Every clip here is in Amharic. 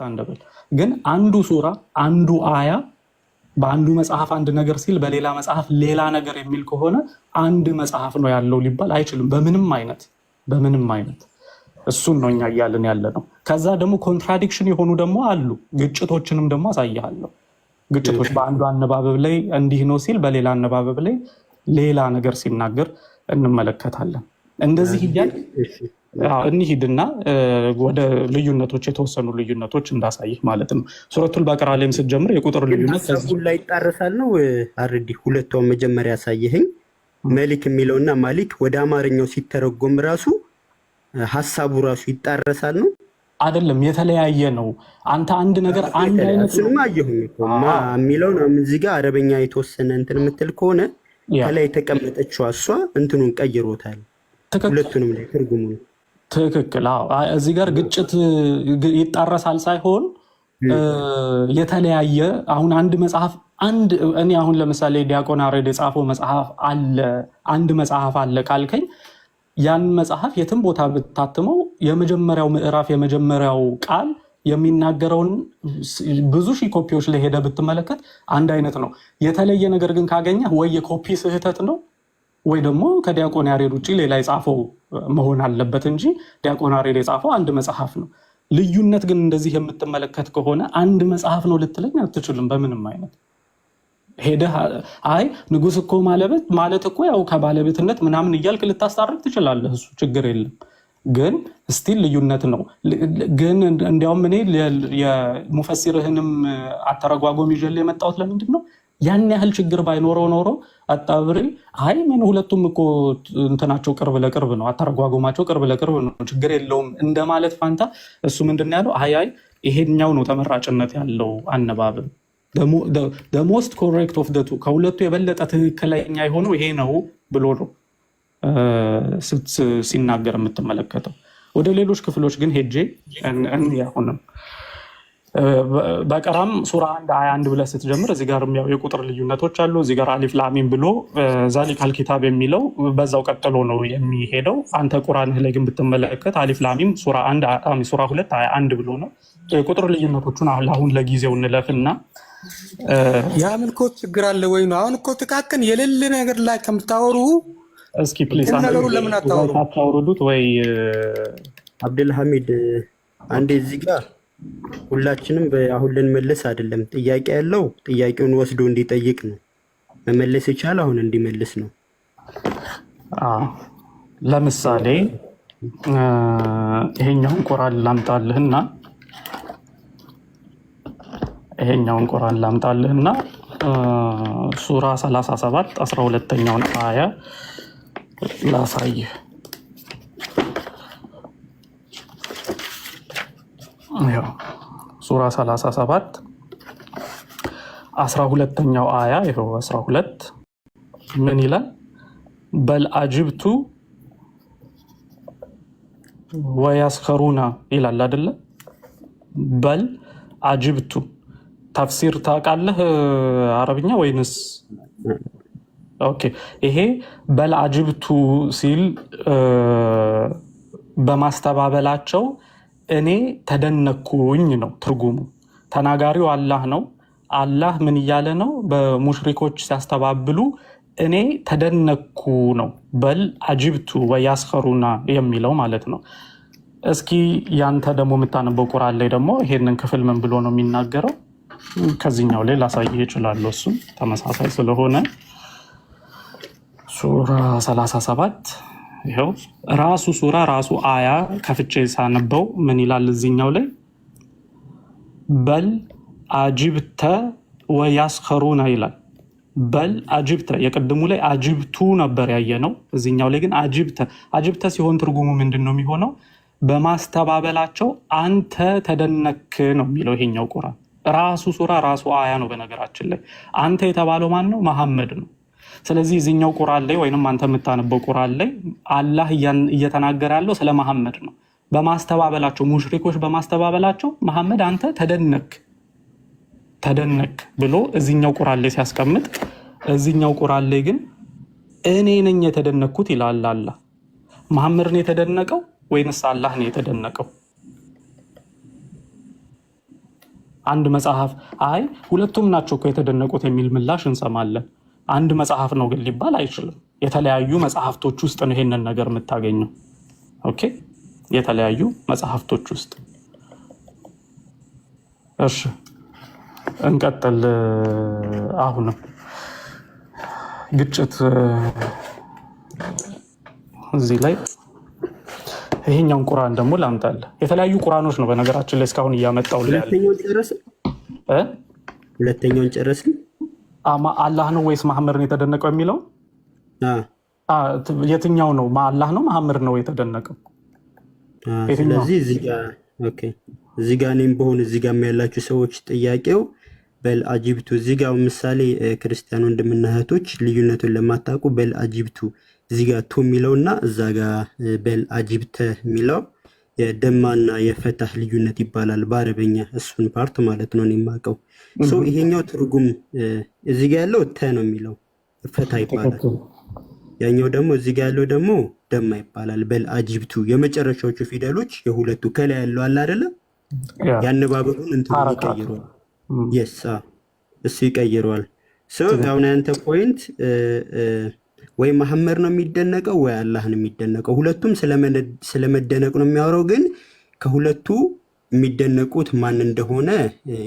አንደርስታንደብል። ግን አንዱ ሱራ አንዱ አያ በአንዱ መጽሐፍ አንድ ነገር ሲል በሌላ መጽሐፍ ሌላ ነገር የሚል ከሆነ አንድ መጽሐፍ ነው ያለው ሊባል አይችልም በምንም አይነት። እሱን ነው እኛ እያልን ያለ ነው። ከዛ ደግሞ ኮንትራዲክሽን የሆኑ ደግሞ አሉ። ግጭቶችንም ደግሞ አሳያለሁ። ግጭቶች በአንዱ አነባበብ ላይ እንዲህ ነው ሲል በሌላ አነባበብ ላይ ሌላ ነገር ሲናገር እንመለከታለን። እንደዚህ እያል እንሂድና ወደ ልዩነቶች የተወሰኑ ልዩነቶች እንዳሳይህ ማለት ነው። ሱረቱል በቀራ ላይም ስትጀምር የቁጥር ልዩነት ሀሳቡን ላይ ይጣረሳል ነው አርዲ ሁለቷን መጀመሪያ ያሳየኸኝ መሊክ የሚለውና ማሊክ ወደ አማርኛው ሲተረጎም ራሱ ሀሳቡ ራሱ ይጣረሳል ነው አይደለም? የተለያየ ነው። አንተ አንድ ነገር አንድ አይነት ነው ማየሁኝ የሚለው ነው። እዚህ ጋር አረበኛ የተወሰነ እንትን የምትል ከሆነ ከላይ የተቀመጠችው እሷ እንትኑን ቀይሮታል። ሁለቱንም ላይ ትርጉሙ ነው ትክክል። እዚህ ጋር ግጭት ይጣረሳል ሳይሆን የተለያየ አሁን አንድ መጽሐፍ እኔ አሁን ለምሳሌ ዲያቆን ያሬድ የጻፈው መጽሐፍ አለ አንድ መጽሐፍ አለ ካልከኝ ያን መጽሐፍ የትም ቦታ ብታትመው የመጀመሪያው ምዕራፍ የመጀመሪያው ቃል የሚናገረውን ብዙ ሺህ ኮፒዎች ላይ ሄደ ብትመለከት አንድ አይነት ነው። የተለየ ነገር ግን ካገኘህ ወይ የኮፒ ስህተት ነው ወይ ደግሞ ከዲያቆን ያሬድ ውጭ ሌላ የጻፈው መሆን አለበት እንጂ ዲያቆን ያሬድ የጻፈው አንድ መጽሐፍ ነው። ልዩነት ግን እንደዚህ የምትመለከት ከሆነ አንድ መጽሐፍ ነው ልትለኝ አትችልም በምንም አይነት። ሄደህ አይ ንጉስ እኮ ማለት እኮ ያው ከባለቤትነት ምናምን እያልክ ልታስታርቅ ትችላለህ። እሱ ችግር የለም። ግን ስቲል ልዩነት ነው። ግን እንዲያውም እኔ የሙፈሲርህንም አተረጓጎም ይዤ የመጣሁት ለምንድን ነው ያን ያህል ችግር ባይኖረው ኖሮ አጣብሬ አይ ምን ሁለቱም እኮ እንትናቸው ቅርብ ለቅርብ ነው፣ አተረጓጎማቸው ቅርብ ለቅርብ ነው፣ ችግር የለውም እንደማለት ፋንታ እሱ ምንድን ያለው አይ ይሄኛው ነው ተመራጭነት ያለው አነባበብ the most correct of the two ከሁለቱ የበለጠ ትክክለኛ የሆነው ይሄ ነው ብሎ ነው ሲናገር የምትመለከተው። ወደ ሌሎች ክፍሎች ግን ሄጄ አሁንም በቀራም ሱራ 1 ብለህ ስትጀምር እዚህ ጋር የቁጥር ልዩነቶች አሉ። እዚህ ጋር አሊፍ ላሚም ብሎ ዛሊካል ኪታብ የሚለው በዛው ቀጥሎ ነው የሚሄደው። አንተ ቁርአንህ ላይ ግን ብትመለከት አሊፍ ላሚም ሱራ 2 1 ብሎ ነው። የቁጥር ልዩነቶቹን አሁን ለጊዜው እንለፍና የአምልኮት ችግር አለ ወይ ነው። አሁን እኮ ጥቃቅን የሌለ ነገር ላይ ከምታወሩ እስኪ ፕሊስ ነገሩን ለምን አታወሩዱት ወይ አብዱልሐሚድ አንዴ እዚህ ጋር ሁላችንም አሁን ልንመለስ አይደለም። ጥያቄ ያለው ጥያቄውን ወስዶ እንዲጠይቅ ነው። መመለስ ይቻል አሁን እንዲመልስ ነው። ለምሳሌ ይሄኛውን ቁርአን ላምጣልህና ሱራ 37 12ኛውን አያ ላሳይህ። ሱራ 37 12ኛው አያ ይሄው 12 ምን ይላል? በል አጅብቱ ወያስከሩና ይላል አይደለ? በል አጅብቱ ተፍሲር ታውቃለህ አረብኛ ወይንስ? ኦኬ ይሄ በል አጅብቱ ሲል በማስተባበላቸው እኔ ተደነኩኝ ነው ትርጉሙ። ተናጋሪው አላህ ነው። አላህ ምን እያለ ነው? በሙሽሪኮች ሲያስተባብሉ እኔ ተደነኩ ነው። በል አጅብቱ ወያስኸሩና የሚለው ማለት ነው። እስኪ ያንተ ደግሞ የምታነበው ቁርአን ላይ ደግሞ ይሄንን ክፍል ምን ብሎ ነው የሚናገረው? ከዚህኛው ላይ ላሳይህ እችላለሁ። እሱም ተመሳሳይ ስለሆነ ሱራ 37 ይሄው ራሱ ሱራ ራሱ አያ ከፍቼ ሳነበው ምን ይላል? እዚህኛው ላይ በል አጅብተ ወያስኸሩና ይላል። በል አጅብተ የቅድሙ ላይ አጅብቱ ነበር ያየነው። እዚህኛው ላይ ግን አጅብተ ሲሆን ትርጉሙ ምንድን ነው የሚሆነው? በማስተባበላቸው አንተ ተደነክ ነው የሚለው ይሄኛው ቁርአን። ራሱ ሱራ ራሱ አያ ነው። በነገራችን ላይ አንተ የተባለው ማን ነው? መሐመድ ነው። ስለዚህ እዚህኛው ቁርአን ላይ ወይንም አንተ የምታነበው ቁርአን ላይ አላህ እየተናገረ ያለው ስለ መሐመድ ነው። በማስተባበላቸው ሙሽሪኮች በማስተባበላቸው መሐመድ አንተ ተደነክ ብሎ እዚህኛው ቁርአን ላይ ሲያስቀምጥ፣ እዚህኛው ቁርአን ላይ ግን እኔ ነኝ የተደነኩት ይላል አላህ። መሐመድ ነው የተደነቀው ወይንስ አላህ ነው የተደነቀው? አንድ መጽሐፍ አይ ሁለቱም ናቸው እኮ የተደነቁት የሚል ምላሽ እንሰማለን። አንድ መጽሐፍ ነው ግን ሊባል አይችልም። የተለያዩ መጽሐፍቶች ውስጥ ነው ይሄንን ነገር የምታገኘው። ኦኬ፣ የተለያዩ መጽሐፍቶች ውስጥ። እሺ እንቀጥል። አሁንም ግጭት እዚህ ላይ ይሄኛውን ቁርአን ደግሞ ላምጣልህ። የተለያዩ ቁርአኖች ነው በነገራችን ላይ እስካሁን እያመጣው ላይ ያለ። ሁለተኛውን ጨረስን። አላህ ነው ወይስ መሐመድ ነው የተደነቀው የሚለው የትኛው ነው? አላህ ነው መሐመድ ነው የተደነቀው? ስለዚህ እዚህ ጋር እኔም በሆን እዚህ ጋር ያላችሁ ሰዎች ጥያቄው በል አጂብቱ እዚህ ጋር ምሳሌ ክርስቲያን ወንድምና እህቶች ልዩነቱን ለማታውቁ በል አጂብቱ እዚህ ጋር ቱ የሚለውና እዛ ጋር በል አጂብተ የሚለው የደማና የፈታህ ልዩነት ይባላል በአረበኛ። እሱን ፓርት ማለት ነው የማውቀው። ይሄኛው ትርጉም እዚህ ጋር ያለው ተ ነው የሚለው ፈታ ይባላል። ያኛው ደግሞ እዚህ ጋር ያለው ደግሞ ደማ ይባላል። በል አጂብቱ የመጨረሻዎቹ ፊደሎች የሁለቱ ከላይ ያለው አለ አይደለ? ያነባበሩን እንትን ይቀይረዋል። እሱ ይቀይረዋል። አሁን ያንተ ፖይንት ወይ መሐመድ ነው የሚደነቀው ወይ አላህ ነው የሚደነቀው። ሁለቱም ስለመደነቅ ነው የሚያወራው፣ ግን ከሁለቱ የሚደነቁት ማን እንደሆነ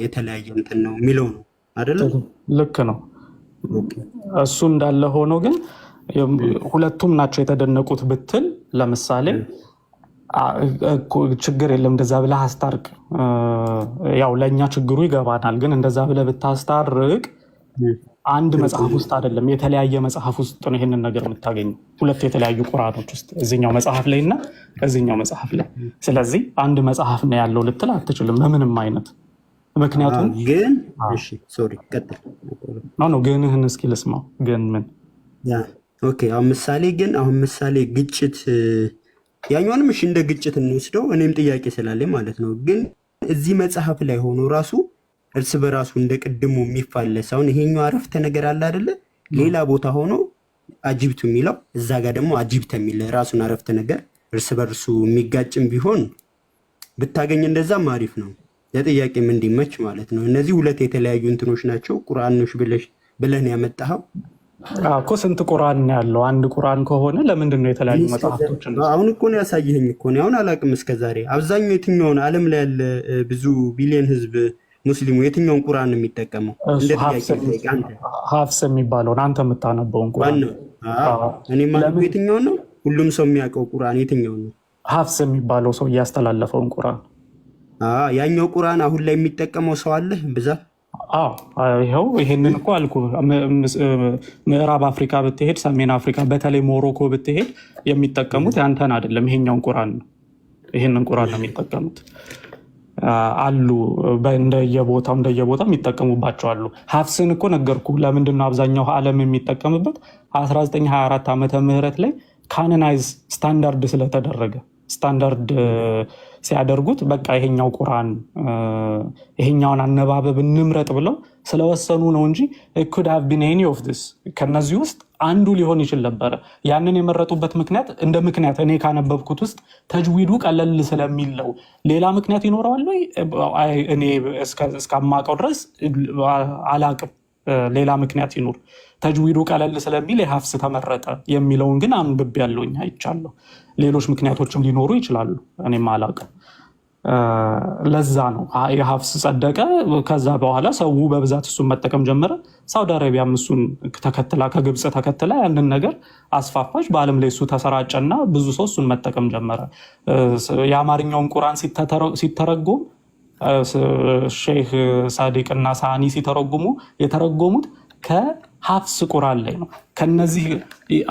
የተለያየ እንትን ነው የሚለው ነው አይደለ? ልክ ነው። እሱ እንዳለ ሆኖ ግን ሁለቱም ናቸው የተደነቁት ብትል ለምሳሌ ችግር የለም እንደዛ ብለህ አስታርቅ። ያው ለእኛ ችግሩ ይገባናል፣ ግን እንደዛ ብለህ ብታስታርቅ አንድ መጽሐፍ ውስጥ አይደለም የተለያየ መጽሐፍ ውስጥ ነው ይሄንን ነገር የምታገኘው። ሁለት የተለያዩ ቁርአኖች ውስጥ እዚህኛው መጽሐፍ ላይ እና እዚህኛው መጽሐፍ ላይ። ስለዚህ አንድ መጽሐፍ ነው ያለው ልትል አትችልም በምንም አይነት። ምክንያቱም ግን ሶሪ ቀጥል ነው ግንህን እስኪ ልስማው። ግን ምን አሁን ምሳሌ ግጭት ያኛውንም እንደ ግጭት እንወስደው፣ እኔም ጥያቄ ስላለኝ ማለት ነው። ግን እዚህ መጽሐፍ ላይ ሆኖ ራሱ እርስ በራሱ እንደ ቅድሙ የሚፋለስ አሁን ይሄኛው አረፍተ ነገር አለ አይደለ? ሌላ ቦታ ሆኖ አጂብቱ የሚለው እዛ ጋር ደግሞ አጂብተ የሚል ራሱን አረፍተ ነገር እርስ በርሱ የሚጋጭም ቢሆን ብታገኝ እንደዛም አሪፍ ነው፣ ለጥያቄም እንዲመች ማለት ነው። እነዚህ ሁለት የተለያዩ እንትኖች ናቸው። ቁርአኖች ብለን ያመጣኸው እኮ ስንት ቁርአን ነው ያለው? አንድ ቁርአን ከሆነ ለምንድን ነው የተለያዩ መጽሐፍቶች? አሁን እኮ ነው ያሳየኸኝ እኮ ነው። አሁን አላውቅም እስከዛሬ አብዛኛው የትኛውን ዓለም ላይ ያለ ብዙ ቢሊዮን ህዝብ ሙስሊሙ የትኛውን ቁርአን ነው የሚጠቀመው? ሀፍስ የሚባለውን አንተ የምታነበውን ቁርአን እኔ ማለት የትኛውን ነው? ሁሉም ሰው የሚያውቀው ቁርአን የትኛውን ነው? ሀፍስ የሚባለው ሰው እያስተላለፈውን ቁርአን። ያኛው ቁርአን አሁን ላይ የሚጠቀመው ሰው አለ ብዛት? ይኸው ይሄንን እኮ አልኩ። ምዕራብ አፍሪካ ብትሄድ፣ ሰሜን አፍሪካ በተለይ ሞሮኮ ብትሄድ የሚጠቀሙት ያንተን አይደለም ይሄኛውን ቁርአን ነው። ይሄንን ቁርአን ነው የሚጠቀሙት አሉ። እንደየቦታው የሚጠቀሙባቸው አሉ። ሀፍስን እኮ ነገርኩ። ለምንድን ነው አብዛኛው ዓለም የሚጠቀምበት? 1924 ዓመተ ምህረት ላይ ካኖናይዝ ስታንዳርድ ስለተደረገ ስታንዳርድ ሲያደርጉት በቃ ይሄኛው ቁርአን ይሄኛውን አነባበብ እንምረጥ ብለው ስለወሰኑ ነው እንጂ could have been any of this ከነዚህ ውስጥ አንዱ ሊሆን ይችል ነበረ። ያንን የመረጡበት ምክንያት እንደ ምክንያት እኔ ካነበብኩት ውስጥ ተጅዊዱ ቀለል ስለሚል ነው። ሌላ ምክንያት ይኖረዋል ወይ? እኔ እስከማውቀው ድረስ አላቅም። ሌላ ምክንያት ይኖር ተጅዊዱ ቀለል ስለሚል የሀፍስ ተመረጠ የሚለውን ግን አንብቤ ያለውኝ አይቻለሁ። ሌሎች ምክንያቶችም ሊኖሩ ይችላሉ፣ እኔም አላውቅም። ለዛ ነው የሀፍስ ጸደቀ። ከዛ በኋላ ሰው በብዛት እሱን መጠቀም ጀመረ። ሳውዲ አረቢያም እሱን ተከትላ ከግብፅ ተከትላ ያንን ነገር አስፋፋች። በዓለም ላይ እሱ ተሰራጨና ብዙ ሰው እሱን መጠቀም ጀመረ። የአማርኛውን ቁርአን ሲተረጎም ሼህ ሳዲቅ እና ሳኒ ሲተረጉሙ የተረጎሙት ከሀፍስ ቁርአን ላይ ነው። ከነዚህ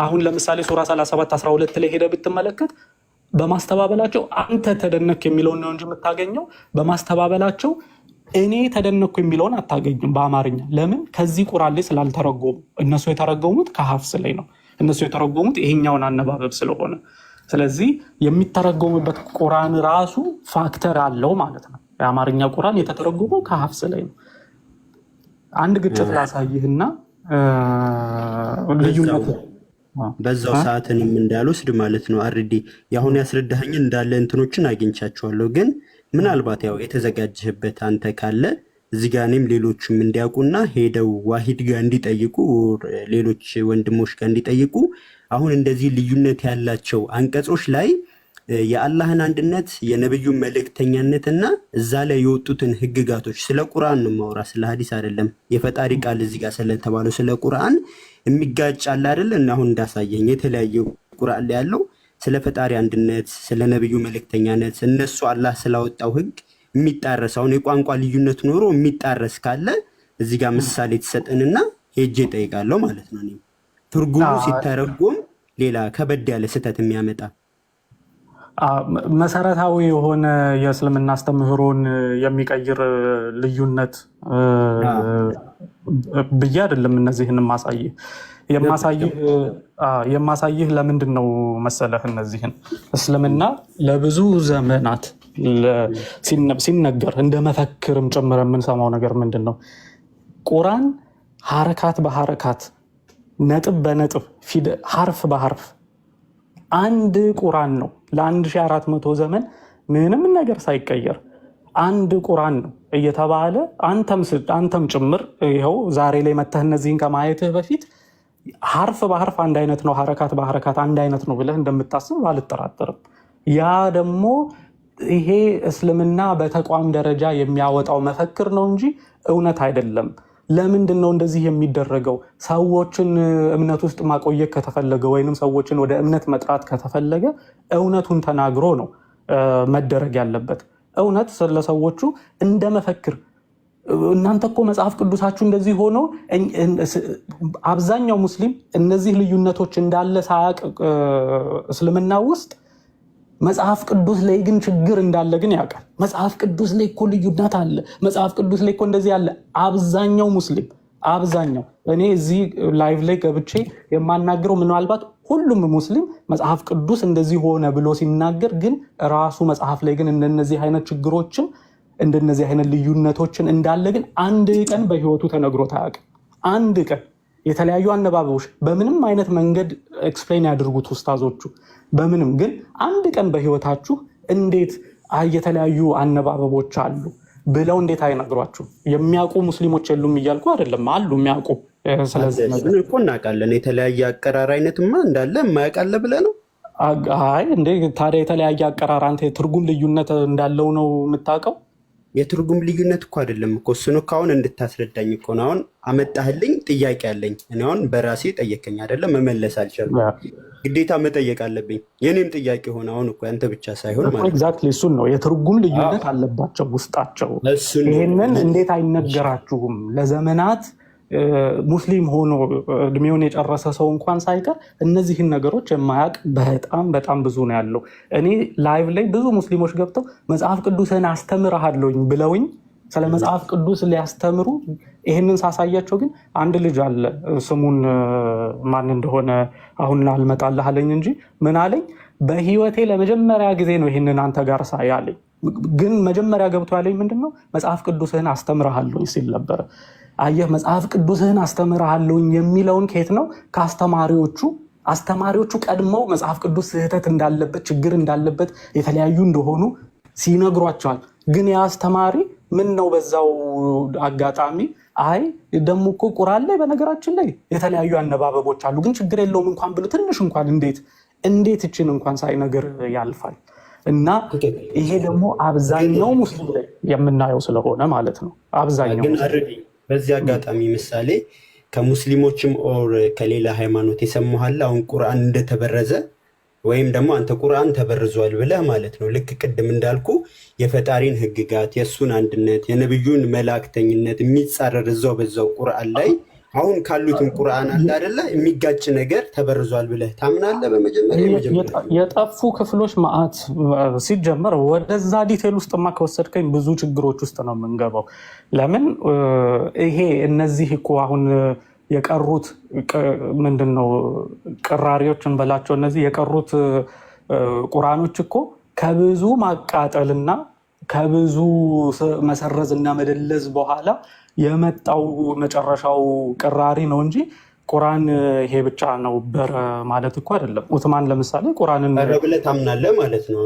አሁን ለምሳሌ ሱራ 37 12 ላይ ሄደ ብትመለከት በማስተባበላቸው አንተ ተደነክ የሚለውን ነው እንጂ የምታገኘው በማስተባበላቸው እኔ ተደነኩ የሚለውን አታገኝም በአማርኛ። ለምን? ከዚህ ቁርአን ላይ ስላልተረጎሙ። እነሱ የተረጎሙት ከሀፍስ ላይ ነው። እነሱ የተረጎሙት ይሄኛውን አነባበብ ስለሆነ፣ ስለዚህ የሚተረጎምበት ቁርአን ራሱ ፋክተር አለው ማለት ነው። የአማርኛ ቁርአን የተተረጎመው ከሀፍስ ላይ ነው። አንድ ግጭት ላሳይህና ልዩነት በዛው ሰዓትንም እንዳልወስድ ማለት ነው። አርዲ ያሁን ያስረዳኸኝ እንዳለ እንትኖችን አግኝቻቸዋለሁ። ግን ምናልባት ያው የተዘጋጀህበት አንተ ካለ እዚህ ጋር እኔም ሌሎችም እንዲያውቁና ሄደው ዋሂድ ጋር እንዲጠይቁ ሌሎች ወንድሞች ጋር እንዲጠይቁ አሁን እንደዚህ ልዩነት ያላቸው አንቀጾች ላይ የአላህን አንድነት የነብዩን መልእክተኛነትና እዛ ላይ የወጡትን ህግጋቶች ስለ ቁርአን ነው ማውራ፣ ስለ ሐዲስ አይደለም። የፈጣሪ ቃል እዚህ ጋር ስለተባለው ስለ ቁርአን የሚጋጭ አለ አይደል? እና አሁን እንዳሳየኝ የተለያየ ቁርአን ላይ ያለው ስለ ፈጣሪ አንድነት፣ ስለ ነብዩ መልእክተኛነት እነሱ አላህ ስላወጣው ህግ የሚጣረስ አሁን የቋንቋ ልዩነት ኖሮ የሚጣረስ ካለ እዚህ ጋር ምሳሌ ተሰጠንና ሄጄ እጠይቃለሁ ማለት ነው። ትርጉሙ ሲተረጎም ሌላ ከበድ ያለ ስህተት የሚያመጣ መሰረታዊ የሆነ የእስልምና አስተምህሮን የሚቀይር ልዩነት ብዬ አይደለም እነዚህን የማሳይህ ለምንድን ነው መሰለህ? እነዚህን እስልምና ለብዙ ዘመናት ሲነገር እንደ መፈክርም ጭምር የምንሰማው ነገር ምንድን ነው? ቁርአን ሐረካት በሐረካት ነጥብ በነጥብ ሐርፍ በሐርፍ አንድ ቁርአን ነው። ለ1400 ዘመን ምንም ነገር ሳይቀየር አንድ ቁርአን ነው እየተባለ አንተም ጭምር ይኸው ዛሬ ላይ መተህ እነዚህን ከማየትህ በፊት ሐርፍ በሐርፍ አንድ አይነት ነው፣ ሐረካት በሐረካት አንድ አይነት ነው ብለህ እንደምታስብ አልጠራጠርም። ያ ደግሞ ይሄ እስልምና በተቋም ደረጃ የሚያወጣው መፈክር ነው እንጂ እውነት አይደለም። ለምንድን ነው እንደዚህ የሚደረገው? ሰዎችን እምነት ውስጥ ማቆየት ከተፈለገ ወይንም ሰዎችን ወደ እምነት መጥራት ከተፈለገ እውነቱን ተናግሮ ነው መደረግ ያለበት። እውነት ስለሰዎቹ እንደ መፈክር እናንተ እኮ መጽሐፍ ቅዱሳችሁ እንደዚህ ሆኖ አብዛኛው ሙስሊም እነዚህ ልዩነቶች እንዳለ ሳያቅ እስልምና ውስጥ መጽሐፍ ቅዱስ ላይ ግን ችግር እንዳለ ግን ያውቃል። መጽሐፍ ቅዱስ ላይ እኮ ልዩነት አለ፣ መጽሐፍ ቅዱስ ላይ እኮ እንደዚህ አለ። አብዛኛው ሙስሊም እኔ እዚህ ላይቭ ላይ ገብቼ የማናገረው ምናልባት ሁሉም ሙስሊም መጽሐፍ ቅዱስ እንደዚህ ሆነ ብሎ ሲናገር ግን ራሱ መጽሐፍ ላይ ግን እንደነዚህ አይነት ችግሮችን እንደነዚህ አይነት ልዩነቶችን እንዳለ ግን አንድ ቀን በህይወቱ ተነግሮት አያውቅም። አንድ ቀን የተለያዩ አነባበቦች በምንም አይነት መንገድ ኤክስፕሌን ያድርጉት ኡስታዞቹ በምንም ግን አንድ ቀን በህይወታችሁ እንዴት የተለያዩ አነባበቦች አሉ ብለው እንዴት አይነግሯችሁ? የሚያውቁ ሙስሊሞች የሉም እያልኩ አይደለም፣ አሉ የሚያውቁ። ስለዚህ ነገር እኮ እናውቃለን። የተለያየ አቀራር አይነትማ እንዳለ የማያውቃለ ብለህ ነው? አይ እንዴ ታዲያ የተለያየ አቀራር አንተ የትርጉም ልዩነት እንዳለው ነው የምታውቀው? የትርጉም ልዩነት እኮ አይደለም እኮ እሱ ነው። አሁን እንድታስረዳኝ እኮ ነው። አሁን አመጣህልኝ፣ ጥያቄ አለኝ። እኔ አሁን በራሴ ጠየቀኝ አይደለም፣ መመለስ አልቻልኩም። ግዴታ መጠየቅ አለብኝ። የኔም ጥያቄ ሆነ አሁን እኮ አንተ ብቻ ሳይሆን ማለት ኤግዛክትሊ እሱን ነው። የትርጉም ልዩነት አለባቸው ውስጣቸው። ይሄንን እንዴት አይነገራችሁም? ለዘመናት ሙስሊም ሆኖ እድሜውን የጨረሰ ሰው እንኳን ሳይቀር እነዚህን ነገሮች የማያውቅ በጣም ብዙ ነው ያለው። እኔ ላይቭ ላይ ብዙ ሙስሊሞች ገብተው መጽሐፍ ቅዱስን አስተምርሃለሁኝ ብለውኝ ስለ መጽሐፍ ቅዱስ ሊያስተምሩ ይህንን ሳሳያቸው ግን አንድ ልጅ አለ፣ ስሙን ማን እንደሆነ አሁን አልመጣልህ አለኝ እንጂ ምን አለኝ፣ በህይወቴ ለመጀመሪያ ጊዜ ነው ይህንን አንተ ጋር ሳይ አለኝ። ግን መጀመሪያ ገብቶ ያለኝ ምንድነው መጽሐፍ ቅዱስህን አስተምርሃለሁኝ ሲል ነበረ። አየህ፣ መጽሐፍ ቅዱስህን አስተምርሃለሁኝ የሚለውን ከየት ነው? አስተማሪዎቹ ቀድመው መጽሐፍ ቅዱስ ስህተት እንዳለበት፣ ችግር እንዳለበት፣ የተለያዩ እንደሆኑ ሲነግሯቸዋል። ግን የአስተማሪ ምን ነው በዛው አጋጣሚ አይ ደግሞ እኮ ቁርአን ላይ በነገራችን ላይ የተለያዩ አነባበቦች አሉ፣ ግን ችግር የለውም እንኳን ብሎ ትንሽ እንኳን እንዴት እችን እንኳን ሳይነገር ያልፋል። እና ይሄ ደግሞ አብዛኛው ሙስሊም ላይ የምናየው ስለሆነ ማለት ነው። አብዛኛው በዚህ አጋጣሚ ምሳሌ ከሙስሊሞችም ኦር ከሌላ ሃይማኖት የሰማሃል አሁን ቁርአን እንደተበረዘ ወይም ደግሞ አንተ ቁርአን ተበርዟል ብለህ ማለት ነው። ልክ ቅድም እንዳልኩ የፈጣሪን ህግጋት፣ የእሱን አንድነት፣ የነብዩን መላእክተኝነት የሚጻረር በዛው ቁርአን ላይ አሁን ካሉትም ቁርአን አለ አይደለ የሚጋጭ ነገር ተበርዟል ብለህ ታምናለህ? በመጀመሪያ የጠፉ ክፍሎች ማአት ሲጀመር ወደዛ ዲቴል ውስጥማ ከወሰድከኝ ብዙ ችግሮች ውስጥ ነው የምንገባው። ለምን ይሄ እነዚህ እኮ አሁን የቀሩት ምንድነው ቅራሪዎች እንበላቸው፣ እነዚህ የቀሩት ቁርአኖች እኮ ከብዙ ማቃጠልና ከብዙ መሰረዝና መደለዝ በኋላ የመጣው መጨረሻው ቅራሪ ነው እንጂ ቁርአን ይሄ ብቻ ነው በረ ማለት እኮ አይደለም። ዑስማን ለምሳሌ ቁርአንን ብለህ ታምናለህ ማለት ነው።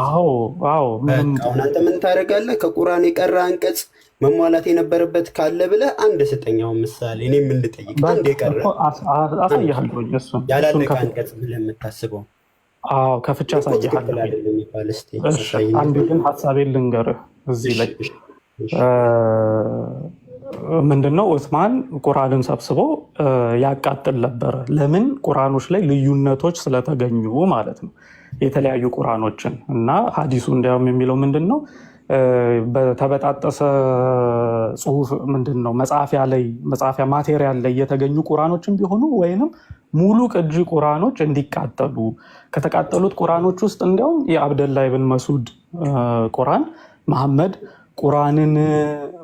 አዎ አሁን አንተ ምን ታደርጋለህ? ከቁርአን የቀረ አንቀጽ መሟላት የነበረበት ካለ ብለህ አንድ ስጠኛው ምሳሌ እኔ ምን ልጠይቅ? አንድ የቀረ አሳያለሁ። እሱን ያላለቀ አንቀጽ ብለህ የምታስበው ከፍቻ አሳያለሁ። አንድ ግን ሀሳቤን ልንገርህ እዚህ ላይ ምንድነው ዑስማን ቁርአንን ሰብስቦ ያቃጥል ነበረ። ለምን? ቁርአኖች ላይ ልዩነቶች ስለተገኙ ማለት ነው። የተለያዩ ቁርአኖችን እና ሀዲሱ እንዲያውም የሚለው ምንድነው በተበጣጠሰ ጽሁፍ ምንድነው መጻፊያ ማቴሪያል ላይ የተገኙ ቁርአኖችን ቢሆኑ ወይንም ሙሉ ቅጂ ቁርአኖች እንዲቃጠሉ ከተቃጠሉት ቁርአኖች ውስጥ እንዲያውም የአብደላ ኢብን መስዑድ ቁርአን መሐመድ ቁርአንን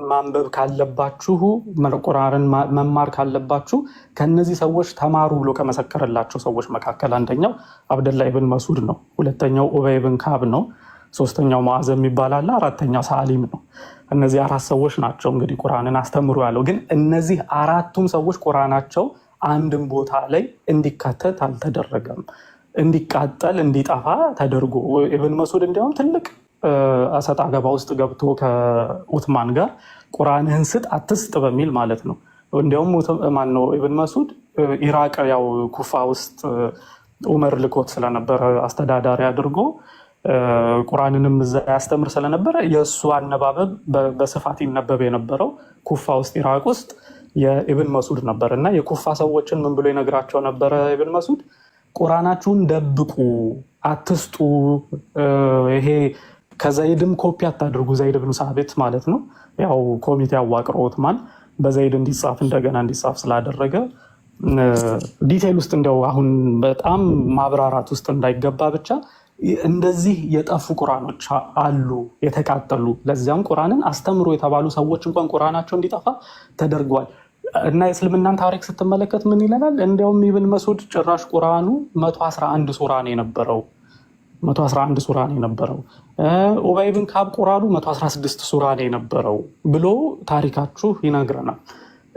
ማንበብ ካለባችሁ ቁርአንን መማር ካለባችሁ ከነዚህ ሰዎች ተማሩ ብሎ ከመሰከረላቸው ሰዎች መካከል አንደኛው አብደላ ኢብን መስዑድ ነው። ሁለተኛው ኡበይ ብን ካብ ነው። ሶስተኛው ሙዓዝ የሚባል፣ አራተኛው ሳሊም ነው። እነዚህ አራት ሰዎች ናቸው እንግዲህ ቁርአንን አስተምሩ ያለው። ግን እነዚህ አራቱም ሰዎች ቁርአናቸው አንድም ቦታ ላይ እንዲካተት አልተደረገም። እንዲቃጠል እንዲጠፋ ተደርጎ ኢብን መስዑድ እንዲያውም ትልቅ አሰጣ ገባ ውስጥ ገብቶ ከዑስማን ጋር ቁርአንህን ስጥ አትስጥ በሚል ማለት ነው። እንዲያውም ማነው ኢብን መስዑድ ኢራቅ ያው ኩፋ ውስጥ ዑመር ልኮት ስለነበረ አስተዳዳሪ አድርጎ ቁርአንንም እዛ ያስተምር ስለነበረ የእሱ አነባበብ በስፋት ይነበብ የነበረው ኩፋ ውስጥ ኢራቅ ውስጥ የኢብን መስዑድ ነበር። እና የኩፋ ሰዎችን ምን ብሎ ይነግራቸው ነበረ ኢብን መስዑድ? ቁርአናችሁን ደብቁ፣ አትስጡ። ይሄ ከዘይድም ኮፒ አታድርጉ። ዘይድ ብን ሳቢት ማለት ነው። ያው ኮሚቴ አዋቅሮ ዑስማን በዘይድ እንደገና እንዲጻፍ ስላደረገ ዲቴይል ውስጥ እንዲያው አሁን በጣም ማብራራት ውስጥ እንዳይገባ ብቻ እንደዚህ የጠፉ ቁርአኖች አሉ የተቃጠሉ። ለዚያም ቁርአንን አስተምሮ የተባሉ ሰዎች እንኳን ቁርአናቸው እንዲጠፋ ተደርጓል። እና የእስልምናን ታሪክ ስትመለከት ምን ይለናል? እንዲያውም ኢብን መስዑድ ጭራሽ ቁርአኑ 111 ሱራ ነው የነበረው 111 ሱራ ነው የነበረው። ኡበይ ብን ካብ ቁርአኑ 116 ሱራ ነው የነበረው ብሎ ታሪካችሁ ይነግረናል።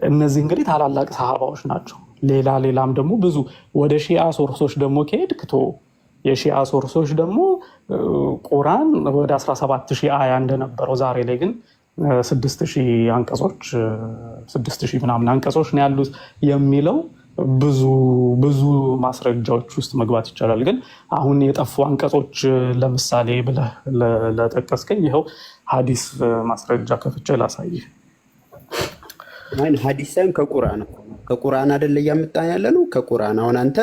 እነዚህ እንግዲህ ታላላቅ ሰሃባዎች ናቸው። ሌላም ደግሞ ብዙ ወደ ሺዓ ሶርሶች ደግሞ ከሄድክቶ የሺዓ ሶርሶች ደግሞ ቁርአን ወደ 17000 አያ እንደነበረው ዛሬ ላይ ግን 6000 አንቀጾች 6000 ምናምን አንቀጾች ነው ያሉት የሚለው ብዙ ማስረጃዎች ውስጥ መግባት ይቻላል። ግን አሁን የጠፉ አንቀጾች ለምሳሌ ብለህ ለጠቀስከኝ ይኸው ሀዲስ ማስረጃ ከፍቼ ላሳይህ። ሀዲስ ሳይሆን ከቁርአን አይደለ እያመጣን ያለ ነው። ከቁርአን አሁን አንተ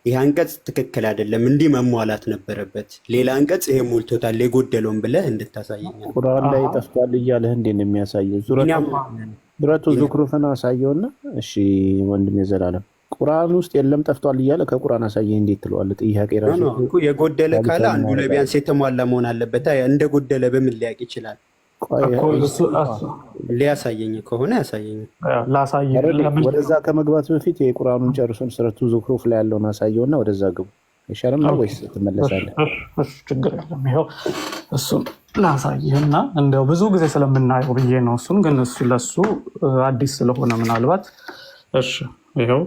ይህ አንቀጽ ትክክል አይደለም እንዲህ መሟላት ነበረበት፣ ሌላ አንቀጽ ይሄ ሞልቶታል የጎደለውን ብለህ እንድታሳየኝ ቁርአን ላይ ጠፍቷል እያለህ እንዴ ነው የሚያሳየው? ሱረቱ ዙክሩፍን አሳየውና እሺ ወንድም የዘላለም ቁርአን ውስጥ የለም ጠፍቷል እያለ ከቁርአን አሳየኝ እንዴት ትለዋለህ? ጥያቄ ራሱ የጎደለ ካለ አንዱ ለቢያንስ የተሟላ መሆን አለበት። እንደ ጎደለ በምን ሊያውቅ ይችላል? ሊያሳየኝ ከሆነ ያሳየኝ። ወደዛ ከመግባት በፊት የቁርአኑን ጨርሶን ሱረቱ ዙክሩፍ ላይ ያለውን አሳየውና ወደዛ ግቡ። አይሻልም ነው ወይስ ትመለሳለህ? ችግር የለም። ይኸው እሱን ላሳይህና እንደው ብዙ ጊዜ ስለምናየው ብዬ ነው። እሱን ግን ለሱ አዲስ ስለሆነ ምናልባት እሺ፣ ይኸው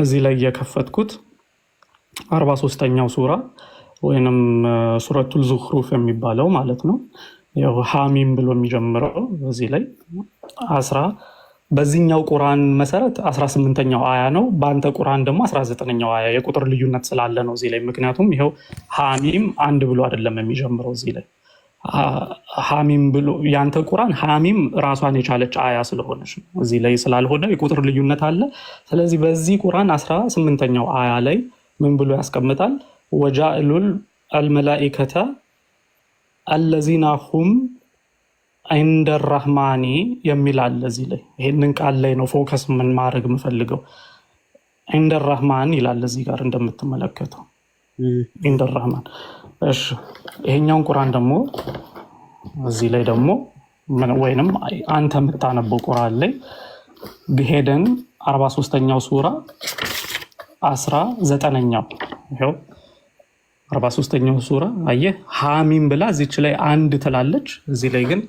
እዚህ ላይ የከፈትኩት 43ኛው ሱራ ወይንም ሱረቱል ዙክሩፍ የሚባለው ማለት ነው። ያው ሐሚም ብሎ የሚጀምረው እዚህ ላይ በዚህኛው ቁርአን መሰረት 18ኛው አያ ነው። በአንተ ቁርአን ደግሞ 19ኛው አያ የቁጥር ልዩነት ስላለ ነው እዚህ ላይ። ምክንያቱም ይኸው ሐሚም አንድ ብሎ አይደለም የሚጀምረው እዚህ ላይ ሐሚም ብሎ ያንተ ቁርአን ሐሚም ራሷን የቻለች አያ ስለሆነች ነው። እዚህ ላይ ስላልሆነ የቁጥር ልዩነት አለ። ስለዚህ በዚህ ቁርአን 18ኛው አያ ላይ ምን ብሎ ያስቀምጣል? ወጃኢሉል አልመላኢከተ አለዚና ሁም ዐንደ ረህማኒ የሚል አለ እዚህ ላይ። ይሄንን ቃል ላይ ነው ፎከስ ምን ማድረግ የምፈልገው። ዐንደ ረህማን ይላል እዚህ ጋር እንደምትመለከተው ዐንደ ረህማን። እሺ ይሄኛውን ቁርአን ደግሞ እዚህ ላይ ደግሞ ወይንም አንተ የምታነበው ቁርአን ላይ ሄደን 43ኛው ሱራ 19ኛው ይኸው 43ኛው ሱራ አየህ፣ ሐሚም ብላ እዚች ላይ አንድ ትላለች። እዚህ ላይ ግን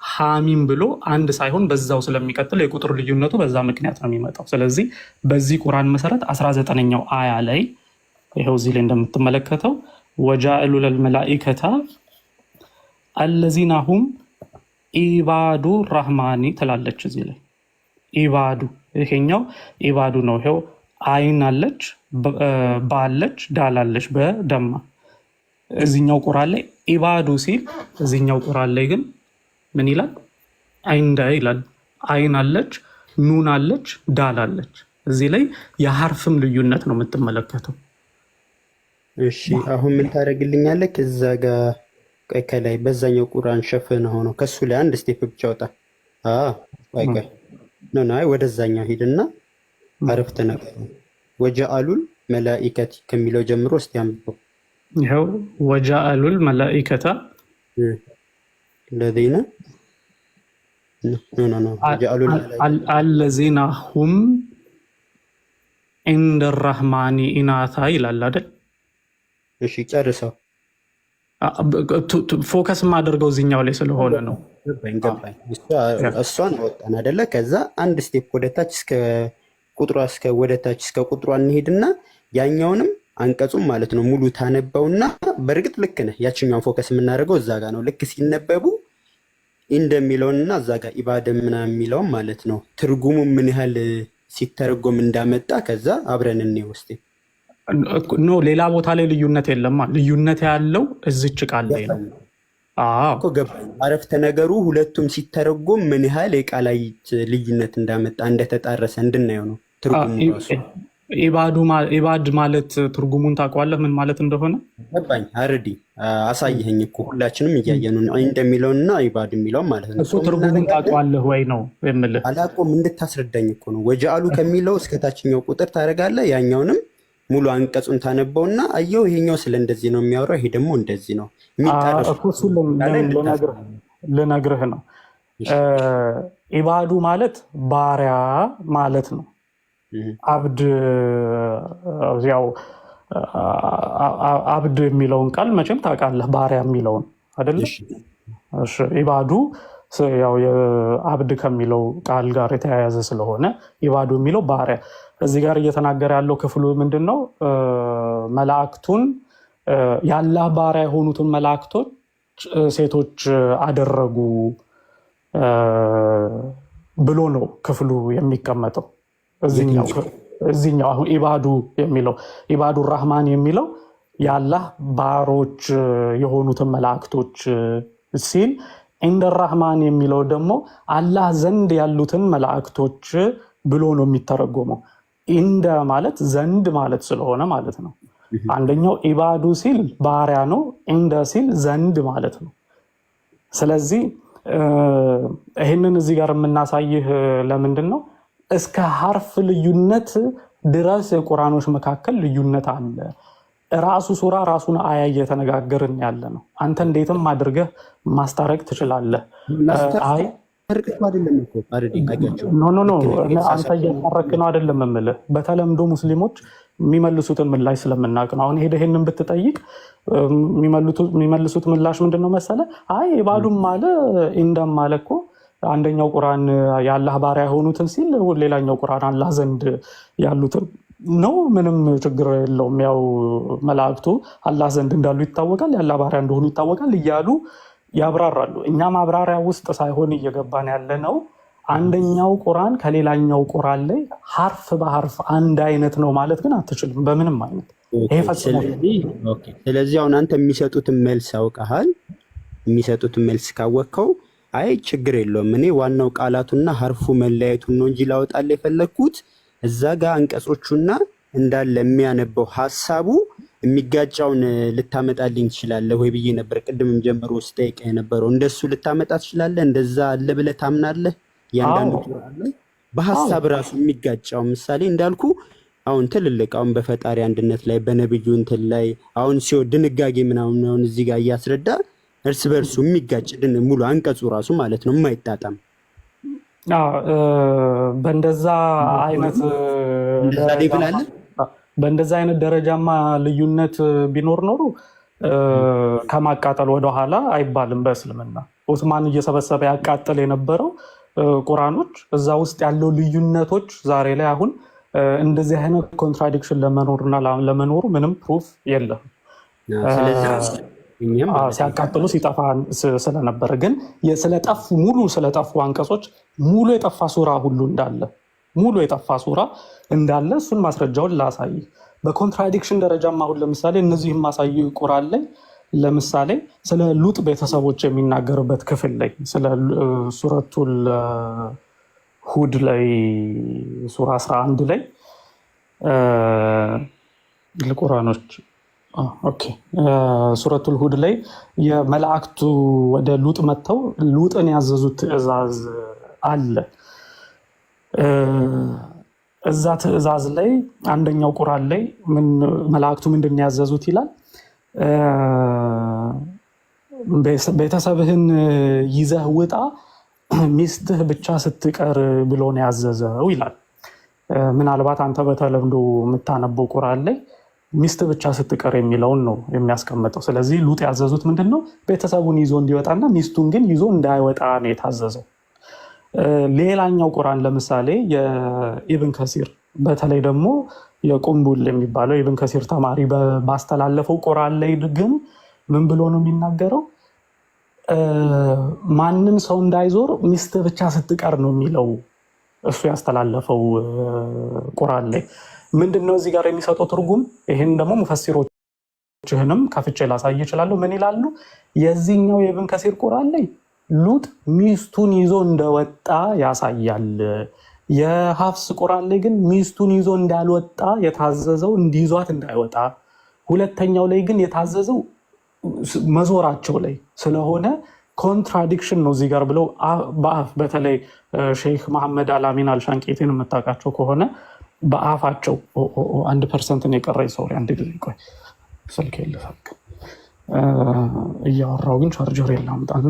ሐሚም ብሎ አንድ ሳይሆን በዛው ስለሚቀጥል የቁጥር ልዩነቱ በዛ ምክንያት ነው የሚመጣው። ስለዚህ በዚህ ቁርአን መሰረት 19ኛው አያ ላይ ይኸው እዚህ ላይ እንደምትመለከተው ወጃኢሉል መላኢከተ አለዚነ ሁም ኢባዱ ራህማኒ ትላለች እዚህ ላይ ኢባዱ። ይሄኛው ኢባዱ ነው። ይሄው አይን አለች፣ ባለች፣ ዳላለች በደማ እዚህኛው ቁርአን ላይ ኢባዱ ሲል፣ እዚህኛው ቁርአን ላይ ግን ምን ይላል? አይንዳ ይላል። አይን አለች፣ ኑን አለች፣ ዳል አለች። እዚህ ላይ የሐርፍም ልዩነት ነው የምትመለከተው። እሺ አሁን ምን ታደርግልኛለህ? ከዛ ጋር ከላይ በዛኛው ቁርአን ሸፍነህ ሆኖ ከሱ ላይ አንድ ስቴፕ ብቻ ወጣ። ቆይ አይ ወደዛኛው ሂድና አረፍተ ነገር ወጀአሉል መላኢከቲ ከሚለው ጀምሮ እስቲ አንብበው። ይኸው ወጀአሉል መላኢከተ ለዚነ አለዚነ ሁም ኢንደ ራህማኒ ኢናታ ይላል አይደል? እሺ ጨርሰው። ፎከስ የማደርገው እዚህኛው ላይ ስለሆነ ነው። ገባኝ። እሷን አወጣን አይደለ? ከዛ አንድ ስቴፕ ወደታች እስከ ቁጥሯ ወደታች እስከ ቁጥሯ እንሄድና ያኛውንም አንቀጹም ማለት ነው ሙሉ ታነበውና፣ በእርግጥ ልክ ነህ። ያችኛውን ፎከስ የምናደርገው እዛ ጋር ነው። ልክ ሲነበቡ እንደሚለውንና እዛ ጋር ኢባደ ምናምን የሚለውን ማለት ነው ትርጉሙ ምን ያህል ሲተረጎም እንዳመጣ ከዛ አብረን እንየው እስቲ። ኖ ሌላ ቦታ ላይ ልዩነት የለማ። ልዩነት ያለው እዚች ቃል ላይ ነው እኮ። ገባኝ። አረፍተ ነገሩ ሁለቱም ሲተረጎም ምን ያህል የቃላት ልዩነት እንዳመጣ እንደተጣረሰ እንድናየው ነው ትርጉሙ ራሱ። ኢባድ ማለት ትርጉሙን ታውቀዋለህ ምን ማለት እንደሆነ? ገባኝ። አረዲ አሳየኸኝ እኮ ሁላችንም እያየኑ እንደሚለውና ኢባድ የሚለውን ማለት ነው። እሱ ትርጉሙን ታውቀዋለህ ወይ ነው የምልህ። አላውቀውም፣ እንድታስረዳኝ እኮ ነው። ወጀአሉ ከሚለው እስከታችኛው ቁጥር ታደርጋለህ። ያኛውንም ሙሉ አንቀጹን ታነበውና አየው ይሄኛው ስለ እንደዚህ ነው የሚያወራው፣ ይሄ ደግሞ እንደዚህ ነው እሱ ልነግርህ ነው። ኢባዱ ማለት ባሪያ ማለት ነው። አብድ ያው አብድ የሚለውን ቃል መቼም ታውቃለህ፣ ባሪያ የሚለውን አይደለ? እሺ ኢባዱ ያው የአብድ ከሚለው ቃል ጋር የተያያዘ ስለሆነ ኢባዱ የሚለው ባሪያ። እዚህ ጋር እየተናገረ ያለው ክፍሉ ምንድን ነው? መላእክቱን የአላህ ባሪያ የሆኑትን መላእክቶች ሴቶች አደረጉ ብሎ ነው ክፍሉ የሚቀመጠው። እዚህኛው አሁን ኢባዱ የሚለው ኢባዱ ራህማን የሚለው የአላህ ባሮች የሆኑትን መላእክቶች ሲል፣ ኢንደ ራህማን የሚለው ደግሞ አላህ ዘንድ ያሉትን መላእክቶች ብሎ ነው የሚተረጎመው። ኢንደ ማለት ዘንድ ማለት ስለሆነ ማለት ነው። አንደኛው ኢባዱ ሲል ባሪያ ነው፣ ኢንደ ሲል ዘንድ ማለት ነው። ስለዚህ ይህንን እዚህ ጋር የምናሳይህ ለምንድን ነው? እስከ ሐርፍ ልዩነት ድረስ የቁርአኖች መካከል ልዩነት አለ። ራሱ ሱራ ራሱን አያ እየተነጋገርን ያለ ነው። አንተ እንዴትም አድርገህ ማስታረቅ ትችላለህ። አይ ኖ አንተ እያስታረክ ነው አይደለም የምልህ። በተለምዶ ሙስሊሞች የሚመልሱትን ምላሽ ስለምናውቅ ነው። አሁን ሄደህ ይሄንን ብትጠይቅ የሚመልሱት ምላሽ ምንድን ነው መሰለህ? አይ ኢባዱም አለ ኢንዳም አለ እኮ አንደኛው ቁርአን የአላህ ባሪያ የሆኑትን ሲል፣ ሌላኛው ቁርአን አላህ ዘንድ ያሉትን ነው። ምንም ችግር የለውም። ያው መላእክቱ አላህ ዘንድ እንዳሉ ይታወቃል፣ የአላህ ባሪያ እንደሆኑ ይታወቃል እያሉ ያብራራሉ። እኛ ማብራሪያ ውስጥ ሳይሆን እየገባን ያለ ነው። አንደኛው ቁርአን ከሌላኛው ቁርአን ላይ ሐርፍ በሐርፍ አንድ አይነት ነው ማለት ግን አትችልም በምንም አይነት። ይሄ ፈጽሞ። ስለዚህ አሁን አንተ የሚሰጡትን መልስ አውቀሃል። የሚሰጡትን መልስ ካወቅከው አይ ችግር የለውም፣ እኔ ዋናው ቃላቱና ሐርፉ መለያየቱን ነው እንጂ ላወጣል የፈለግኩት እዛ ጋር አንቀጾቹና እንዳለ የሚያነበው ሐሳቡ የሚጋጫውን ልታመጣልኝ ትችላለህ ወይ ብዬ ነበር ቅድምም ጀምሮ ስጠይቅ የነበረው። እንደሱ ልታመጣ ትችላለህ? እንደዛ አለ ብለህ ታምናለህ? ያንዳንዱ ቁርአን ላይ በሐሳብ ራሱ የሚጋጫው ምሳሌ እንዳልኩ አሁን ትልልቅ አሁን በፈጣሪ አንድነት ላይ በነብዩ እንትን ላይ አሁን ሲወድ ድንጋጌ ምናምን አሁን እዚህ ጋር እያስረዳ እርስ በርሱ የሚጋጭ ሙሉ አንቀጹ ራሱ ማለት ነው የማይጣጣም። በእንደዛ አይነት ደረጃማ ልዩነት ቢኖር ኖሮ ከማቃጠል ወደኋላ አይባልም። በእስልምና ኡስማን እየሰበሰበ ያቃጠል የነበረው ቁርአኖች እዛ ውስጥ ያለው ልዩነቶች ዛሬ ላይ አሁን እንደዚህ አይነት ኮንትራዲክሽን ለመኖርና ለመኖሩ ምንም ፕሩፍ የለም። ሲያቃጥሉ ሲጠፋ ስለነበረ ግን ስለጠፉ ሙሉ ስለጠፉ አንቀጾች ሙሉ የጠፋ ሱራ ሁሉ እንዳለ ሙሉ የጠፋ ሱራ እንዳለ እሱን ማስረጃውን ላሳይ። በኮንትራዲክሽን ደረጃም አሁን ለምሳሌ እነዚህም ማሳይ ቁርአን ላይ ለምሳሌ ስለ ሉጥ ቤተሰቦች የሚናገርበት ክፍል ላይ ስለ ሱረቱል ሁድ ላይ ሱራ 11 ላይ ለቁርአኖች ሱረቱል ሁድ ላይ የመላእክቱ ወደ ሉጥ መጥተው ሉጥን ያዘዙት ትእዛዝ አለ። እዛ ትእዛዝ ላይ አንደኛው ቁርአን ላይ መላእክቱ ምንድን ያዘዙት ይላል? ቤተሰብህን ይዘህ ውጣ ሚስትህ ብቻ ስትቀር ብሎ ነው ያዘዘው ይላል። ምናልባት አንተ በተለምዶ የምታነበው ቁርአን ላይ ሚስት ብቻ ስትቀር የሚለውን ነው የሚያስቀምጠው። ስለዚህ ሉጥ ያዘዙት ምንድን ነው? ቤተሰቡን ይዞ እንዲወጣና ሚስቱን ግን ይዞ እንዳይወጣ ነው የታዘዘው። ሌላኛው ቁርአን ለምሳሌ የኢብን ከሲር በተለይ ደግሞ የቁንቡል የሚባለው ኢብን ከሲር ተማሪ ባስተላለፈው ቁርአን ላይ ግን ምን ብሎ ነው የሚናገረው? ማንም ሰው እንዳይዞር ሚስት ብቻ ስትቀር ነው የሚለው እሱ ያስተላለፈው ቁርአን ላይ። ምንድነው እዚህ ጋር የሚሰጠው ትርጉም? ይህን ደግሞ ሙፈሲሮችህንም ከፍቼ ላሳይ እችላለሁ። ምን ይላሉ? የዚህኛው የኢብን ከሲር ቁርአን ላይ ሉጥ ሚስቱን ይዞ እንደወጣ ያሳያል። የሐፍስ ቁርአን ላይ ግን ሚስቱን ይዞ እንዳልወጣ የታዘዘው እንዲይዟት እንዳይወጣ፣ ሁለተኛው ላይ ግን የታዘዘው መዞራቸው ላይ ስለሆነ ኮንትራዲክሽን ነው እዚህ ጋር ብለው በአፍ በተለይ ሼክ መሐመድ አልአሚን አልሻንቄቴን የምታውቃቸው ከሆነ በአፋቸው 1% የቀረኝ ሰው አንድ ጊዜ ቆይ ስልክ የለፈቅ እያወራው ግን ቻርጀር የላምጣን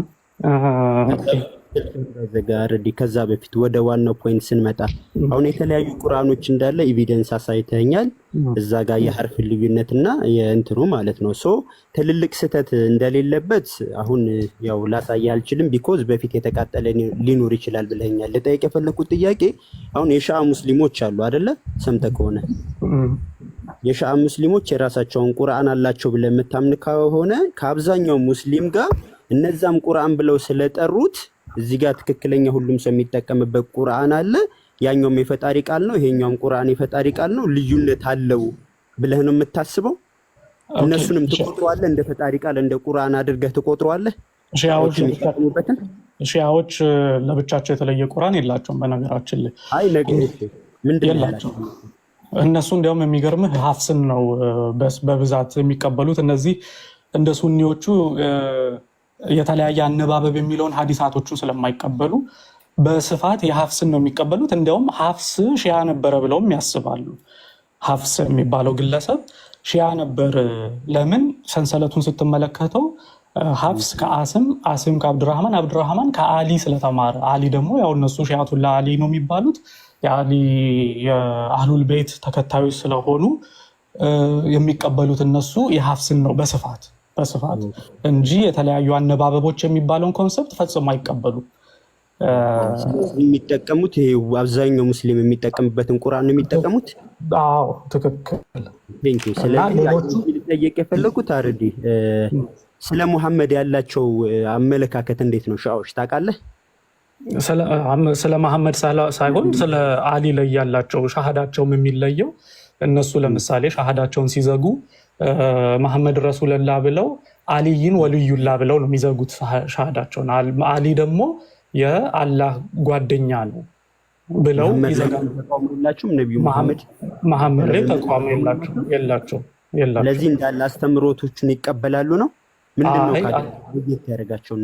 ዘጋርዲ ከዛ በፊት ወደ ዋናው ፖይንት ስንመጣ አሁን የተለያዩ ቁርአኖች እንዳለ ኤቪደንስ አሳይተኛል። እዛ ጋር የሐርፍ ልዩነትና የእንትኑ ማለት ነው። ሶ ትልልቅ ስህተት እንደሌለበት አሁን ያው ላሳይ አልችልም፣ ቢኮዝ በፊት የተቃጠለ ሊኖር ይችላል ብለኛል። ለጠይቅ የፈለኩት ጥያቄ አሁን የሻአ ሙስሊሞች አሉ አይደለ? ሰምተህ ከሆነ የሻአ ሙስሊሞች የራሳቸውን ቁርአን አላቸው ብለህ የምታምን ከሆነ ከአብዛኛው ሙስሊም ጋር እነዛም ቁርአን ብለው ስለጠሩት እዚህ ጋር ትክክለኛ ሁሉም ሰው የሚጠቀምበት ቁርአን አለ። ያኛውም የፈጣሪ ቃል ነው፣ ይሄኛውም ቁርአን የፈጣሪ ቃል ነው። ልዩነት አለው ብለህ ነው የምታስበው? እነሱንም ትቆጥረዋለህ? እንደ ፈጣሪ ቃል እንደ ቁርአን አድርገህ ትቆጥረዋለህ? ሺዓዎች ለብቻቸው የተለየ ቁርአን የላቸውም። በነገራችን ላይ አይ ነገሮች ምንድን የላቸው። እነሱ እንዲያውም የሚገርምህ ሐፍስን ነው በብዛት የሚቀበሉት። እነዚህ እንደ ሱኒዎቹ የተለያየ አነባበብ የሚለውን ሀዲሳቶቹን ስለማይቀበሉ በስፋት የሐፍስን ነው የሚቀበሉት። እንዲያውም ሐፍስ ሺያ ነበረ ብለውም ያስባሉ። ሐፍስ የሚባለው ግለሰብ ሺያ ነበር። ለምን? ሰንሰለቱን ስትመለከተው ሐፍስ ከአስም፣ አስም ከአብድራህማን፣ አብድራህማን ከአሊ ስለተማረ፣ አሊ ደግሞ ያው እነሱ ሺያቱላ አሊ ነው የሚባሉት የአሊ የአህሉል ቤት ተከታዮች ስለሆኑ የሚቀበሉት እነሱ የሐፍስን ነው በስፋት እንጂ የተለያዩ አነባበቦች የሚባለውን ኮንሰፕት ፈጽሞ አይቀበሉ። የሚጠቀሙት ይሄ አብዛኛው ሙስሊም የሚጠቀምበትን ቁርአን ነው የሚጠቀሙት። አዎ ትክክል። ስለዚህ ልጠይቅ የፈለኩት አርዲ ስለ ሙሐመድ ያላቸው አመለካከት እንዴት ነው? ሻዎች ታውቃለህ? ስለ መሐመድ ሳይሆን ስለ አሊ ላይ ያላቸው ሻሃዳቸውም የሚለየው እነሱ ለምሳሌ ሻሃዳቸውን ሲዘጉ መሐመድ ረሱልላ ብለው አሊይን ወልዩላ ብለው ነው የሚዘጉት ሻሃዳቸውን። አሊ ደግሞ የአላህ ጓደኛ ነው ብለው ይዘጋሉ። መሐመድ ላይ ተቋም የላቸው። ለዚህ እንዳለ አስተምሮቶቹን ይቀበላሉ ነው። ምንድነው ለየት ያደረጋቸው?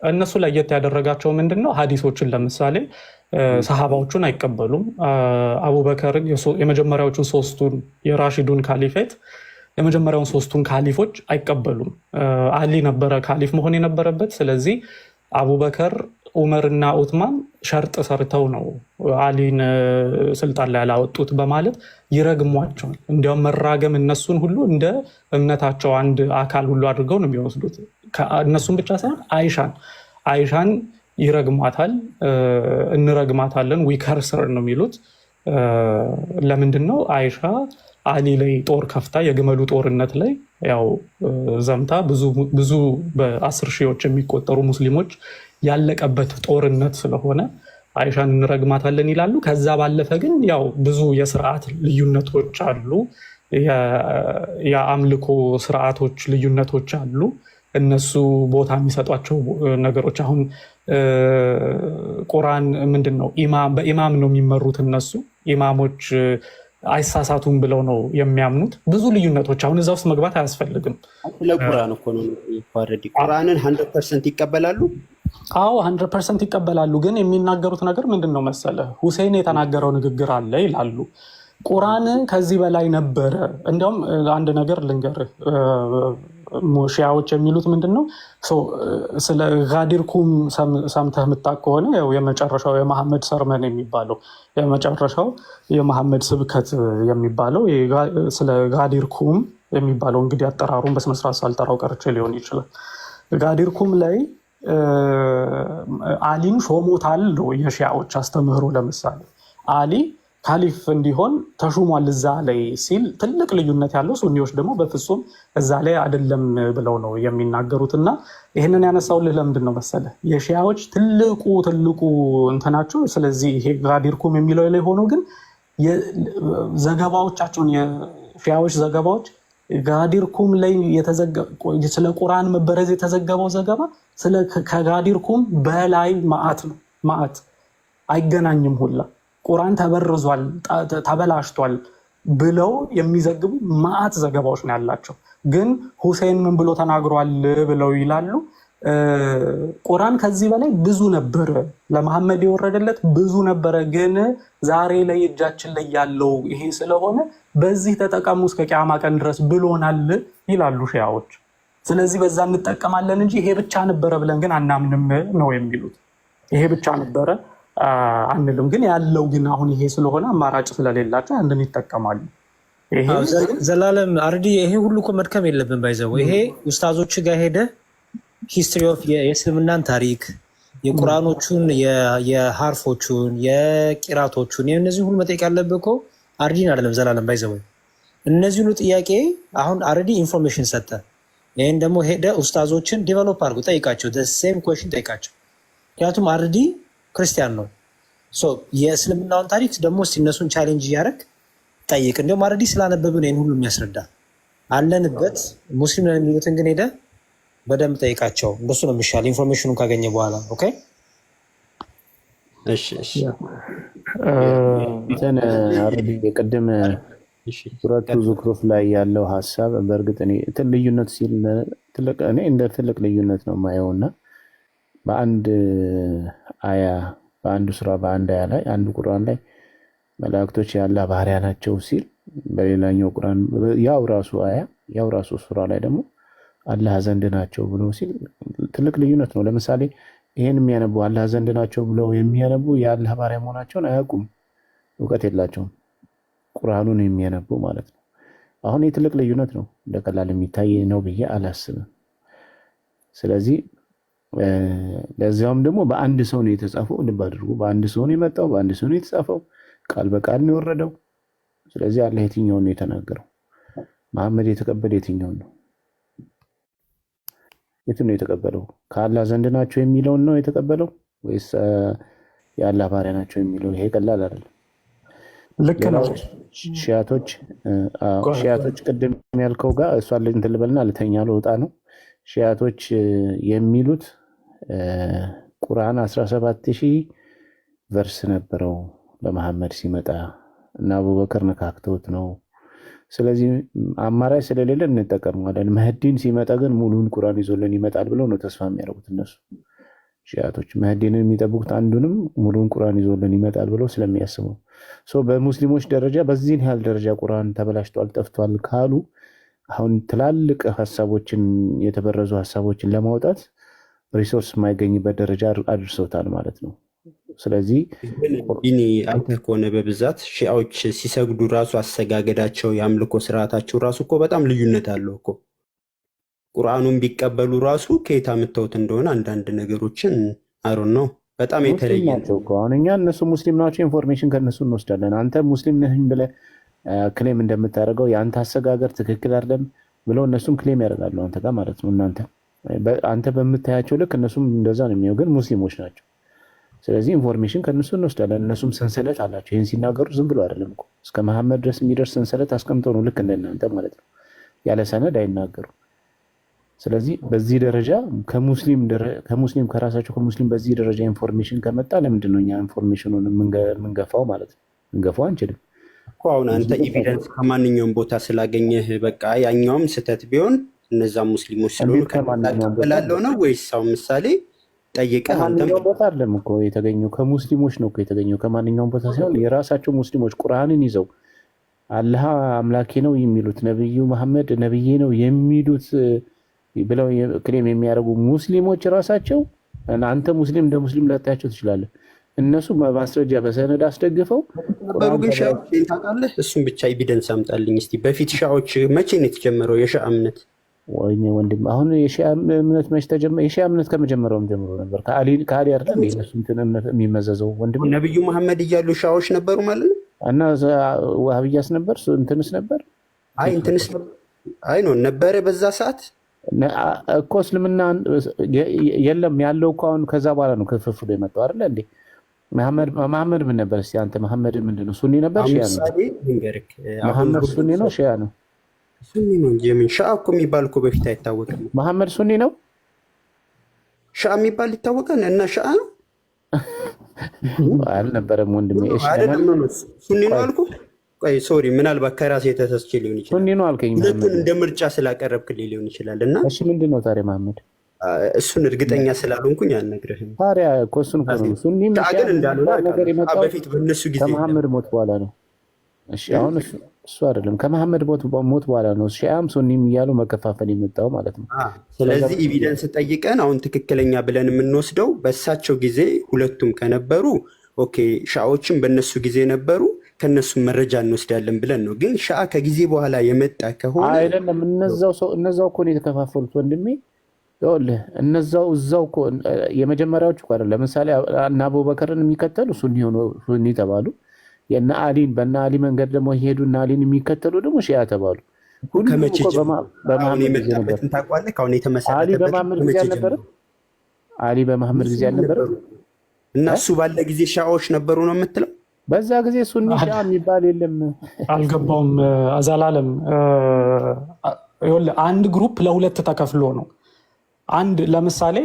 እነሱ ለየት ያደረጋቸው ምንድነው? ሀዲሶችን ለምሳሌ ሰሃባዎቹን አይቀበሉም። አቡበከርን የመጀመሪያዎቹን ሶስቱን የራሺዱን ካሊፌት የመጀመሪያውን ሶስቱን ካሊፎች አይቀበሉም። አሊ ነበረ ካሊፍ መሆን የነበረበት። ስለዚህ አቡበከር፣ ዑመርና ዑትማን ሸርጥ ሰርተው ነው አሊን ስልጣን ላይ ያላወጡት በማለት ይረግሟቸዋል። እንዲያውም መራገም እነሱን ሁሉ እንደ እምነታቸው አንድ አካል ሁሉ አድርገው ነው የሚወስዱት። እነሱን ብቻ ሳይሆን አይሻን ይረግሟታል። እንረግማታለን ዊከርሰር ነው የሚሉት። ለምንድን ነው አይሻ አሊ ላይ ጦር ከፍታ የግመሉ ጦርነት ላይ ያው ዘምታ ብዙ በ10 ሺዎች የሚቆጠሩ ሙስሊሞች ያለቀበት ጦርነት ስለሆነ አይሻን እንረግማታለን ይላሉ። ከዛ ባለፈ ግን ያው ብዙ የስርዓት ልዩነቶች አሉ፣ የአምልኮ ስርዓቶች ልዩነቶች አሉ። እነሱ ቦታ የሚሰጧቸው ነገሮች አሁን ቁርአን ምንድን ነው በኢማም ነው የሚመሩት እነሱ ኢማሞች አይሳሳቱም ብለው ነው የሚያምኑት። ብዙ ልዩነቶች አሁን እዛ ውስጥ መግባት አያስፈልግም። ስለ ቁርአን እኮ ነው የሚዋረድ። ቁርአንን 100% ይቀበላሉ? አዎ 100% ይቀበላሉ። ግን የሚናገሩት ነገር ምንድን ነው መሰለ፣ ሁሴን የተናገረው ንግግር አለ ይላሉ። ቁርአን ከዚህ በላይ ነበረ። እንዲያውም አንድ ነገር ልንገርህ፣ ሺያዎች የሚሉት ምንድን ነው፣ ስለ ጋዲርኩም ሰምተህ የምታውቅ ከሆነ ያው የመጨረሻው የመሐመድ ሰርመን የሚባለው የመጨረሻው የመሐመድ ስብከት የሚባለው ስለ ጋዲርኩም የሚባለው እንግዲህ አጠራሩን በስነስርዓት ሳልጠራው ቀርቼ ሊሆን ይችላል። ጋዲርኩም ላይ አሊን ሾሞታል የሺያዎች አስተምህሮ። ለምሳሌ አሊ ካሊፍ እንዲሆን ተሹሟል እዛ ላይ ሲል ትልቅ ልዩነት ያለው፣ ሱኒዎች ደግሞ በፍጹም እዛ ላይ አይደለም ብለው ነው የሚናገሩት። እና ይህንን ያነሳውልህ ለምንድን ነው መሰለ፣ የሺያዎች ትልቁ እንትናቸው ስለዚህ ይሄ ጋዲርኩም የሚለው ላይ ሆኖ ግን ዘገባዎቻቸውን የሺያዎች ዘገባዎች ጋዲርኩም ላይ ስለ ቁርአን መበረዝ የተዘገበው ዘገባ ከጋዲርኩም በላይ መዓት ነው። መዓት አይገናኝም ሁላ ቁርአን ተበርዟል፣ ተበላሽቷል ብለው የሚዘግቡ መዓት ዘገባዎች ነው ያላቸው። ግን ሁሴን ምን ብሎ ተናግሯል ብለው ይላሉ፣ ቁርአን ከዚህ በላይ ብዙ ነበረ፣ ለመሐመድ የወረደለት ብዙ ነበረ፣ ግን ዛሬ ላይ እጃችን ላይ ያለው ይሄ ስለሆነ በዚህ ተጠቀሙ እስከ ቂያማ ቀን ድረስ ብሎናል ይላሉ ሺያዎች። ስለዚህ በዛ እንጠቀማለን እንጂ ይሄ ብቻ ነበረ ብለን ግን አናምንም ነው የሚሉት። ይሄ ብቻ ነበረ አንልም፣ ግን ያለው ግን አሁን ይሄ ስለሆነ አማራጭ ስለሌላቸው አንድን ይጠቀማሉ። ዘላለም አርዲ ይሄ ሁሉ እኮ መድከም የለብን ባይዘው። ይሄ ኡስታዞች ጋር ሄደ ሂስትሪ ኦፍ የእስልምናን ታሪክ የቁርአኖቹን የሀርፎቹን የቂራቶቹን እነዚህ ሁሉ መጠየቅ ያለብህ እኮ አርዲን አይደለም ዘላለም ባይዘው። እነዚህ ሁሉ ጥያቄ አሁን አርዲ ኢንፎርሜሽን ሰጠ። ይህን ደግሞ ሄደ ኡስታዞችን ዲቨሎፕ አድርጎ ጠይቃቸው፣ ሴም ኮሽን ጠይቃቸው። ምክንያቱም አርዲ ክርስቲያን ነው። የእስልምናውን ታሪክ ደግሞ እነሱን ቻሌንጅ እያደረግ ጠይቅ። እንዲሁም አረዲ ስላነበብን ይህን ሁሉ የሚያስረዳ አለንበት። ሙስሊም ነን የሚሉትን ግን ሄደ በደንብ ጠይቃቸው። እንደሱ ነው የሚሻል ኢንፎርሜሽኑን ካገኘ በኋላ። ኦኬ አረዲ የቅድም ሱረቱ ዙክሩፍ ላይ ያለው ሀሳብ በእርግጥ ልዩነት ሲል እኔ እንደ ትልቅ ልዩነት ነው የማየው እና በአንድ አያ በአንዱ ስራ በአንድ አያ ላይ አንዱ ቁርአን ላይ መላእክቶች የአላህ ባህሪያ ናቸው ሲል፣ በሌላኛው ቁርአን ያው ራሱ አያ ያው ራሱ ሱራ ላይ ደግሞ አላህ ዘንድ ናቸው ብሎ ሲል ትልቅ ልዩነት ነው። ለምሳሌ ይሄን የሚያነቡ አላህ ዘንድ ናቸው ብለው የሚያነቡ የአላህ ባህሪያ መሆናቸውን አያውቁም፣ እውቀት የላቸውም። ቁርአኑን የሚያነቡ ማለት ነው። አሁን የትልቅ ልዩነት ነው፣ እንደቀላል የሚታይ ነው ብዬ አላስብም። ስለዚህ ለዚያውም ደግሞ በአንድ ሰው ነው የተጻፈው። ልብ አድርጉ፣ በአንድ ሰው ነው የመጣው፣ በአንድ ሰው ነው የተጻፈው፣ ቃል በቃል ነው የወረደው። ስለዚህ አላህ የትኛውን ነው የተናገረው? መሐመድ የተቀበለ የትኛውን ነው? የቱን ነው የተቀበለው? ከአላህ ዘንድ ናቸው የሚለውን ነው የተቀበለው ወይስ የአላህ ባሪያ ናቸው የሚለው? ይሄ ቀላል አይደለም። ልክ ነው። ሺያቶች ቅድም ያልከው ጋር እሷን እንትን ልበልና ልተኛ ልወጣ ነው። ሺያቶች የሚሉት ቁርአን 17,000 ቨርስ ነበረው ለመሐመድ ሲመጣ እና አቡበከር ነካክተውት ነው። ስለዚህ አማራጭ ስለሌለ እንጠቀመዋለን። መህዲን ሲመጣ ግን ሙሉን ቁርአን ይዞልን ይመጣል ብለው ነው ተስፋ የሚያደርጉት እነሱ ሺያቶች። መህዲንን የሚጠብቁት አንዱንም ሙሉን ቁርአን ይዞልን ይመጣል ብለው ስለሚያስቡ በሙስሊሞች ደረጃ በዚህን ያህል ደረጃ ቁርአን ተበላሽቷል ጠፍቷል ካሉ አሁን ትላልቅ ሀሳቦችን የተበረዙ ሀሳቦችን ለማውጣት ሪሶርስ የማይገኝበት ደረጃ አድርሰውታል ማለት ነው። ስለዚህ አይተህ ከሆነ በብዛት ሺዓዎች ሲሰግዱ ራሱ አሰጋገዳቸው የአምልኮ ስርዓታቸው ራሱ እኮ በጣም ልዩነት አለው እኮ። ቁርአኑን ቢቀበሉ ራሱ ከየት አምጥተውት እንደሆነ አንዳንድ ነገሮችን አሩን ነው በጣም ሙስሊም የተለየ ነው። ናቸው እኮ አሁን እኛ እነሱ ሙስሊም ናቸው፣ ኢንፎርሜሽን ከእነሱ እንወስዳለን። አንተ ሙስሊም ነህ ብለህ ክሌም እንደምታደርገው የአንተ አሰጋገር ትክክል አይደለም ብለው እነሱም ክሌም ያደርጋሉ አንተ ጋር ማለት ነው። አንተ በምታያቸው ልክ እነሱም እንደዛ ነው የሚያው፣ ግን ሙስሊሞች ናቸው። ስለዚህ ኢንፎርሜሽን ከእነሱ እንወስዳለን። እነሱም ሰንሰለት አላቸው። ይህን ሲናገሩ ዝም ብሎ አይደለም እኮ እስከ መሐመድ ድረስ የሚደርስ ሰንሰለት አስቀምጠው ነው ልክ እንደናንተ ማለት ነው። ያለ ሰነድ አይናገሩም። ስለዚህ በዚህ ደረጃ ከሙስሊም ከራሳቸው ከሙስሊም በዚህ ደረጃ ኢንፎርሜሽን ከመጣ ለምንድን ነው እኛ ኢንፎርሜሽኑን የምንገፋው ማለት ነው? እንገፋው አንችልም እኮ። አሁን አንተ ኤቪደንስ ከማንኛውም ቦታ ስላገኘህ በቃ ያኛውም ስህተት ቢሆን እነዛ ሙስሊሞች ስለሆኑ ከማንኛውም ነው ወይስ አሁን ምሳሌ ጠይቀህ አንተም ከማንኛውም ቦታ አይደለም እኮ የተገኘው ከሙስሊሞች ነው እኮ የተገኘው። ከማንኛውም ቦታ ሳይሆን የራሳቸው ሙስሊሞች ቁርአንን ይዘው አላህ አምላኬ ነው የሚሉት ነብዩ መሐመድ ነብዬ ነው የሚሉት ብለው ክሌም የሚያደርጉ ሙስሊሞች ራሳቸው አንተ ሙስሊም እንደ ሙስሊም ላታያቸው ትችላለህ። እነሱ በማስረጃ በሰነድ አስደግፈው ነበሩ። ግን ሻዎች ታውቃለህ? እሱም ብቻ ኤቪደንስ አምጣልኝ እስቲ። በፊት ሻዎች መቼ ነው የተጀመረው የሻ እምነት? ወይኔ ወንድም አሁን የሺዓ እምነት መች ተጀመረ? የሺዓ እምነት ከመጀመሪያውም ጀምሮ ነበር። ከአሊ አይደለም እነሱ እንትን እምነት የሚመዘዘው ወንድም። ነብዩ መሐመድ እያሉ ሻዎች ነበሩ ማለት ነው። እና ዋህብያስ ነበር እንትንስ ነበር። አይ እንትንስ አይ ነው ነበረ በዛ ሰዓት እኮ እስልምና የለም ያለው እኮ አሁን ከዛ በኋላ ነው ክፍፍሉ የመጣው አይደለ እንዴ? መሐመድ ምን ነበር እስቲ አንተ? መሐመድ ምንድን ነው? ሱኒ ነበር ሺዓ ነው? መሐመድ ሱኒ ነው ሺዓ ነው? ሱኒ ነው እንጂ ምን ሻአ እኮ የሚባል እኮ በፊት አይታወቅም። መሐመድ ሱኒ ነው? ሻአ የሚባል ይታወቃል እና ሻአ ነው አልነበረም ወንድሜ። እሺ ሱኒ ነው አልኩህ። ቆይ ሶሪ፣ ምናልባት ከራሴ የተሳስቼ ሊሆን ይችላል። ሱኒ ነው አልከኝ። ሁለቱን እንደ ምርጫ ስላቀረብክልኝ ሊሆን ይችላል። እና እሺ ምንድን ነው ታዲያ መሐመድ? እሱን እርግጠኛ ስላልሆንኩኝ አልነግርህም። ታዲያ እኮ እሱን እኮ ነው ሱኒ ግን እንዳልሆነ በፊት በእነሱ ጊዜ ከመሐመድ ሞት በኋላ ነው። እሺ አሁን እሱ አይደለም ከመሐመድ ሞት በኋላ ነው ሺዓም ሱኒም እያሉ መከፋፈል የመጣው ማለት ነው። ስለዚህ ኤቪደንስ ጠይቀን አሁን ትክክለኛ ብለን የምንወስደው በእሳቸው ጊዜ ሁለቱም ከነበሩ ኦኬ፣ ሻዎችም በእነሱ ጊዜ ነበሩ ከነሱ መረጃ እንወስዳለን ብለን ነው። ግን ሻአ ከጊዜ በኋላ የመጣ ከሆነ አይደለም። እነዛው እኮ ነው የተከፋፈሉት ወንድሜ። ይኸውልህ እዛው እኮ የመጀመሪያዎቹ እኮ አይደለም። ለምሳሌ እና አቡበከርን የሚከተሉ ሱኒ ተባሉ። የእነ አሊን በእነ አሊ መንገድ ደግሞ ሄዱ እና አሊን የሚከተሉ ደግሞ ሺዓ ተባሉ። ከመቼ በመሐመድ ጊዜ ነበር። አሊ በመሐመድ ጊዜ አልነበረም? አሊ በመሐመድ ጊዜ አልነበረም? እና እሱ ባለ ጊዜ ሻዎች ነበሩ ነው የምትለው? በዛ ጊዜ ሱኒ ሺዓ የሚባል የለም። አልገባውም። ዘላለም አንድ ግሩፕ ለሁለት ተከፍሎ ነው። ለምሳሌ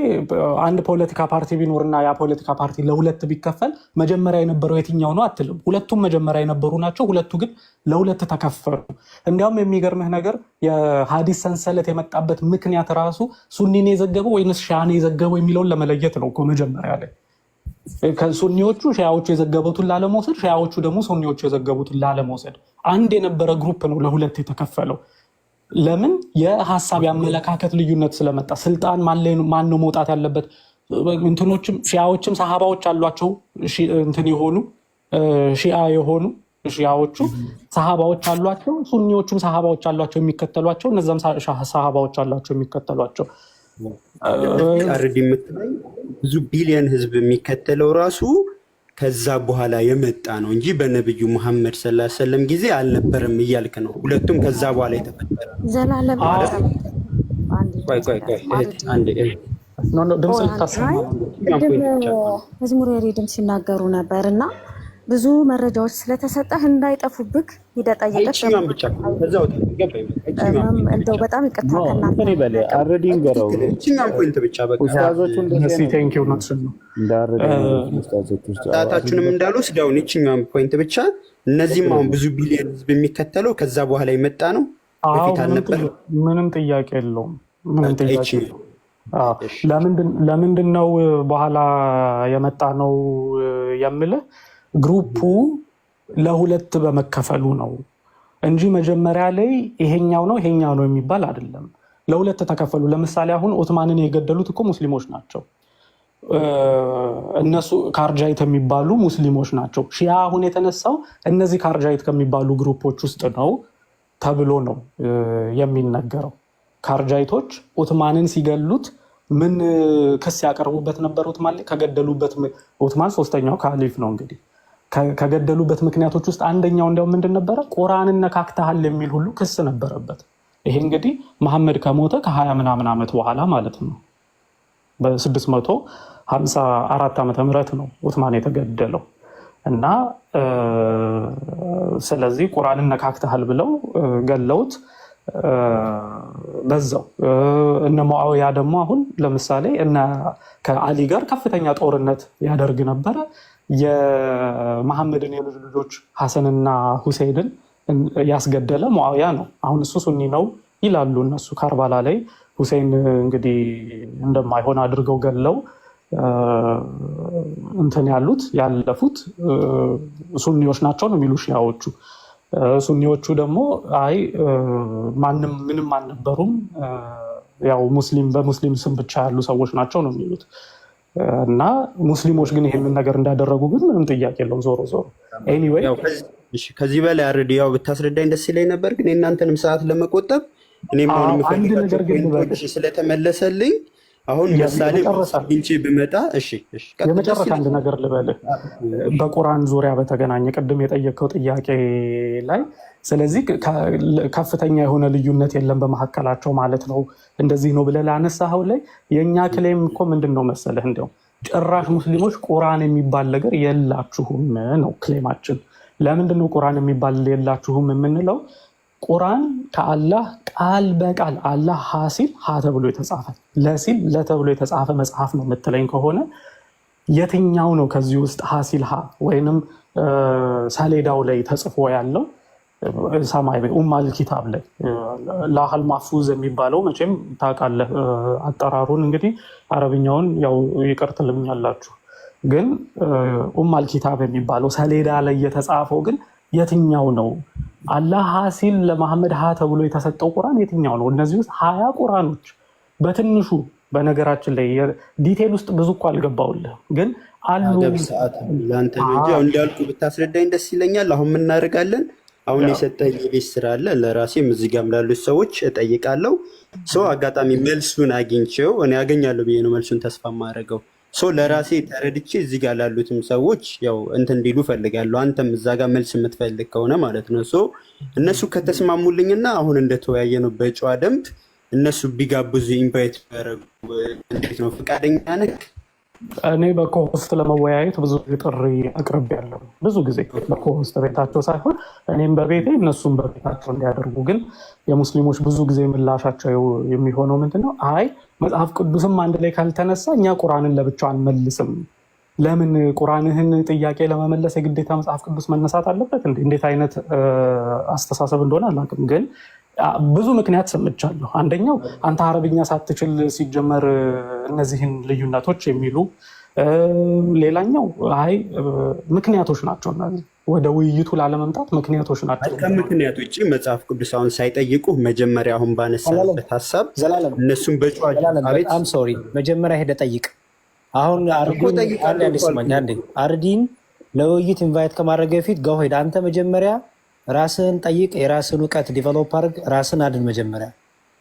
አንድ ፖለቲካ ፓርቲ ቢኖርና ያ ፖለቲካ ፓርቲ ለሁለት ቢከፈል መጀመሪያ የነበረው የትኛው ነው አትልም። ሁለቱም መጀመሪያ የነበሩ ናቸው። ሁለቱ ግን ለሁለት ተከፈሉ። እንዲያውም የሚገርምህ ነገር የሀዲስ ሰንሰለት የመጣበት ምክንያት ራሱ ሱኒን የዘገበው ወይንስ ሺዓን የዘገበው የሚለውን ለመለየት ነው እኮ መጀመሪያ ላይ ከሱኒዎቹ ሺዓዎቹ የዘገቡትን ላለመውሰድ፣ ሺዓዎቹ ደግሞ ሱኒዎቹ የዘገቡትን ላለመውሰድ አንድ የነበረ ግሩፕ ነው ለሁለት የተከፈለው። ለምን? የሀሳብ የአመለካከት ልዩነት ስለመጣ። ስልጣን ማን ነው መውጣት ያለበት? እንትኖችም ሺዓዎችም ሰሃባዎች አሏቸው፣ እንትን የሆኑ ሺዓ የሆኑ ሺዓዎቹ ሰሃባዎች አሏቸው፣ ሱኒዎቹም ሰሃባዎች አሏቸው የሚከተሏቸው፣ እነዛም ሰሃባዎች አሏቸው የሚከተሏቸው። አርዲ የምትለኝ ብዙ ቢሊዮን ህዝብ የሚከተለው ራሱ ከዛ በኋላ የመጣ ነው እንጂ በነብዩ መሐመድ ሰለላሁ ዐለይሂ ወሰለም ጊዜ አልነበረም እያልክ ነው። ሁለቱም ከዛ በኋላ የተፈጠረ ዘላለም መዝሙር ያሬድም ሲናገሩ ነበር እና ብዙ መረጃዎች ስለተሰጠህ እንዳይጠፉብክ ሂደህ ጠይቀህ እንደው በጣም ይቅርታ ጣታችሁንም እንዳልወስድ አሁን ይችኛውን ፖይንት ብቻ። እነዚህም አሁን ብዙ ቢሊዮን ህዝብ የሚከተለው ከዛ በኋላ የመጣ ነው፣ በፊት አልነበረም። ምንም ጥያቄ የለውም። ለምንድን ነው በኋላ የመጣ ነው የምልህ ግሩፑ ለሁለት በመከፈሉ ነው እንጂ መጀመሪያ ላይ ይሄኛው ነው ይሄኛው ነው የሚባል አይደለም። ለሁለት ተከፈሉ። ለምሳሌ አሁን ኦትማንን የገደሉት እኮ ሙስሊሞች ናቸው። እነሱ ካርጃይት የሚባሉ ሙስሊሞች ናቸው። ሺዓ አሁን የተነሳው እነዚህ ካርጃይት ከሚባሉ ግሩፖች ውስጥ ነው ተብሎ ነው የሚነገረው። ካርጃይቶች ኦትማንን ሲገሉት ምን ክስ ያቀርቡበት ነበር? ከገደሉበት ዑትማን ሶስተኛው ካሊፍ ነው እንግዲህ ከገደሉበት ምክንያቶች ውስጥ አንደኛው እንዲያው ምንድን ነበረ? ቁርአንን ነካክተሃል የሚል ሁሉ ክስ ነበረበት። ይሄ እንግዲህ መሐመድ ከሞተ ከ20 ምናምን ዓመት በኋላ ማለት ነው። በ654 ዓመተ ምህረት ነው ዑትማን የተገደለው እና ስለዚህ ቁርአንን ነካክተሃል ብለው ገለውት በዛው እነ ሙአዊያ ደግሞ አሁን ለምሳሌ ከአሊ ጋር ከፍተኛ ጦርነት ያደርግ ነበረ። የመሐመድን የልጅ ልጆች ሐሰንና ሁሴይንን ያስገደለ ሙአዊያ ነው። አሁን እሱ ሱኒ ነው ይላሉ እነሱ። ካርባላ ላይ ሁሴይን እንግዲህ እንደማይሆን አድርገው ገለው እንትን ያለፉት ሱኒዎች ናቸው ነው የሚሉ ሺያዎቹ። ሱኒዎቹ ደግሞ አይ ማንም ምንም አልነበሩም፣ ያው በሙስሊም ስም ብቻ ያሉ ሰዎች ናቸው ነው የሚሉት። እና ሙስሊሞች ግን ይህንን ነገር እንዳደረጉ ግን ምንም ጥያቄ የለውም። ዞሮ ዞሮ ኤኒዌይ ከዚህ በላይ አረድ ያው ብታስረዳኝ ደስ ይለኝ ነበር፣ ግን የእናንተንም ሰዓት ለመቆጠብ እኔም አሁን የምፈልጋቸው ስለተመለሰልኝ አሁን ምሳሌ አግኝቼ ብመጣ የመጨረሻ አንድ ነገር ልበልህ በቁርአን ዙሪያ በተገናኘ ቅድም የጠየቀው ጥያቄ ላይ። ስለዚህ ከፍተኛ የሆነ ልዩነት የለም በመካከላቸው ማለት ነው እንደዚህ ነው ብለህ ላነሳኸው ላይ የእኛ ክሌም እኮ ምንድን ነው መሰለህ፣ እንዲያው ጭራሽ ሙስሊሞች ቁርአን የሚባል ነገር የላችሁም ነው ክሌማችን። ለምንድን ነው ቁርአን የሚባል የላችሁም የምንለው? ቁርአን ከአላህ ቃል በቃል አላህ ሀ ሲል ሀ ተብሎ የተጻፈ ለሲል ለተብሎ የተጻፈ መጽሐፍ ነው የምትለኝ ከሆነ የትኛው ነው ከዚህ ውስጥ ሀ ሲል ሀ ወይንም ሰሌዳው ላይ ተጽፎ ያለው ሰማይ ኡማል ኪታብ ላይ ላህል ማፉዝ የሚባለው መቼም ታውቃለህ አጠራሩን። እንግዲህ አረብኛውን ያው ይቅር ትልኛላችሁ፣ ግን ኡማል ኪታብ የሚባለው ሰሌዳ ላይ የተጻፈው ግን የትኛው ነው? አላህ ሀ ሲል ለመሐመድ ሀ ተብሎ የተሰጠው ቁርአን የትኛው ነው? እነዚህ ውስጥ 20 ቁርአኖች በትንሹ በነገራችን ላይ ዲቴል ውስጥ ብዙ እኮ አልገባውልህም፣ ግን አሉ። ለአንተ እንጂ እንዳልኩ ብታስረዳኝ ደስ ይለኛል። አሁን ምን እናደርጋለን? አሁን የሰጠኝ የቤት ስራ አለ፣ ለራሴም እዚህ ጋርም ላሉት ሰዎች እጠይቃለሁ። ሰው አጋጣሚ መልሱን አግኝቼው እኔ ያገኛለሁ ብዬ ነው መልሱን ተስፋ የማደርገው። ለራሴ ተረድቼ እዚህ ጋር ላሉትም ሰዎች ያው እንትን እንዲሉ ፈልጋለሁ። አንተም እዛ ጋር መልስ የምትፈልግ ከሆነ ማለት ነው እነሱ ከተስማሙልኝና አሁን እንደተወያየ ነው በጨዋ ደንብ እነሱ ቢጋብዙ ኢንቫይት ያደረጉ እንዴት ነው? ፈቃደኛ ነህ? እኔ በኮሆስት ለመወያየት ብዙ ጥሪ አቅርቤያለሁ። ብዙ ጊዜ በኮሆስት ቤታቸው ሳይሆን እኔም በቤቴ እነሱም በቤታቸው እንዲያደርጉ። ግን የሙስሊሞች ብዙ ጊዜ ምላሻቸው የሚሆነው ምንድነው? አይ መጽሐፍ ቅዱስም አንድ ላይ ካልተነሳ እኛ ቁርአንን ለብቻው አንመልስም። ለምን ቁርአንህን ጥያቄ ለመመለስ የግዴታ መጽሐፍ ቅዱስ መነሳት አለበት? እንዴት አይነት አስተሳሰብ እንደሆነ አላውቅም፣ ግን ብዙ ምክንያት ሰምቻለሁ። አንደኛው አንተ አረብኛ ሳትችል ሲጀመር እነዚህን ልዩነቶች የሚሉ፣ ሌላኛው አይ ምክንያቶች ናቸው እነዚህ ወደ ውይይቱ ላለመምጣት ምክንያቶች ናቸው። ከምክንያት ውጭ መጽሐፍ ቅዱስ አሁን ሳይጠይቁ መጀመሪያ አሁን ባነሳበት ሀሳብ እነሱም በጣም ሶሪ መጀመሪያ ሄደ ጠይቅ። አሁን አርዲን ለውይይት ኢንቫይት ከማድረግ በፊት ጋው ሄደ አንተ መጀመሪያ ራስህን ጠይቅ፣ የራስህን እውቀት ዲቨሎፕ አድርግ፣ ራስህን አድን መጀመሪያ።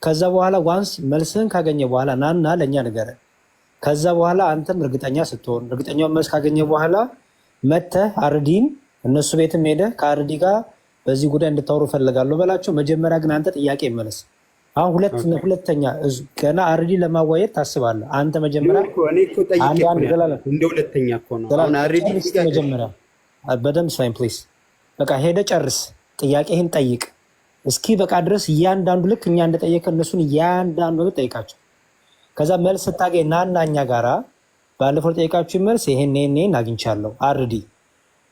ከዛ በኋላ ዋንስ መልስህን ካገኘ በኋላ ናና ለእኛ ንገረን። ከዛ በኋላ አንተም እርግጠኛ ስትሆን እርግጠኛውን መልስ ካገኘ በኋላ መተህ አርዲን እነሱ ቤትም ሄደህ ከአርዲ ጋር በዚህ ጉዳይ እንድታወሩ ፈልጋለሁ በላቸው። መጀመሪያ ግን አንተ ጥያቄ ይመለስ። አሁን ሁለተኛ ገና አርዲ ለማዋየት ታስባለህ አንተ መጀመሪያ እንደ ሁለተኛ እኮ ነው። መጀመሪያ በደምብ ሳይን ፕሊዝ በቃ ሄደ ጨርስ፣ ጥያቄህን ጠይቅ። እስኪ በቃ ድረስ እያንዳንዱ ልክ እኛ እንደጠየቀ እነሱን እያንዳንዱ ጠይቃቸው። ከዛ መልስ ስታገኝ ናና እኛ ጋራ ባለፈው ጠይቃችሁ መልስ ይሄን አግኝቻለሁ አርዲ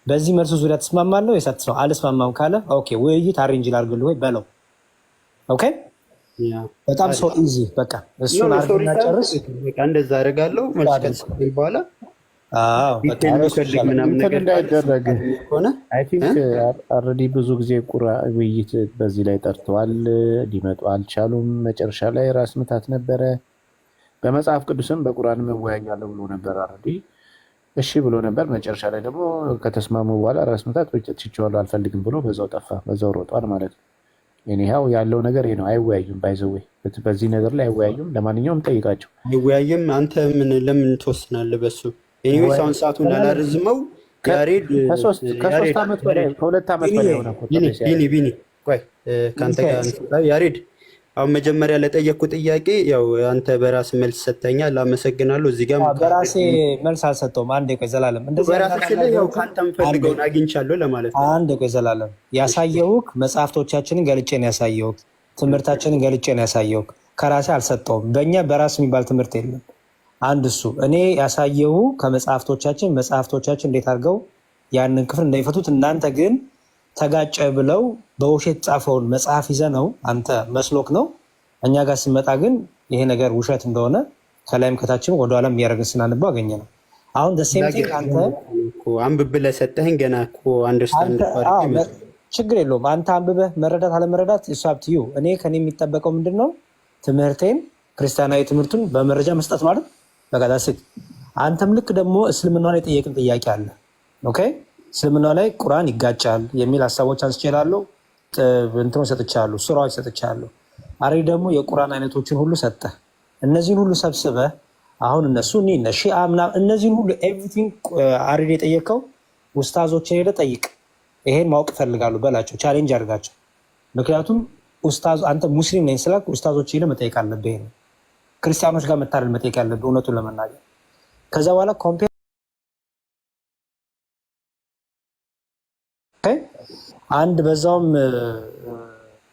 በዚህ መልሱ ዙሪያ ተስማማለሁ የሳትሰው አልስማማም ካለ ኦኬ ውይይት አሬንጅ ላድርግልህ ወይ በለው። ኦኬ በጣም ሶ ኢዚ በቃ እሱን አርግና ጨርስ። በቃ እንደዛ አደርጋለሁ። መልስ ከሰጠኝ በኋላ አልሬዲ ብዙ ጊዜ ውይይት በዚህ ላይ ጠርተዋል፣ ሊመጡ አልቻሉም። መጨረሻ ላይ ራስ ምታት ነበረ። በመጽሐፍ ቅዱስም በቁርአን መወያያለሁ ብሎ ነበር። አልሬዲ እሺ ብሎ ነበር። መጨረሻ ላይ ደግሞ ከተስማሙ በኋላ ራስ ምታት ትቼዋለሁ አልፈልግም ብሎ በዛው ጠፋ፣ በዛው ሮጧል ማለት ነው። ኒሃው ያለው ነገር ይሄ ነው። አይወያዩም፣ ባይዘዌ በዚህ ነገር ላይ አይወያዩም። ለማንኛውም ጠይቃቸው። አይወያይም። አንተ ለምን ትወስናለህ በሱ? ኤኒዌይስ አሁን ሰዓቱን አላርዝመው። ያሬድ ከ3 ዓመት በላይ ከ2 ዓመት በላይ ሆነ። ቢኒ ቆይ ከአንተ ጋር ያሬድ አሁን መጀመሪያ ለጠየቅኩ ጥያቄ ያው አንተ በራስ መልስ ሰጥተኛል፣ አመሰግናለሁ። እዚህ ጋር በራሴ መልስ አልሰጠውም። አንዴ ቆይ ዘላለም፣ በራስህ ያው ካንተ የምፈልገውን አግኝቻለሁ ለማለት ነው። አንዴ ቆይ ዘላለም፣ ያሳየሁህ መጽሐፍቶቻችንን ገልጬ ነው ያሳየሁህ፣ ትምህርታችንን ገልጬ ነው ያሳየሁህ። ከራሴ አልሰጠውም። በእኛ በራስ የሚባል ትምህርት የለም። አንድ እሱ እኔ ያሳየሁህ ከመጽሐፍቶቻችን እንዴት አድርገው ያንን ክፍል እንደሚፈቱት፣ እናንተ ግን ተጋጨ ብለው በውሸት ጻፈውን መጽሐፍ ይዘ ነው አንተ መስሎክ ነው። እኛ ጋር ስመጣ ግን ይሄ ነገር ውሸት እንደሆነ ከላይም ከታችም ወደኋላ የሚያደርግን ስናንበው አገኘ ነው። አሁን ደሴምቲንግ አንተ አንብብ ብለህ ሰጠኸኝ ገና እኮ አንደርስታንድ ችግር የለውም። አንተ አንብበህ መረዳት አለመረዳት እሱ ሀብት ዩ እኔ ከኔ የሚጠበቀው ምንድን ነው? ትምህርቴን ክርስቲያናዊ ትምህርቱን በመረጃ መስጠት ማለት በቃ ዳስት። አንተም ልክ ደግሞ እስልምናን የጠየቅን ጥያቄ አለ። ኦኬ እስልምና ላይ ቁርአን ይጋጫል የሚል ሀሳቦች አንስቼላለሁ። እንትኖች ሰጥቻለሁ፣ ሱራዎች ሰጥቻለሁ። አሬ ደግሞ የቁርአን አይነቶችን ሁሉ ሰጠ። እነዚህን ሁሉ ሰብስበ አሁን እነሱ ሺአ ምናምን እነዚህን ሁሉ ኤቭሪቲንግ አሬድ የጠየቀው ኡስታዞችን ሄደ ጠይቅ። ይሄን ማወቅ እፈልጋለሁ በላቸው፣ ቻሌንጅ አድርጋቸው። ምክንያቱም ኡስታዝ አንተ ሙስሊም ነኝ ስላልክ ኡስታዞች ሄደ መጠየቅ አለብህ። ይሄ ክርስቲያኖች ጋር መታረል መጠየቅ ያለብህ እውነቱን ለመናገር ከዛ በኋላ ኮምፔር አንድ በዛውም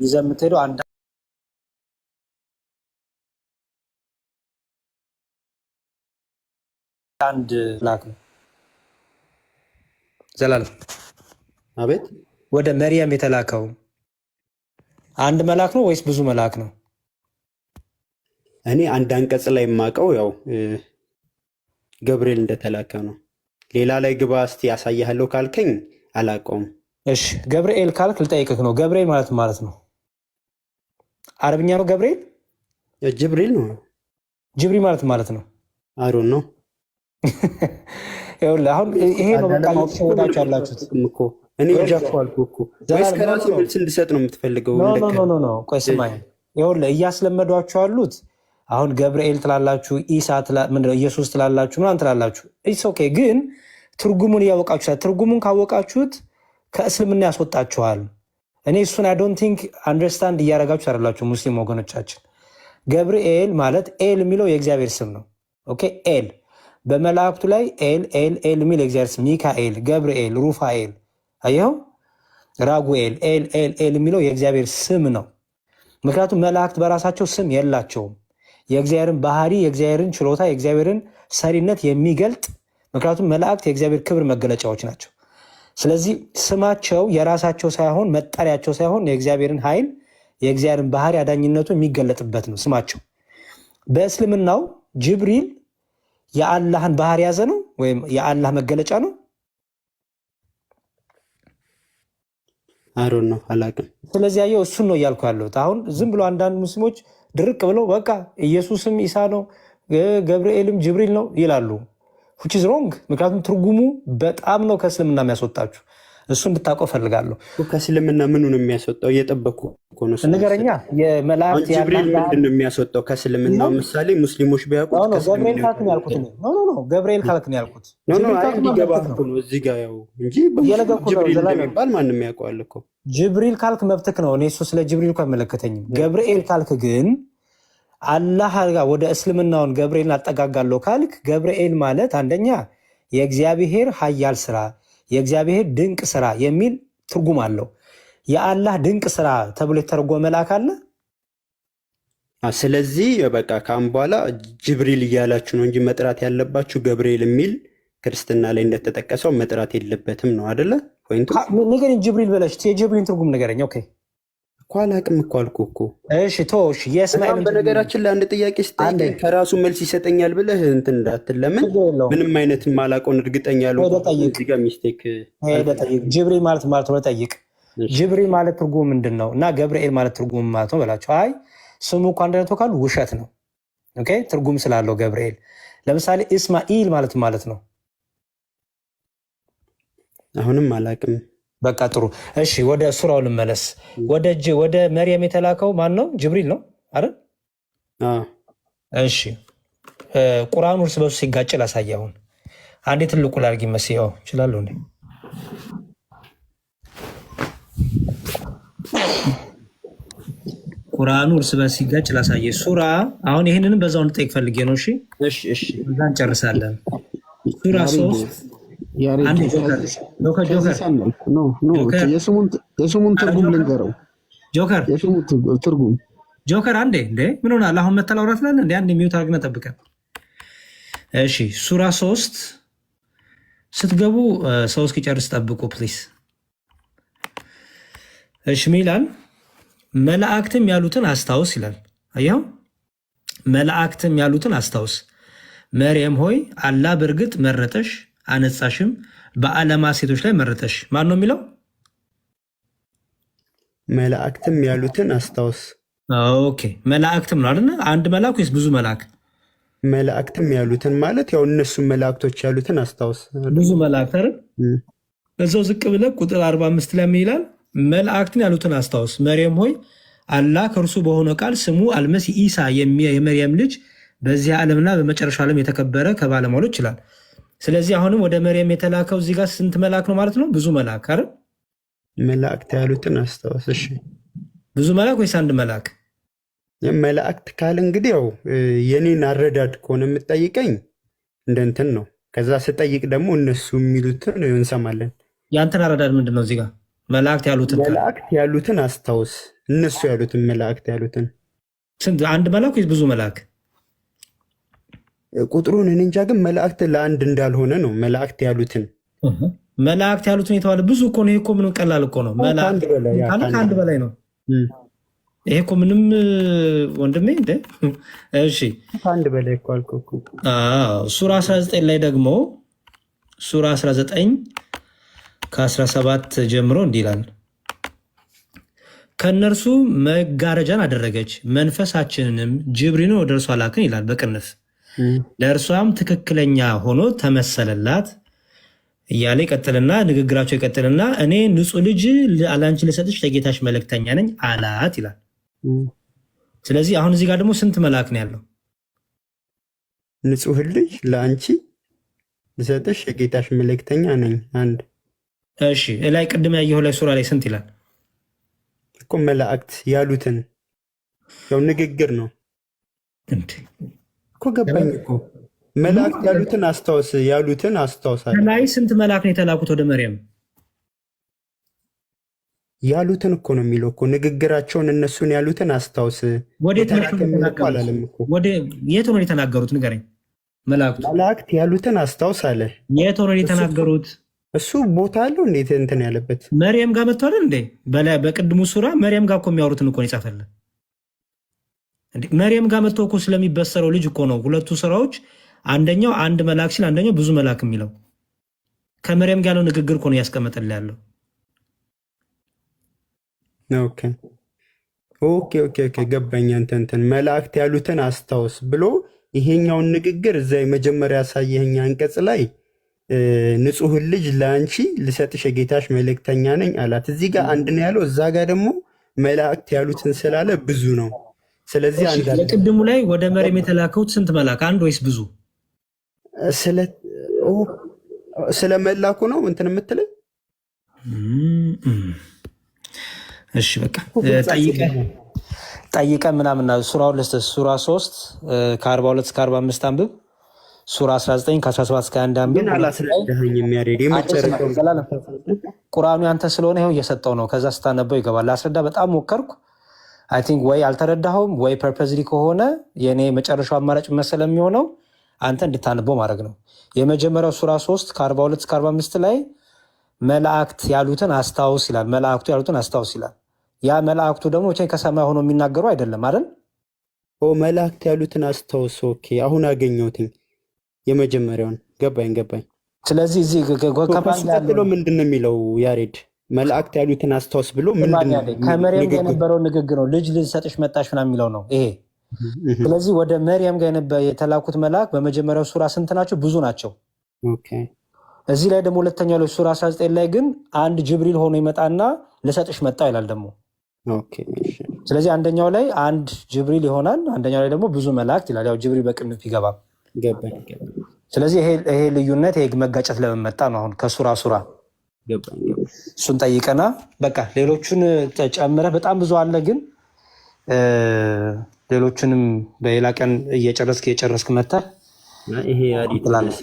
ይዘህ የምትሄደው አንድ ላክ ነው። ዘላለም አቤት፣ ወደ መርያም የተላከው አንድ መልአክ ነው ወይስ ብዙ መልአክ ነው? እኔ አንድ አንቀጽ ላይ የማውቀው ያው ገብርኤል እንደተላከ ነው። ሌላ ላይ ግባ እስቲ ያሳያለሁ ካልከኝ አላውቀውም። እሺ ገብርኤል ካልክ ልጠይቅህ ነው። ገብርኤል ማለት ነው አረብኛ ነው። ገብርኤል ጅብሪል ነው። ጅብሪ ማለት ነው። አሮን ነው። አሁን ይሄ ነው በቃ ማወቅ ወዳችሁ ያላችሁት እኮ እኔ እንጃ እኮ አልኩህ እኮ። ወይስ ከራሴ መልስ እንድሰጥ ነው የምትፈልገው? ኖ ቆይ ስማኝ። ይኸውልህ እያስለመዷችሁ ያሉት አሁን ገብርኤል ትላላችሁ፣ ኢሳ ምንድነው ኢየሱስ ትላላችሁ፣ ምናምን ትላላችሁ። ኢትስ ኦኬ። ግን ትርጉሙን እያወቃችሁ ትርጉሙን ካወቃችሁት ከእስልምና ያስወጣችኋል። እኔ እሱን አይ ዶንት ቲንክ አንደርስታንድ እያደረጋችሁ አይደላችሁ ሙስሊም ወገኖቻችን። ገብርኤል ማለት ኤል የሚለው የእግዚአብሔር ስም ነው። ኦኬ ኤል በመላእክቱ ላይ ኤል የሚል የእግዚአብሔር ስም፣ ሚካኤል፣ ገብርኤል፣ ሩፋኤል፣ አየኸው፣ ራጉኤል፣ ኤል የሚለው የእግዚአብሔር ስም ነው። ምክንያቱም መላእክት በራሳቸው ስም የላቸውም። የእግዚአብሔርን ባህሪ፣ የእግዚአብሔርን ችሎታ፣ የእግዚአብሔርን ሰሪነት የሚገልጥ ምክንያቱም መላእክት የእግዚአብሔር ክብር መገለጫዎች ናቸው። ስለዚህ ስማቸው የራሳቸው ሳይሆን መጠሪያቸው ሳይሆን የእግዚአብሔርን ኃይል የእግዚአብሔርን ባህሪ አዳኝነቱ የሚገለጥበት ነው ስማቸው። በእስልምናው ጅብሪል የአላህን ባህሪ ያዘ ነው ወይም የአላህ መገለጫ ነው። አሮን ነው አላውቅም። ስለዚህ ያየው እሱን ነው እያልኩ ያለሁት። አሁን ዝም ብሎ አንዳንድ ሙስሊሞች ድርቅ ብለው በቃ ኢየሱስም ኢሳ ነው ገብርኤልም ጅብሪል ነው ይላሉ። which is wrong። ምክንያቱም ትርጉሙ በጣም ነው ከእስልምና የሚያስወጣችሁ። እሱ እንድታውቀው ፈልጋለሁ። ከእስልምና ምኑን የሚያስወጣው? እየጠበኩ እኮ ነው። ንገረኛ። የመላእክት ጅብሪል ምንድን ነው የሚያስወጣው ከእስልምናው? ምሳሌ ሙስሊሞች ቢያውቁት። ገብርኤል ካልክ ነው ያልኩት። ገብርኤል ካልክ ነው ያልኩት። እንዲገባህ እኮ ነው እዚህ ጋር ያው እንጂ ጅብሪል እንደሚባል ማንም ያውቀዋል እኮ። ጅብሪል ካልክ መብትክ ነው። እኔ እሱ ስለ ጅብሪል እኮ አይመለከተኝም። ገብርኤል ካልክ ግን አላህ ጋር ወደ እስልምናውን ገብርኤልን አጠጋጋለሁ ካልክ ገብርኤል ማለት አንደኛ የእግዚአብሔር ኃያል ስራ፣ የእግዚአብሔር ድንቅ ስራ የሚል ትርጉም አለው። የአላህ ድንቅ ስራ ተብሎ የተረጎመ መልአክ አለ። ስለዚህ በቃ ካሁን በኋላ ጅብሪል እያላችሁ ነው እንጂ መጥራት ያለባችሁ ገብርኤል የሚል ክርስትና ላይ እንደተጠቀሰው መጥራት የለበትም ነው አደለ? ንገረኝ ጅብሪል በለሽ የጅብሪልን ትርጉም ንገረኝ። ኦኬ እኮ አላቅም እኮ አልኩህ እኮ። እሺ ቶሽ የእስማኤል በነገራችን ላይ አንድ ጥያቄ ስጠይቀኝ ከራሱ መልስ ይሰጠኛል ብለህ እንትን እንዳትል። ለምን ምንም አይነት ማላውቀውን እርግጠኛ እዚህ ጋር ሚስቴክ ጅብሪል ማለት ነው ጠይቅ። ጅብሪል ማለት ትርጉም ምንድን ነው እና ገብርኤል ማለት ትርጉም ማለት ነው በላቸው። አይ ስሙ እኮ አንድ አይነት ካሉ ውሸት ነው። ኦኬ ትርጉም ስላለው ገብርኤል ለምሳሌ እስማኤል ማለት ነው። አሁንም አላቅም በቃ ጥሩ። እሺ ወደ ሱራው ልመለስ። ወደ መርየም የተላከው ማን ነው? ጅብሪል ነው አይደል? እሺ ቁርአኑ እርስ በርሱ ሲጋጭ ላሳይ። አሁን አንዴ ትልቁ ላድርግ መስያው እችላለሁ እንዴ? ቁርአኑ እርስ በርስ ሲጋጭ ላሳየ ሱራ። አሁን ይህንንም በዛው እንጠይቅ ፈልጌ ነው። እሺ እዛ እንጨርሳለን። ሱራ 3 የስሙን ትርጉም ልንገረው። ጆከር ትርጉም ጆከር አንዴ እንዴ ምን ሆናል? አሁን መተላውራት ላለ እንዴ አንዴ ሚውት አድርገን ጠብቀን። እሺ ሱራ 3 ስትገቡ ሰው እስኪጨርስ ጠብቁ ፕሊስ። እሺ ሚላል መላእክትም ያሉትን አስታውስ ይላል። አየው መላእክትም ያሉትን አስታውስ። መርየም ሆይ አላህ በእርግጥ መረጠሽ አነጻሽም በዓለማት ሴቶች ላይ መረጠሽ። ማን ነው የሚለው? መላእክትም ያሉትን አስታውስ። ኦኬ መላእክትም ነው አይደል? አንድ መልአክ ወይስ ብዙ መልአክ? መላእክትም ያሉትን ማለት ያው እነሱ መላእክቶች ያሉትን አስታውስ። ብዙ መላእክት አይደል? በዛው ዝቅ ብለህ ቁጥር 45 ላይ ይላል መላእክትን ያሉትን አስታውስ። መርየም ሆይ አላህ ከእርሱ በሆነ ቃል ስሙ አልመሲህ ኢሳ የመርየም ልጅ በዚህ ዓለምና በመጨረሻ ዓለም የተከበረ ከባለሟሎች ይላል። ስለዚህ አሁንም ወደ መርየም የተላከው እዚህ ጋር ስንት መልአክ ነው ማለት ነው? ብዙ መልአክ አይደል? መላእክት ያሉትን አስታውስ። እሺ ብዙ መልአክ ወይስ አንድ መልአክ? መላእክት ካለ እንግዲህ ያው የኔን አረዳድ ከሆነ የምጠይቀኝ እንደ እንትን ነው። ከዛ ስጠይቅ ደግሞ እነሱ የሚሉትን እንሰማለን። ያንተን አረዳድ ምንድን ነው? እዚህ ጋር መላእክት ያሉትን አስታውስ። እነሱ ያሉትን መላእክት ያሉትን ስንት? አንድ መልአክ ወይስ ብዙ መልአክ? ቁጥሩን እኔ እንጃ፣ ግን መላእክት ለአንድ እንዳልሆነ ነው። መላእክት ያሉትን የተባለ ብዙ እኮ ነው። ይሄ እኮ ምንም ቀላል እኮ ነው። ከአንድ በላይ ነው። ይሄ እኮ ምንም ወንድሜ እንደ እሺ ከአንድ በላይ እኮ አልኩህ እኮ። ሱራ 19 ላይ ደግሞ ሱራ 19 ከ17 ጀምሮ እንዲህ ይላል ከእነርሱ መጋረጃን አደረገች መንፈሳችንንም ጅብሪልን ወደ እርሷ ላክን ይላል በቅንፍ ለእርሷም ትክክለኛ ሆኖ ተመሰለላት እያለ ይቀጥልና ንግግራቸው ይቀጥልና እኔ ንጹሕ ልጅ ለአንቺ ልሰጥሽ ለጌታሽ መልእክተኛ ነኝ አላት ይላል። ስለዚህ አሁን እዚህ ጋር ደግሞ ስንት መልአክ ነው ያለው? ንጹሕ ልጅ ለአንቺ ልሰጥሽ የጌታሽ መልእክተኛ ነኝ አንድ። እሺ ላይ ቅድም ያየሁ ላይ ሱራ ላይ ስንት ይላል እኮ? መላእክት ያሉትን ያው ንግግር ነው እኮ ገባኝ እኮ። መላእክት ያሉትን አስታውስ፣ ያሉትን አስታውሳለሁ። ላይ ስንት መልአክ ነው የተላኩት ወደ መርየም? ያሉትን እኮ ነው የሚለው እኮ ንግግራቸውን፣ እነሱን ያሉትን አስታውስ። የት ሆኖ የተናገሩት ንገረኝ። መላእክት ያሉትን አስታውስ አለ። የት ሆኖ የተናገሩት? እሱ ቦታ አለው እንዴት እንትን ያለበት? መርየም ጋር መጥቷል እንዴ? በቅድሙ ሱራ መርየም ጋር እኮ የሚያወሩትን እኮ ነው የጻፈልን። መርየም ጋር መጥቶ እኮ ስለሚበሰረው ልጅ እኮ ነው ሁለቱ ስራዎች። አንደኛው አንድ መልአክ ሲል አንደኛው ብዙ መልአክ የሚለው ከመርየም ጋር ያለው ንግግር እኮ ነው ያስቀመጠልህ ያለው። ኦኬ ገባኝ። እንትን መላእክት ያሉትን አስታውስ ብሎ ይሄኛውን ንግግር እዛ የመጀመሪያ ያሳየኸኝ አንቀጽ ላይ ንጹሕን ልጅ ለአንቺ ልሰጥሽ የጌታሽ መልእክተኛ ነኝ አላት። እዚህ ጋር አንድ ነው ያለው፣ እዛ ጋር ደግሞ መላእክት ያሉትን ስላለ ብዙ ነው። ስለዚህ የቅድሙ ላይ ወደ መርየም የተላከውት ስንት መልአክ? አንድ ወይስ ብዙ? ስለ መላኩ ነው እንትን የምትለኝ? እሺ በቃ ጠይቀ ምናምን ሱራውን ልስጥህ። ሱራ 3 ከ42 እስከ 45 አንብብ። ሱራ 19 ከ17 እስከ 1 አንብብ። ቁርአኑ ያንተ ስለሆነ ይኸው እየሰጠው ነው። ከዛ ስታነበው ይገባል። ላስረዳ በጣም ሞከርኩ። አይ ቲንክ ወይ አልተረዳኸውም ወይ ፐርፐዝሊ ከሆነ የኔ መጨረሻው አማራጭ መሰለ የሚሆነው አንተ እንድታነበው ማድረግ ነው። የመጀመሪያው ሱራ 3 ከ42 እስከ 45 ላይ መላእክት ያሉትን አስታውስ ይላል። መላእክቱ ያሉትን አስታውስ ይላል። ያ መላእክቱ ደግሞ ከሰማይ ሆኖ የሚናገሩ አይደለም አይደል? መላእክት ያሉትን አስታውስ። ኦኬ አሁን አገኘሁትኝ የመጀመሪያውን። ገባኝ። ስለዚህ እዚህ ቀጥሎ ምንድን ነው የሚለው ያሬድ? መላእክት ያሉትን አስታውስ ብሎ ከመርየም ጋር የነበረው ንግግር ነው። ልጅ ልሰጥሽ መጣሽ ምናምን የሚለው ነው ይሄ። ስለዚህ ወደ መርየም ጋር የተላኩት መልአክ በመጀመሪያው ሱራ ስንት ናቸው? ብዙ ናቸው። እዚህ ላይ ደግሞ ሁለተኛው ላይ ሱራ 19 ላይ ግን አንድ ጅብሪል ሆኖ ይመጣና ልሰጥሽ መጣ ይላል ደግሞ። ኦኬ እሺ ስለዚህ አንደኛው ላይ አንድ ጅብሪል ይሆናል፣ አንደኛው ላይ ደግሞ ብዙ መላእክት ይላል። ያው ጅብሪል በቅንፍ ይገባል። ገባኝ። ስለዚህ ይሄ ልዩነት ይሄ መጋጨት ለምን መጣ ነው አሁን ከሱራ ገባኝ። እሱን ጠይቀና በቃ ሌሎቹን ጨምረህ በጣም ብዙ አለ፣ ግን ሌሎቹንም በሌላ ቀን እየጨረስክ መተህ ይሄ አዲስ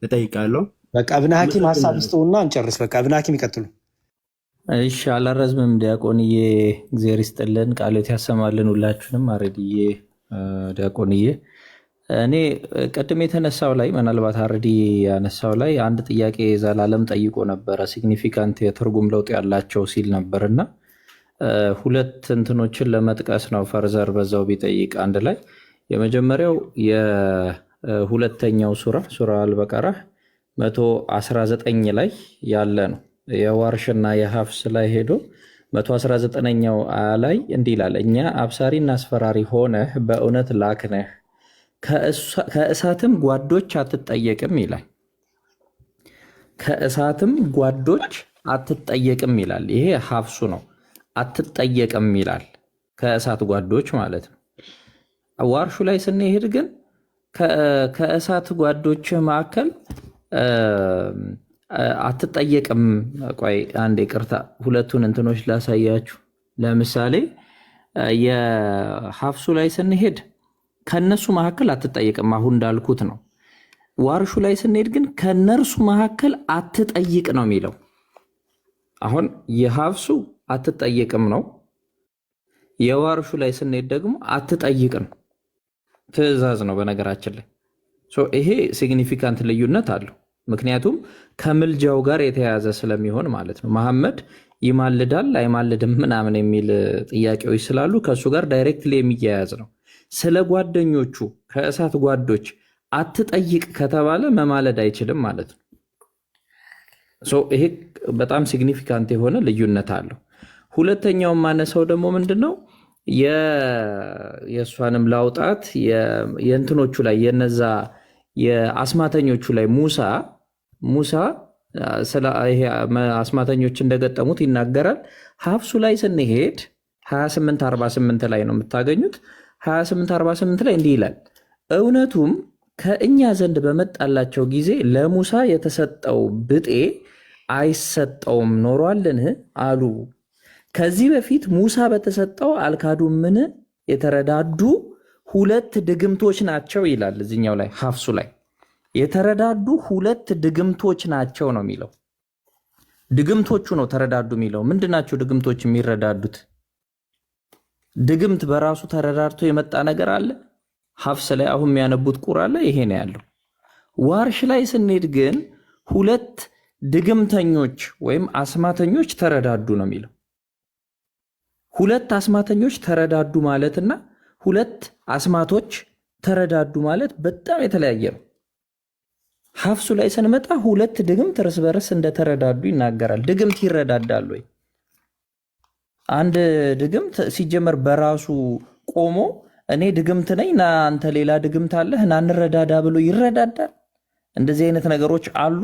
እጠይቃለሁ። በቃ እብነ ሐኪም ሀሳብ ይስጡና እንጨርስ። በቃ እብነ ሐኪም ይቀጥሉ። እሺ አላረዝምም። ዲያቆንዬ እግዚአብሔር ይስጥልን፣ ቃሎት ያሰማልን ሁላችሁንም። አረድዬ ዲያቆንዬ እኔ ቅድም የተነሳው ላይ ምናልባት አረዲ ያነሳው ላይ አንድ ጥያቄ ዘላለም ጠይቆ ነበረ። ሲግኒፊካንት የትርጉም ለውጥ ያላቸው ሲል ነበርና ሁለት እንትኖችን ለመጥቀስ ነው ፈርዘር በዛው ቢጠይቅ አንድ ላይ የመጀመሪያው የሁለተኛው ሱራ አልበቀራ 119 ላይ ያለ ነው። የዋርሽና የሀፍስ ላይ ሄዶ 119ኛው ላይ እንዲህ ይላል፣ እኛ አብሳሪና አስፈራሪ ሆነህ በእውነት ላክነህ ከእሳትም ጓዶች አትጠየቅም ይላል። ከእሳትም ጓዶች አትጠየቅም ይላል። ይሄ ሀፍሱ ነው። አትጠየቅም ይላል፣ ከእሳት ጓዶች ማለት ነው። ዋርሹ ላይ ስንሄድ ግን ከእሳት ጓዶች መካከል አትጠየቅም። ቆይ አንድ ይቅርታ፣ ሁለቱን እንትኖች ላሳያችሁ። ለምሳሌ የሀፍሱ ላይ ስንሄድ ከነሱ መካከል አትጠይቅም፣ አሁን እንዳልኩት ነው። ዋርሹ ላይ ስንሄድ ግን ከነርሱ መካከል አትጠይቅ ነው የሚለው። አሁን የሀፍሱ አትጠይቅም ነው፣ የዋርሹ ላይ ስንሄድ ደግሞ አትጠይቅ ነው። ትዕዛዝ ነው በነገራችን ላይ። ይሄ ሲግኒፊካንት ልዩነት አለው። ምክንያቱም ከምልጃው ጋር የተያያዘ ስለሚሆን ማለት ነው። መሐመድ ይማልዳል አይማልድም ምናምን የሚል ጥያቄዎች ስላሉ ከእሱ ጋር ዳይሬክትሊ የሚያያዝ ነው። ስለ ጓደኞቹ ከእሳት ጓዶች አትጠይቅ ከተባለ መማለድ አይችልም ማለት ነው። ይሄ በጣም ሲግኒፊካንት የሆነ ልዩነት አለው። ሁለተኛው ማነሳው ደግሞ ምንድነው የእሷንም ላውጣት የእንትኖቹ ላይ የነዛ የአስማተኞቹ ላይ ሙሳ አስማተኞች እንደገጠሙት ይናገራል። ሀፍሱ ላይ ስንሄድ 2848 ላይ ነው የምታገኙት። 2848 ላይ እንዲህ ይላል፣ እውነቱም ከእኛ ዘንድ በመጣላቸው ጊዜ ለሙሳ የተሰጠው ብጤ አይሰጠውም ኖሯልን አሉ። ከዚህ በፊት ሙሳ በተሰጠው አልካዱምን? የተረዳዱ ሁለት ድግምቶች ናቸው ይላል። እዚኛው ላይ ሀፍሱ ላይ የተረዳዱ ሁለት ድግምቶች ናቸው ነው የሚለው። ድግምቶቹ ነው ተረዳዱ የሚለው። ምንድናቸው ድግምቶች የሚረዳዱት? ድግምት በራሱ ተረዳድቶ የመጣ ነገር አለ? ሀፍስ ላይ አሁን የሚያነቡት ቁርአን ላይ ይሄ ነው ያለው። ዋርሽ ላይ ስንሄድ ግን ሁለት ድግምተኞች ወይም አስማተኞች ተረዳዱ ነው የሚለው። ሁለት አስማተኞች ተረዳዱ ማለትና ሁለት አስማቶች ተረዳዱ ማለት በጣም የተለያየ ነው። ሀፍሱ ላይ ስንመጣ ሁለት ድግምት እርስ በርስ እንደተረዳዱ ይናገራል። ድግምት ይረዳዳል ወይ? አንድ ድግምት ሲጀመር በራሱ ቆሞ እኔ ድግምት ነኝ ና አንተ ሌላ ድግምት አለህ ና እንረዳዳ ብሎ ይረዳዳል? እንደዚህ አይነት ነገሮች አሉ።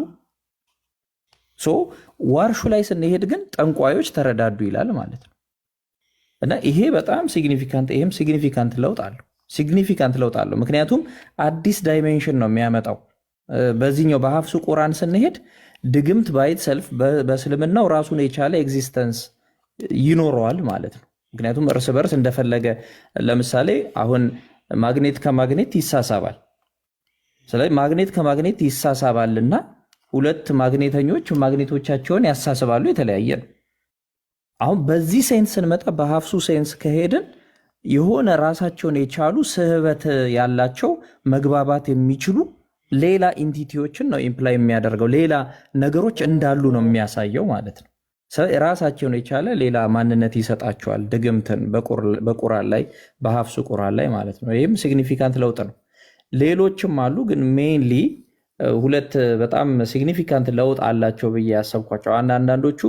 ዋርሹ ላይ ስንሄድ ግን ጠንቋዮች ተረዳዱ ይላል ማለት ነው። እና ይሄ በጣም ሲግኒፊካንት፣ ይሄም ሲግኒፊካንት ለውጥ አለው። ምክንያቱም አዲስ ዳይሜንሽን ነው የሚያመጣው። በዚህኛው በሀፍሱ ቁርአን ስንሄድ ድግምት ባይት ሰልፍ በእስልምናው ራሱን የቻለ ኤግዚስተንስ ይኖረዋል ማለት ነው። ምክንያቱም እርስ በርስ እንደፈለገ ለምሳሌ አሁን ማግኔት ከማግኔት ይሳሳባል። ስለዚህ ማግኔት ከማግኔት ይሳሳባልና ሁለት ማግኔተኞች ማግኔቶቻቸውን ያሳስባሉ፣ የተለያየ ነው። አሁን በዚህ ሴንስ ስንመጣ በሀፍሱ ሴንስ ከሄድን የሆነ ራሳቸውን የቻሉ ስህበት ያላቸው መግባባት የሚችሉ ሌላ ኢንቲቲዎችን ነው ኢምፕላይ የሚያደርገው። ሌላ ነገሮች እንዳሉ ነው የሚያሳየው ማለት ነው። ራሳቸውን የቻለ ሌላ ማንነት ይሰጣቸዋል ድግምትን በቁርአን ላይ በሀፍሱ ቁርአን ላይ ማለት ነው። ይህም ሲግኒፊካንት ለውጥ ነው። ሌሎችም አሉ፣ ግን ሜይንሊ ሁለት በጣም ሲግኒፊካንት ለውጥ አላቸው ብዬ ያሰብኳቸው። አንዳንዶቹ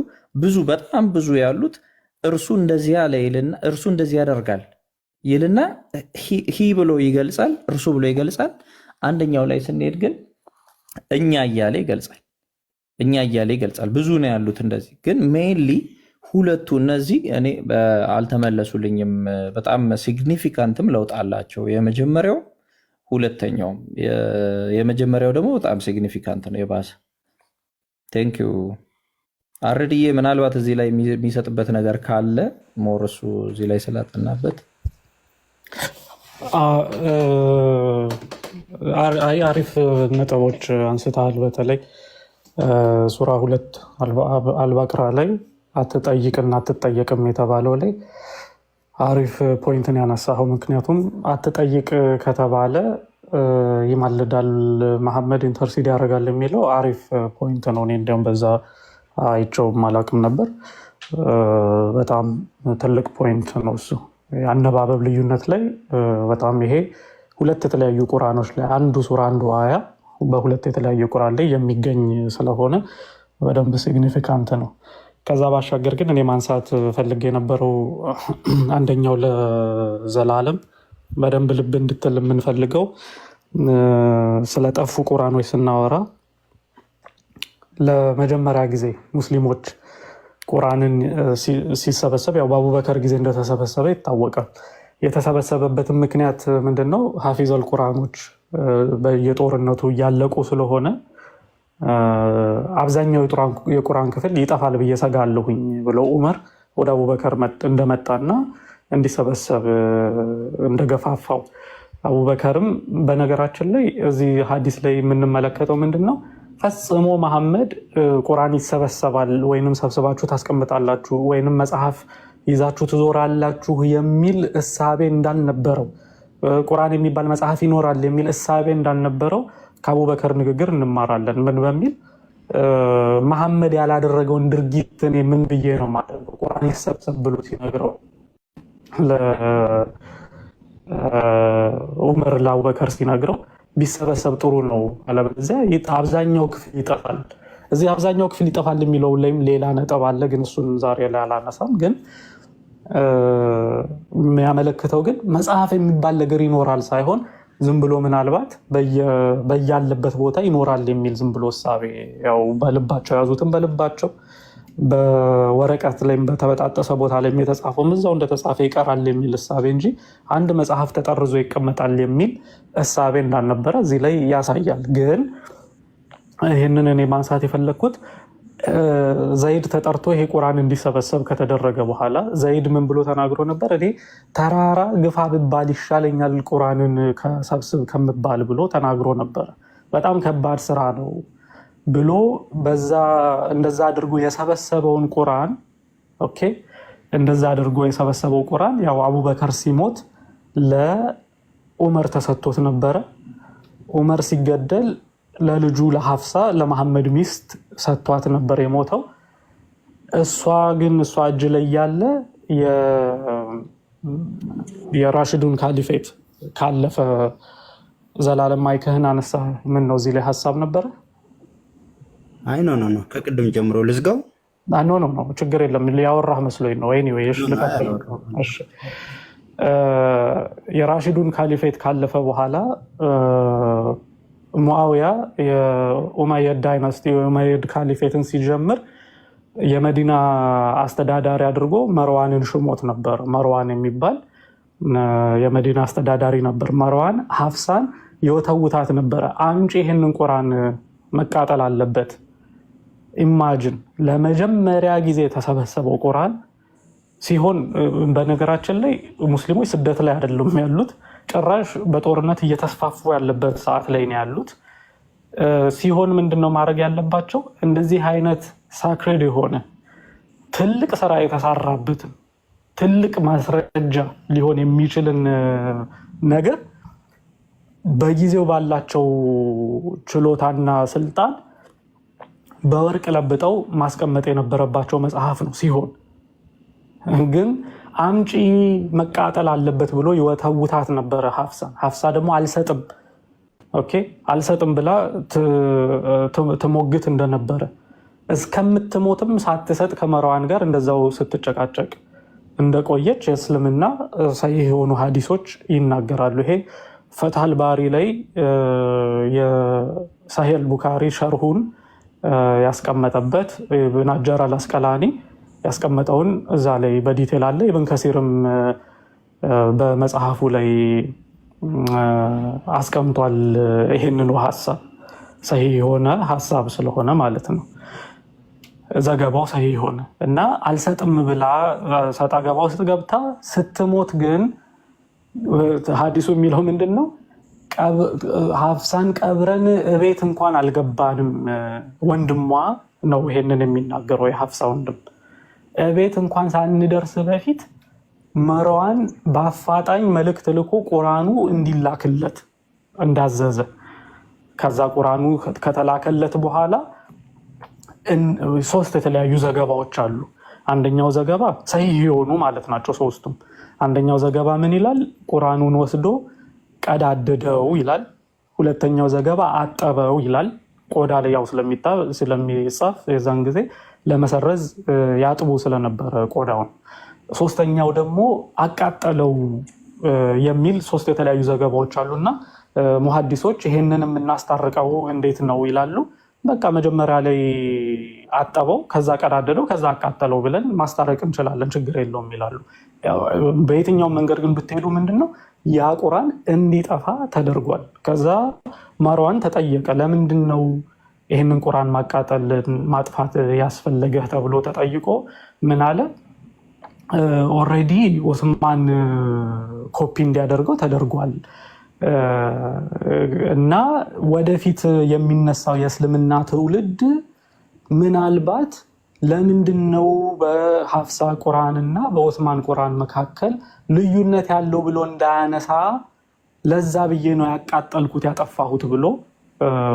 በጣም ብዙ ያሉት እርሱ እንደዚህ ያለ ይልና እርሱ እንደዚህ ያደርጋል ይልና ሂ ብሎ ይገልጻል፣ እርሱ ብሎ ይገልጻል። አንደኛው ላይ ስንሄድ ግን እኛ እያለ ይገልጻል። እኛ እያለ ይገልጻል። ብዙ ነው ያሉት እንደዚህ። ግን ሜይንሊ ሁለቱ እነዚህ እኔ አልተመለሱልኝም። በጣም ሲግኒፊካንትም ለውጥ አላቸው የመጀመሪያው ሁለተኛውም። የመጀመሪያው ደግሞ በጣም ሲግኒፊካንት ነው የባሰ። ቴንክ ዩ አርድዬ። ምናልባት እዚህ ላይ የሚሰጥበት ነገር ካለ ሞር እሱ እዚህ ላይ ስላጠናበት አሪፍ ነጥቦች አንስተሃል። በተለይ ሱራ 2 አልበቅራ ላይ አትጠይቅና አትጠየቅም የተባለው ላይ አሪፍ ፖይንትን ያነሳኸው። ምክንያቱም አትጠይቅ ከተባለ ይማልዳል መሐመድ ኢንተርሲድ ያደርጋል የሚለው አሪፍ ፖይንት ነው። እኔ እንዲያውም በዛ አይቼውም አላውቅም ነበር። በጣም ትልቅ ፖይንት ነው እሱ። የአነባበብ ልዩነት ላይ በጣም ይሄ ሁለት የተለያዩ ቁርአኖች ላይ አንዱ ሱራ አንዱ አያ በሁለት የተለያዩ ቁርአን ላይ የሚገኝ ስለሆነ በደንብ ሲግኒፊካንት ነው። ከዛ ባሻገር ግን እኔ ማንሳት ፈልጌ የነበረው አንደኛው ለዘላለም በደንብ ልብ እንድትል የምንፈልገው ስለጠፉ ቁርአኖች ስናወራ ለመጀመሪያ ጊዜ ሙስሊሞች ቁርአንን ሲሰበሰብ ያው በአቡበከር ጊዜ እንደተሰበሰበ ይታወቃል። የተሰበሰበበትን ምክንያት ምንድን ነው? ሀፊዘል ቁርአኖች በየጦርነቱ እያለቁ ስለሆነ አብዛኛው የቁርአን ክፍል ይጠፋል ብዬ ሰጋለሁኝ ብለው ዑመር ወደ አቡበከር እንደመጣና እንዲሰበሰብ እንደገፋፋው። አቡበከርም በነገራችን ላይ እዚህ ሀዲስ ላይ የምንመለከተው ምንድን ነው? ፈጽሞ መሐመድ ቁርአን ይሰበሰባል ወይንም ሰብስባችሁ ታስቀምጣላችሁ ወይንም መጽሐፍ ይዛችሁ ትዞራላችሁ የሚል እሳቤ እንዳልነበረው፣ ቁርአን የሚባል መጽሐፍ ይኖራል የሚል እሳቤ እንዳልነበረው ከአቡበከር ንግግር እንማራለን። ምን በሚል መሐመድ ያላደረገውን ድርጊት እኔ ምን ብዬ ነው የማደርገው? ቁርአን ይሰብሰብ ብሎ ሲነግረው ዑመር ለአቡበከር ሲነግረው ቢሰበሰብ ጥሩ ነው፣ አለበለዚያ አብዛኛው ክፍል ይጠፋል። እዚህ አብዛኛው ክፍል ይጠፋል የሚለው ላይም ሌላ ነጥብ አለ፣ ግን እሱን ዛሬ ላይ አላነሳም። ግን የሚያመለክተው ግን መጽሐፍ የሚባል ነገር ይኖራል ሳይሆን ዝም ብሎ ምናልባት በያለበት ቦታ ይኖራል የሚል ዝም ብሎ እሳቤ ያው በልባቸው ያዙትም በልባቸው በወረቀት ላይም በተበጣጠሰ ቦታ ላይ የተጻፈው እዛው እንደተጻፈ ይቀራል የሚል እሳቤ እንጂ አንድ መጽሐፍ ተጠርዞ ይቀመጣል የሚል እሳቤ እንዳልነበረ እዚህ ላይ ያሳያል። ግን ይህንን እኔ ማንሳት የፈለግኩት ዘይድ ተጠርቶ ይሄ ቁርአን እንዲሰበሰብ ከተደረገ በኋላ ዘይድ ምን ብሎ ተናግሮ ነበር? እኔ ተራራ ግፋ ብባል ይሻለኛል ቁርአንን ከሰብስብ ከምባል ብሎ ተናግሮ ነበር። በጣም ከባድ ስራ ነው ብሎ እንደዛ አድርጎ የሰበሰበውን ቁርአን ኦኬ፣ እንደዛ አድርጎ የሰበሰበው ቁርአን ያው አቡበከር ሲሞት ለዑመር ተሰጥቶት ነበረ። ዑመር ሲገደል ለልጁ ለሐፍሳ ለመሐመድ ሚስት ሰጥቷት ነበር የሞተው። እሷ እጅ ላይ ያለ የራሽዱን ካሊፌት ካለፈ ዘላለም ማይክህን አነሳ። ምን ነው እዚህ ላይ ሀሳብ ነበረ? አይ ኖ ከቅድም ጀምሮ ልዝጋው። ኖ ችግር የለም ያወራህ መስሎኝ ነው። ኤኒዌይ እሺ ልቀጥል። እሺ የራሽዱን ካሊፌት ካለፈ በኋላ ሙአዊያ የኡመይድ ዳይናስቲ የኡመይድ ካሊፌትን ሲጀምር የመዲና አስተዳዳሪ አድርጎ መርዋንን ሽሞት ነበር። መርዋን የሚባል የመዲና አስተዳዳሪ ነበር። መርዋን ሐፍሳን የወተውታት ነበረ። አምጪ ይህንን ቁርአን መቃጠል አለበት። ኢማጂን ለመጀመሪያ ጊዜ የተሰበሰበው ቁርአን ሲሆን፣ በነገራችን ላይ ሙስሊሞች ስደት ላይ አይደሉም ያሉት፣ ጭራሽ በጦርነት እየተስፋፉ ያለበት ሰዓት ላይ ነው ያሉት። ሲሆን ምንድነው ማድረግ ያለባቸው? እንደዚህ አይነት ሳክሬድ የሆነ ትልቅ ስራ የተሰራበትን ትልቅ ማስረጃ ሊሆን የሚችልን ነገር በጊዜው ባላቸው ችሎታና ስልጣን በወርቅ ለብጠው ማስቀመጥ የነበረባቸው መጽሐፍ ነው። ሲሆን ግን አምጪ መቃጠል አለበት ብሎ ይወተውታት ነበረ ሐፍሳ ደግሞ አልሰጥም ብላ ትሞግት እንደነበረ እስከምትሞትም ሳትሰጥ ከመርዋን ጋር እንደዛው ስትጨቃጨቅ እንደቆየች የእስልምና ሰሂህ የሆኑ ሀዲሶች ይናገራሉ። ይሄ ፈትሐል ባሪ ላይ የሳሂህ ቡካሪ ሸርሁን ያስቀመጠበት ኢብን ሐጀር አልአስቀላኒ ያስቀመጠውን እዛ ላይ በዲቴል አለ። ኢብን ከሲርም በመጽሐፉ ላይ አስቀምጧል። ይሄንኑ ሀሳብ ሰሂህ የሆነ ሀሳብ ስለሆነ ማለት ነው። ዘገባው ሰሂህ የሆነ እና አልሰጥም ብላ ሰጣ ገባ ውስጥ ገብታ ስትሞት ግን ሀዲሱ የሚለው ምንድን ነው? ሀፍሳን ቀብረን እቤት እንኳን አልገባንም። ወንድሟ ነው ይሄንን የሚናገረው፣ የሀፍሳ ወንድም። እቤት እንኳን ሳንደርስ በፊት መርዋን በአፋጣኝ መልእክት ልኮ ቁርአኑ እንዲላክለት እንዳዘዘ፣ ከዛ ቁርአኑ ከተላከለት በኋላ 3 የተለያዩ ዘገባዎች አሉ። አንደኛው ዘገባ ሰሂህ የሆኑ ማለት ናቸው ሶስቱም። አንደኛው ዘገባ ምን ይላል? ቁርአኑን ወስዶ ቀዳደደው ይላል። ሁለተኛው ዘገባ አጠበው ይላል። ቆዳ ላይ ያው ስለሚጻፍ የዛን ጊዜ ለመሰረዝ ያጥቡ ስለነበረ ቆዳውን። ሶስተኛው ደግሞ አቃጠለው የሚል 3 የተለያዩ ዘገባዎች አሉና ሙሐዲሶች ይሄንን የምናስታርቀው እንዴት ነው ይላሉ። በቃ መጀመሪያ ላይ አጠበው፣ ከዛ ቀዳደደው፣ ከዛ አቃጠለው ብለን ማስታረቅ እንችላለን፣ ችግር የለውም ይላሉ። በየትኛውም መንገድ ግን ብትሄዱ ምንድነው ያ ቁርአን እንዲጠፋ ተደርጓል። ከዛ ማርዋን ተጠየቀ፣ ለምንድን ነው ይህንን ቁርአን ማቃጠል ማጥፋት ያስፈለገህ ተብሎ ተጠይቆ ምን አለ? ኦልሬዲ ኦስማን ኮፒ እንዲያደርገው ተደርጓል እና ወደፊት የሚነሳው የእስልምና ትውልድ ምናልባት ለምንድን ነው በሀፍሳ ቁርአን እና በኦስማን ቁርአን መካከል ልዩነት ያለው ብሎ እንዳያነሳ ለዛ ብዬ ነው ያቃጠልኩት ያጠፋሁት ብሎ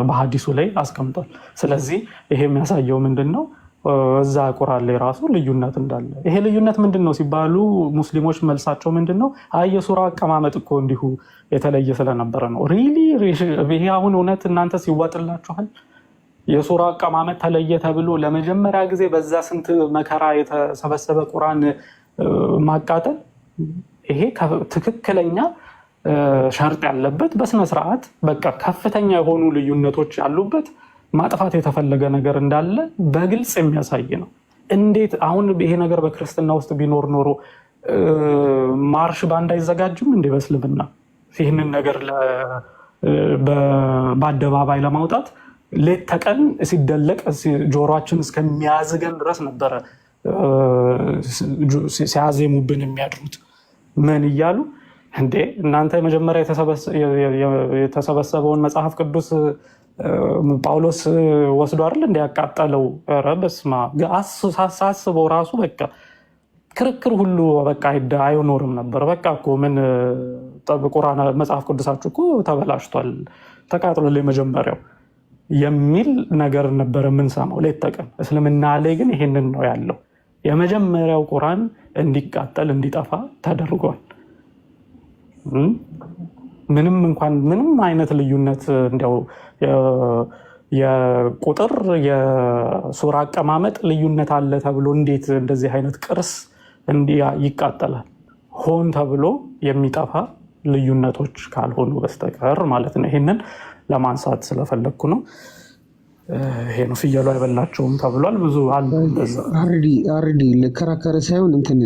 በሐዲሱ ላይ አስቀምጧል። ስለዚህ ይሄ የሚያሳየው ምንድን ነው? እዛ ቁርአን ላይ ራሱ ልዩነት እንዳለ። ይሄ ልዩነት ምንድን ነው ሲባሉ ሙስሊሞች መልሳቸው ምንድን ነው? አይ የሱራ አቀማመጥ እኮ እንዲሁ የተለየ ስለነበረ ነው። ሪሊ ይሄ አሁን እውነት እናንተ ሲዋጥላችኋል? የሱራ አቀማመጥ ተለየ ተብሎ ለመጀመሪያ ጊዜ በዛ ስንት መከራ የተሰበሰበ ቁርአን ማቃጠል፣ ይሄ ትክክለኛ ሸርጥ ያለበት በስነስርዓት በቃ ከፍተኛ የሆኑ ልዩነቶች ያሉበት ማጥፋት የተፈለገ ነገር እንዳለ በግልጽ የሚያሳይ ነው። እንዴት አሁን ይሄ ነገር በክርስትና ውስጥ ቢኖር ኖሮ ማርሽ ባንድ አይዘጋጅም እንዴ? በእስልምና ይህንን ነገር በአደባባይ ለማውጣት ሌት ተቀን ሲደለቅ ጆሮአችን እስከሚያዝገን ድረስ ነበረ ሲያዜሙብን የሚያድሩት። ምን እያሉ እንዴ እናንተ የመጀመሪያ የተሰበሰበውን መጽሐፍ ቅዱስ ጳውሎስ ወስዶ አይደል እንዲያቃጠለው? ኧረ በስመ አብ ሳስበው ራሱ በቃ ክርክር ሁሉ በቃ አይኖርም ነበር። በቃ እኮ ምን ቁርአን መጽሐፍ ቅዱሳችሁ እኮ ተበላሽቷል፣ ተቃጥሎ የመጀመሪያው የሚል ነገር ነበር የምንሰማው ሌት ተቀን። እስልምና ላይ ግን ይሄንን ነው ያለው። የመጀመሪያው ቁርአን እንዲቃጠል እንዲጠፋ ተደርጓል። ምንም አይነት ልዩነት እንዲያው የቁጥር የሱራ አቀማመጥ ልዩነት አለ ተብሎ እንዴት እንደዚህ አይነት ቅርስ ይቃጠላል? ሆን ተብሎ የሚጠፋ ልዩነቶች ካልሆኑ በስተቀር ማለት ነው። ይሄንን ለማንሳት ስለፈለግኩ ነው። ይሄ ነው ፍየሉ አይበላቸውም ተብሏል። ብዙ አለ አርዲ ልከራከረ ሳይሆን እንትን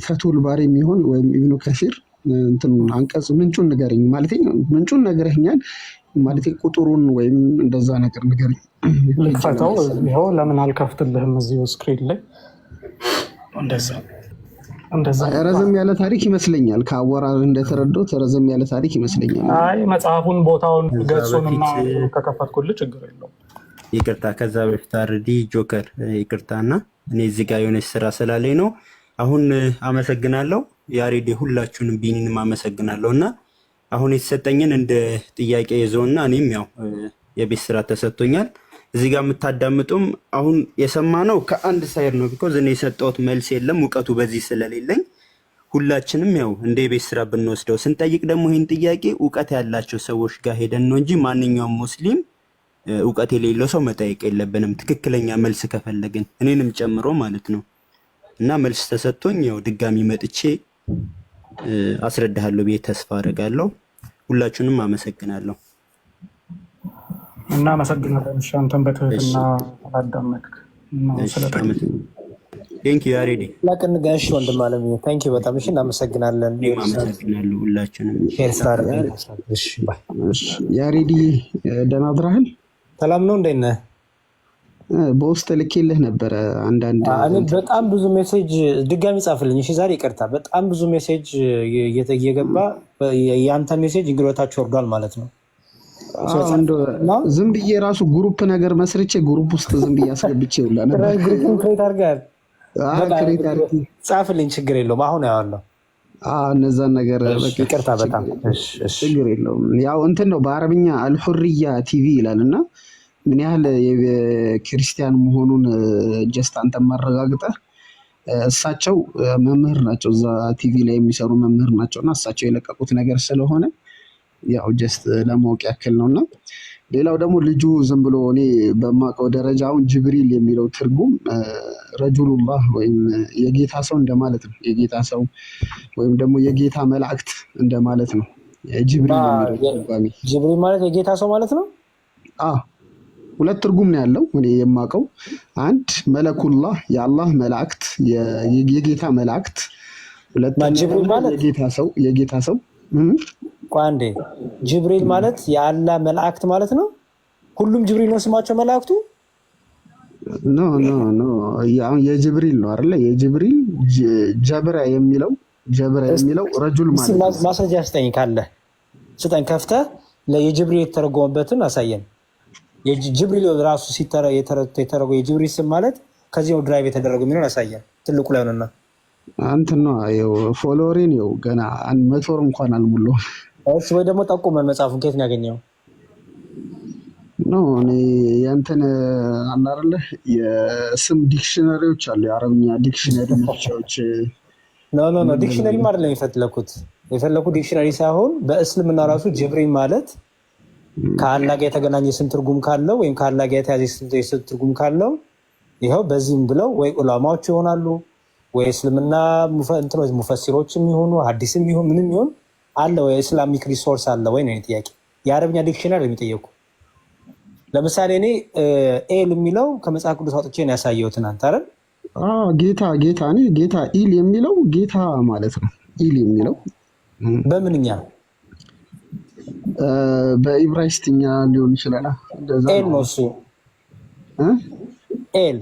ፈቱል ባሪ የሚሆን ወይም ኢብኑ ከሲር እንትን አንቀጽ ምንጩን ንገረኝ ማለት ምንጩን ነግረኛል ማለት ቁጥሩን ወይም እንደዛ ነገር ንገረኝ። ልክፈተው ይኸው ለምን አልከፍትልህም? እዚሁ ስክሪን ላይ እንደዛ ረዘም ያለ ታሪክ ይመስለኛል። ከአወራር እንደተረዳሁት ረዘም ያለ ታሪክ ይመስለኛል። አይ መጽሐፉን ቦታውን ገጹንና ከከፈትኩልህ ችግር የለውም። ይቅርታ፣ ከዛ በፊት አርዲ ጆከር ይቅርታና እኔ እዚህ ጋር የሆነች ስራ ስላለኝ ነው። አሁን አመሰግናለሁ ያሬድ፣ ሁላችሁንም ቢኒንም አመሰግናለሁ። እና አሁን የተሰጠኝን እንደ ጥያቄ ይዘውና እኔም ያው የቤት ስራ ተሰጥቶኛል። እዚህ ጋር የምታዳምጡም አሁን የሰማነው ከአንድ ሳይድ ነው። ቢኮዝ እኔ የሰጠሁት መልስ የለም እውቀቱ በዚህ ስለሌለኝ ሁላችንም ያው እንደ የቤት ስራ ብንወስደው፣ ስንጠይቅ ደግሞ ይህን ጥያቄ እውቀት ያላቸው ሰዎች ጋር ሄደን ነው እንጂ ማንኛውም ሙስሊም እውቀት የሌለው ሰው መጠየቅ የለብንም፣ ትክክለኛ መልስ ከፈለግን እኔንም ጨምሮ ማለት ነው። እና መልስ ተሰጥቶኝ ያው ድጋሚ መጥቼ አስረዳሃለሁ ብዬ ተስፋ አደርጋለሁ። ሁላችሁንም አመሰግናለሁ። እናመሰግናለን። እሺ አንተን በትህትና አዳመጥክ እና ቴንክ ዩ ያሬዲ ላቅን ጋሽ ወንድም አለም ቴንክ ዩ በጣም እሺ፣ እናመሰግናለን። አመሰግናለሁ ሁላችንም። እሺ ባይ። ያሬዲ ደህና አድረሃል? ሰላም ነው፣ እንዴት ነህ? በውስጥ ልኬልህ ነበረ አንዳንድ እኔ በጣም ብዙ ሜሴጅ ድጋሚ ጻፍልኝ። እሺ ዛሬ ይቅርታ፣ በጣም ብዙ ሜሴጅ እየገባ የአንተ ሜሴጅ እንግዶታችሁ ወርዷል ማለት ነው። ዝም ብዬ ራሱ ግሩፕ ነገር መስርቼ ግሩፕ ውስጥ ዝም ብዬ አስገብቼ ይውላ ነበር። ግሩፕን ክሬት አድርገሃል? ጻፍልኝ፣ ችግር የለውም። አሁን ያዋለሁ እነዛን ነገር ይቅርታ፣ በጣም ችግር የለውም። ያው እንትን ነው በአረብኛ አልሑርያ ቲቪ ይላል እና ምን ያህል የክርስቲያን መሆኑን ጀስት አንተ ማረጋግጠህ እሳቸው መምህር ናቸው፣ እዛ ቲቪ ላይ የሚሰሩ መምህር ናቸው እና እሳቸው የለቀቁት ነገር ስለሆነ ያው ጀስት ለማወቅ ያክል ነው። እና ሌላው ደግሞ ልጁ ዝም ብሎ እኔ በማውቀው ደረጃ አሁን ጅብሪል የሚለው ትርጉም ረጁሉላህ ወይም የጌታ ሰው እንደማለት ነው። የጌታ ሰው ወይም ደግሞ የጌታ መላእክት እንደማለት ነው። ጅብሪል ማለት የጌታ ሰው ማለት ነው። ሁለት ትርጉም ነው ያለው እኔ የማውቀው። አንድ መለኩላህ የአላህ መላእክት የጌታ መላእክት፣ ሁለተኛ የጌታ ሰው ቋንዴ ጅብሪል ማለት የአላህ መላእክት ማለት ነው። ሁሉም ጅብሪል ነው ስማቸው መላእክቱ? ኖ የጅብሪል ነው አይደለ? የጅብሪል ጀብራ የሚለው ረጁል ማለት ነው። ማስረጃ ስጠኝ ካለ ስጠኝ፣ ከፍተህ የጅብሪል የተረጎመበትን አሳየን። የጅብሪል ራሱ የተረጎመው የጅብሪል ስም ማለት ከዚህ ነው ድራይቭ የተደረገው የሚለውን አሳየን። ትልቁ ላይ ሆነና አንተ ነው ፎሎወሬን ገና 100 እንኳን አልሞላውም። እሺ ወይ ደግሞ ጠቁመን መጽሐፉን ከየት ነው ያገኘው? እኔ ያንተን አናርለ የስም ዲክሽነሪዎች አሉ፣ የአረብኛ ዲክሽነሪ ናቸውች። ኖ ዲክሽነሪ ማለት ነው የፈለኩት ዲክሽነሪ ሳይሆን በእስልምና ራሱ ጅብሪል ማለት ከአላህ ጋር የተገናኘ ስም ትርጉም ካለው ወይም ከአላህ ጋር የተያዘ ስም ትርጉም ካለው ይኸው በዚህም ብለው ወይ ዑለማዎች ይሆናሉ ወይ እስልምና እንትኖች ሙፈሲሮችም ይሆኑ ሐዲስም ይሁን ምንም ይሁን አለ ወይ ኢስላሚክ ሪሶርስ አለ ወይ ነው ጥያቄ። የአረብኛ ዲክሽነሪ የሚጠየቁ ለምሳሌ እኔ ኤል የሚለው ከመጽሐፍ ቅዱስ አውጥቼ ነው ያሳየሁት እናንተ አይደል? ጌታ እኔ ጌታ ኢል የሚለው ጌታ ማለት ነው። ኢል የሚለው በምንኛ በኢብራይስትኛ ሊሆን ይችላል። እንደዛ ኤል ነው እሱ ኤል።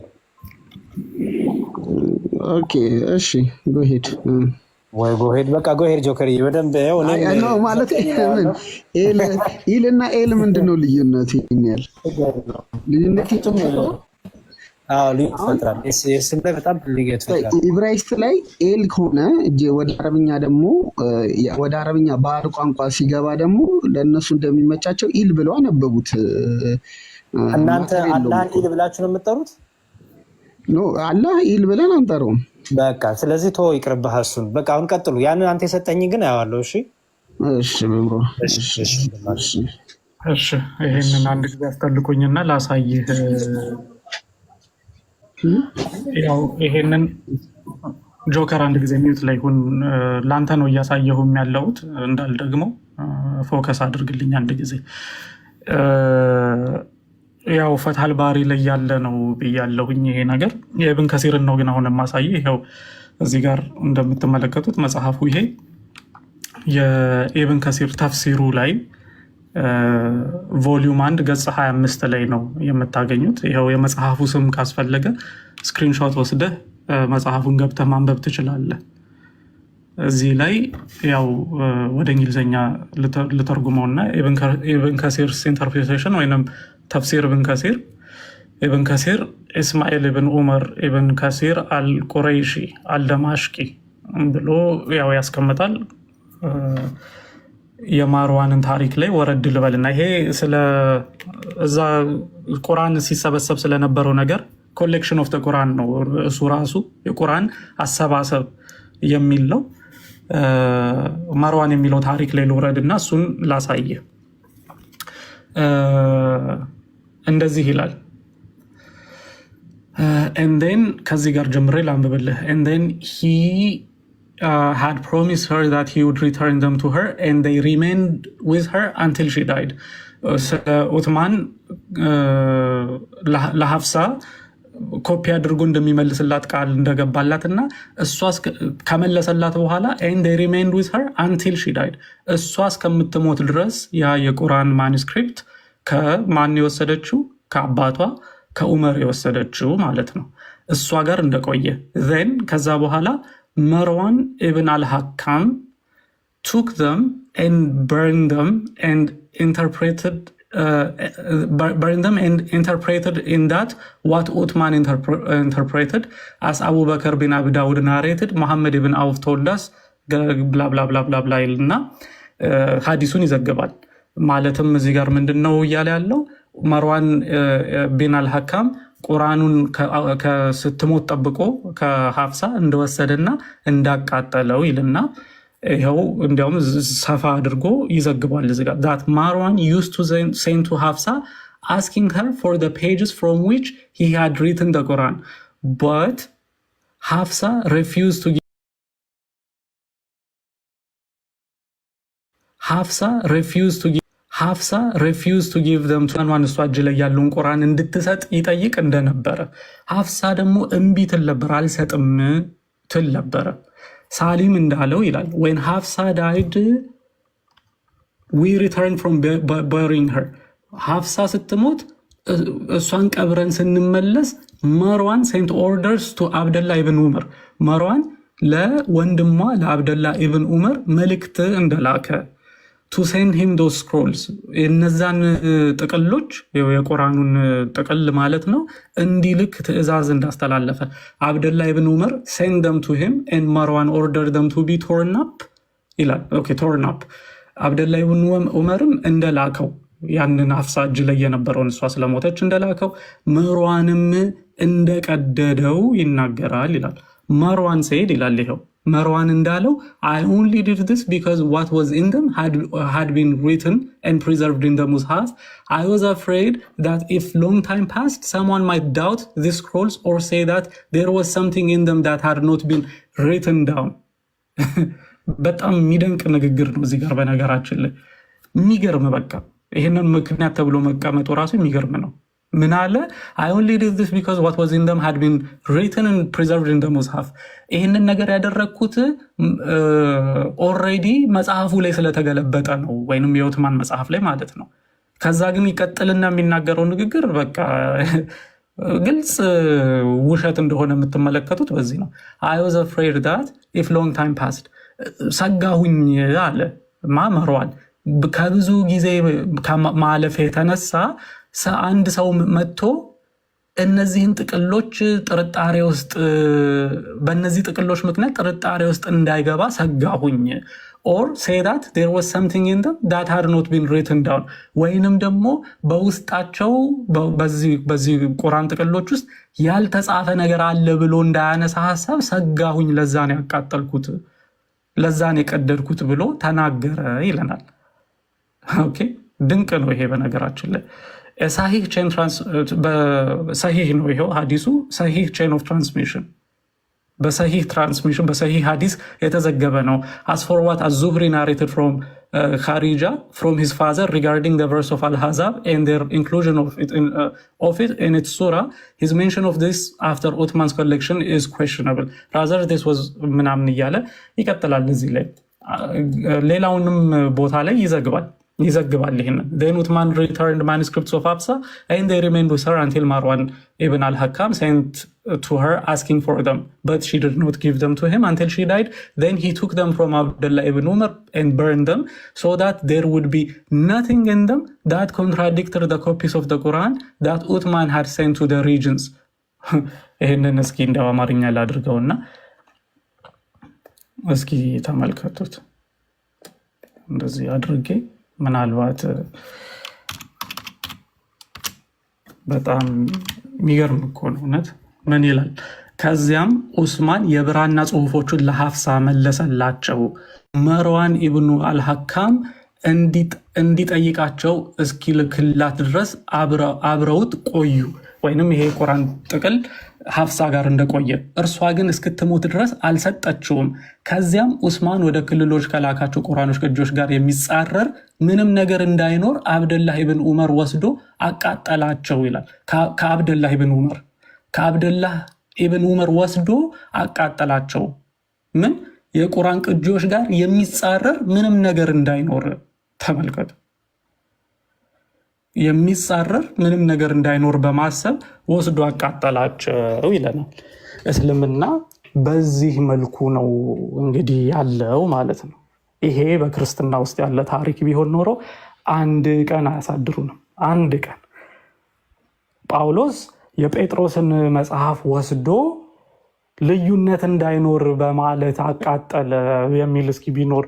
ኦኬ እሺ ጎሄድ ወይ ጎሄድ በቃ ጎሄድ ጆከር በደንብ ያው ነው ማለት ኤል እና ኤል ምንድነው ልዩነቱ? ይኛል ልዩነት ይፈጥራል። ስም ላይ በጣም ልዩነት ይፈጥራል። ኢብራይስት ላይ ኤል ከሆነ ወደ አረብኛ ባህል ቋንቋ ሲገባ ደግሞ ለእነሱ እንደሚመቻቸው ኢል ብለው አነበቡት። እናንተ አላህን ኢል ብላችሁ ነው የምትጠሩት? ኖ አላህ ኢል ብለን አንጠራውም። በቃ ስለዚህ ተወው ይቅርብህ እሱን። በቃ አሁን ቀጥሉ። ያንን አንተ የሰጠኝ ግን አያዋለሁ። እሺ ብሮ እሺ ይሄንን አንድ ጊዜ አስጠልቁኝና ላሳይህ። ያው ይሄንን ጆከር አንድ ጊዜ ሚውት ላይ ሁን። ላንተ ነው እያሳየሁም ያለሁት እንዳል ደግሞ ፎከስ አድርግልኝ አንድ ጊዜ። ያው ፈትሐል ባሪ ላይ ያለ ነው ብያለሁኝ። ይሄ ነገር የኢብን ከሲርን ነው ግን አሁን የማሳይህ ይኸው እዚህ ጋር እንደምትመለከቱት መጽሐፉ ይሄ የኢብን ከሲር ተፍሲሩ ላይ ቮሊዩም 1 ገጽ 25 ላይ ነው የምታገኙት። ይኸው የመጽሐፉ ስም ካስፈለገ ስክሪንሾት ወስደህ መጽሐፉን ገብተህ ማንበብ ትችላለህ። እዚህ ላይ ያው ወደ እንግሊዝኛ ልተርጉመውና ኢብን ከሲር ኢንተርፕሬቴሽን ወይም ተፍሲር ኢብን ከሲር ኢስማኤል ኢብን ዑመር ኢብን ከሲር አልቁረይሺ አልደማሽቂ ብሎ ያው ያስቀምጣል። የማርዋንን ታሪክ ላይ ወረድ ልበልና ይሄ ስለ እዛ ቁርአን ሲሰበሰብ ስለነበረው ነገር ኮሌክሽን ኦፍ ቁርአን ነው እሱ ራሱ የቁርአን አሰባሰብ የሚል ነው። ማርዋን የሚለው ታሪክ ላይ ልውረድና እሱን ላሳየ። እንደዚህ ይላል። ኤንዴን ከዚህ ጋር ጀምሬ ላንብብልህ። ኤንዴን ሂ had promised her that he would return them to her and they remained with her until she died. ዑትማን ለሀፍሳ ኮፒ አድርጎ እንደሚመልስላት ቃል እንደገባላት እና እሷ ከመለሰላት በኋላ and they remained with her until she died እሷ እስከምትሞት ድረስ ያ የቁርአን ማኑስክሪፕት ከማን የወሰደችው? ከአባቷ ከዑመር የወሰደችው ማለት ነው። እሷ ጋር እንደቆየ then ከዛ በኋላ መርዋን ኢብን አልሐካም took them and burned them and interpreted in that what Uthman interpreted as Abu Bakr bin Abi Dawud narrated, Muhammad ibn Auf told us, blah blah blah blah blah ይልና ሐዲሱን ይዘግባል። ማለትም እዚህ ጋር ምንድነው እያለ ያለው? መርዋን ቢን አልሐካም ቁርአኑን ከስትሞት ጠብቆ ከሐፍሳ እንደወሰደና እንዳቃጠለው ይልና ይኸው እንዲያውም ሰፋ አድርጎ ይዘግባል እዚህ ጋር that Marwan used to send to Hafsa asking her for the pages from which he had written the Quran, but Hafsa refused to give them to ማን እሷ እጅ ላይ ያለውን ቁርአን እንድትሰጥ ይጠይቅ እንደነበረ ሐፍሳ ደግሞ እምቢ ትል ነበር፣ አልሰጥም ትል ነበረ። ሳሊም እንዳለው ይላል when Hafsa died we returned from burying her ሐፍሳ ስትሞት እሷን ቀብረን ስንመለስ መርዋን sent orders to Abdullah ibn Umar መርዋን ለወንድሟ ለአብደላ ኢብን ዑመር መልእክት እንደላከ to send him those scrolls እነዛን ጥቅሎች የቁርአኑን ጥቅል ማለት ነው እንዲልክ ትእዛዝ እንዳስተላለፈ አብደላ ኢብን ዑመር send them to him and Marwan ordered them to be torn up ይላል። ኦኬ torn up አብደላ ኢብን ዑመርም እንደላከው ያንን ሐፍሳ እጅ ላይ የነበረውን እሷ ስለሞተች እንደላከው መርዋንም እንደቀደደው ይናገራል ይላል። መርዋን said ይላል ይሄው መርዋን እንዳለው I only did this because what was in them had been written and preserved in the Mus'haf. I was afraid that if long time passed, someone might doubt these scrolls or say that there was something in them that had not been written down. በጣም የሚደንቅ ንግግር ነው እዚህ ጋር በነገራችን ላይ የሚገርም በቃ ይሄንን ምክንያት ተብሎ መቀመጡ ራሱ የሚገርም ነው። ምን አለ I only did this because what was in them had been written and preserved in the Mus'haf. ይህንን ነገር ያደረግኩት ኦልሬዲ መጽሐፉ ላይ ስለተገለበጠ ነው፣ ወይንም የዑትማን መጽሐፍ ላይ ማለት ነው። ከዛ ግን ይቀጥልና የሚናገረው ንግግር በቃ ግልጽ ውሸት እንደሆነ የምትመለከቱት በዚህ ነው። I was afraid that if long time passed ሰጋሁኝ አለ መርዋን ከብዙ ጊዜ ማለፍ የተነሳ አንድ ሰው መጥቶ እነዚህን ጥቅሎች ጥርጣሬ ውስጥ በእነዚህ ጥቅሎች ምክንያት ጥርጣሬ ውስጥ እንዳይገባ ሰጋሁኝ or say that there was something in them that had not been written down ወይንም ደግሞ በውስጣቸው በዚህ ቁርአን ጥቅሎች ውስጥ ያልተጻፈ ነገር አለ ብሎ እንዳያነሳ ሐሳብ ሰጋሁኝ፣ ለዛን ያቃጠልኩት ለዛን የቀደድኩት ብሎ ተናገረ ይለናል። ኦኬ ድንቅ ነው ይሄ በነገራችን ላይ ሰሂህ ቼን ሰሂህ ነው ይሄው ሐዲሱ ሰሂህ ቼን ኦፍ ትራንስሚሽን በሰሂህ ሐዲስ የተዘገበ ነው። as for what az-Zuhri narrated from Kharija from his father regarding the verse of Al-Ahzab and their inclusion of it in its surah, his mention of this after Uthman's collection is questionable. Rather this was ምናምን እያለ ይቀጥላል። እዚህ ላይ ሌላውንም ቦታ ላይ ይዘግባል ይህንን then Uthman returned manuscripts of Hafsa and they remained with her until Marwan ibn al-Hakam sent to her asking for them, but she did not give them to him until she died. Then he took them from Abdullah ibn Umar and burned them so that there would be nothing in them that contradicted the copies of the Quran that Uthman had sent to the regions. ይህንን እስኪ እንደው አማርኛ ላድርገውና እስኪ ተመልከቱት። እንደዚህ አድርጌ ምናልባት በጣም የሚገርም እኮ ነው እውነት። ምን ይላል? ከዚያም ዑስማን የብራና ጽሑፎቹን ለሐፍሳ መለሰላቸው። መርዋን ኢብኑ አልሐካም እንዲጠይቃቸው እስኪልክላት ድረስ አብረውት ቆዩ። ወይንም ይሄ ቁራን ጥቅል ሀፍሳ ጋር እንደቆየ እርሷ ግን እስክትሞት ድረስ አልሰጠችውም። ከዚያም ኡስማን ወደ ክልሎች ከላካቸው ቁራኖች ቅጆች ጋር የሚጻረር ምንም ነገር እንዳይኖር አብደላህ ኢብን ዑመር ወስዶ አቃጠላቸው ይላል። ከአብደላህ ኢብን ዑመር ወስዶ አቃጠላቸው። ምን የቁራን ቅጂዎች ጋር የሚጻረር ምንም ነገር እንዳይኖር ተመልከቱ። የሚጻረር ምንም ነገር እንዳይኖር በማሰብ ወስዶ አቃጠላቸው ይለናል። እስልምና በዚህ መልኩ ነው እንግዲህ ያለው ማለት ነው። ይሄ በክርስትና ውስጥ ያለ ታሪክ ቢሆን ኖሮ አንድ ቀን አያሳድሩንም። አንድ ቀን ጳውሎስ የጴጥሮስን መጽሐፍ ወስዶ ልዩነት እንዳይኖር በማለት አቃጠለ የሚል እስኪ ቢኖር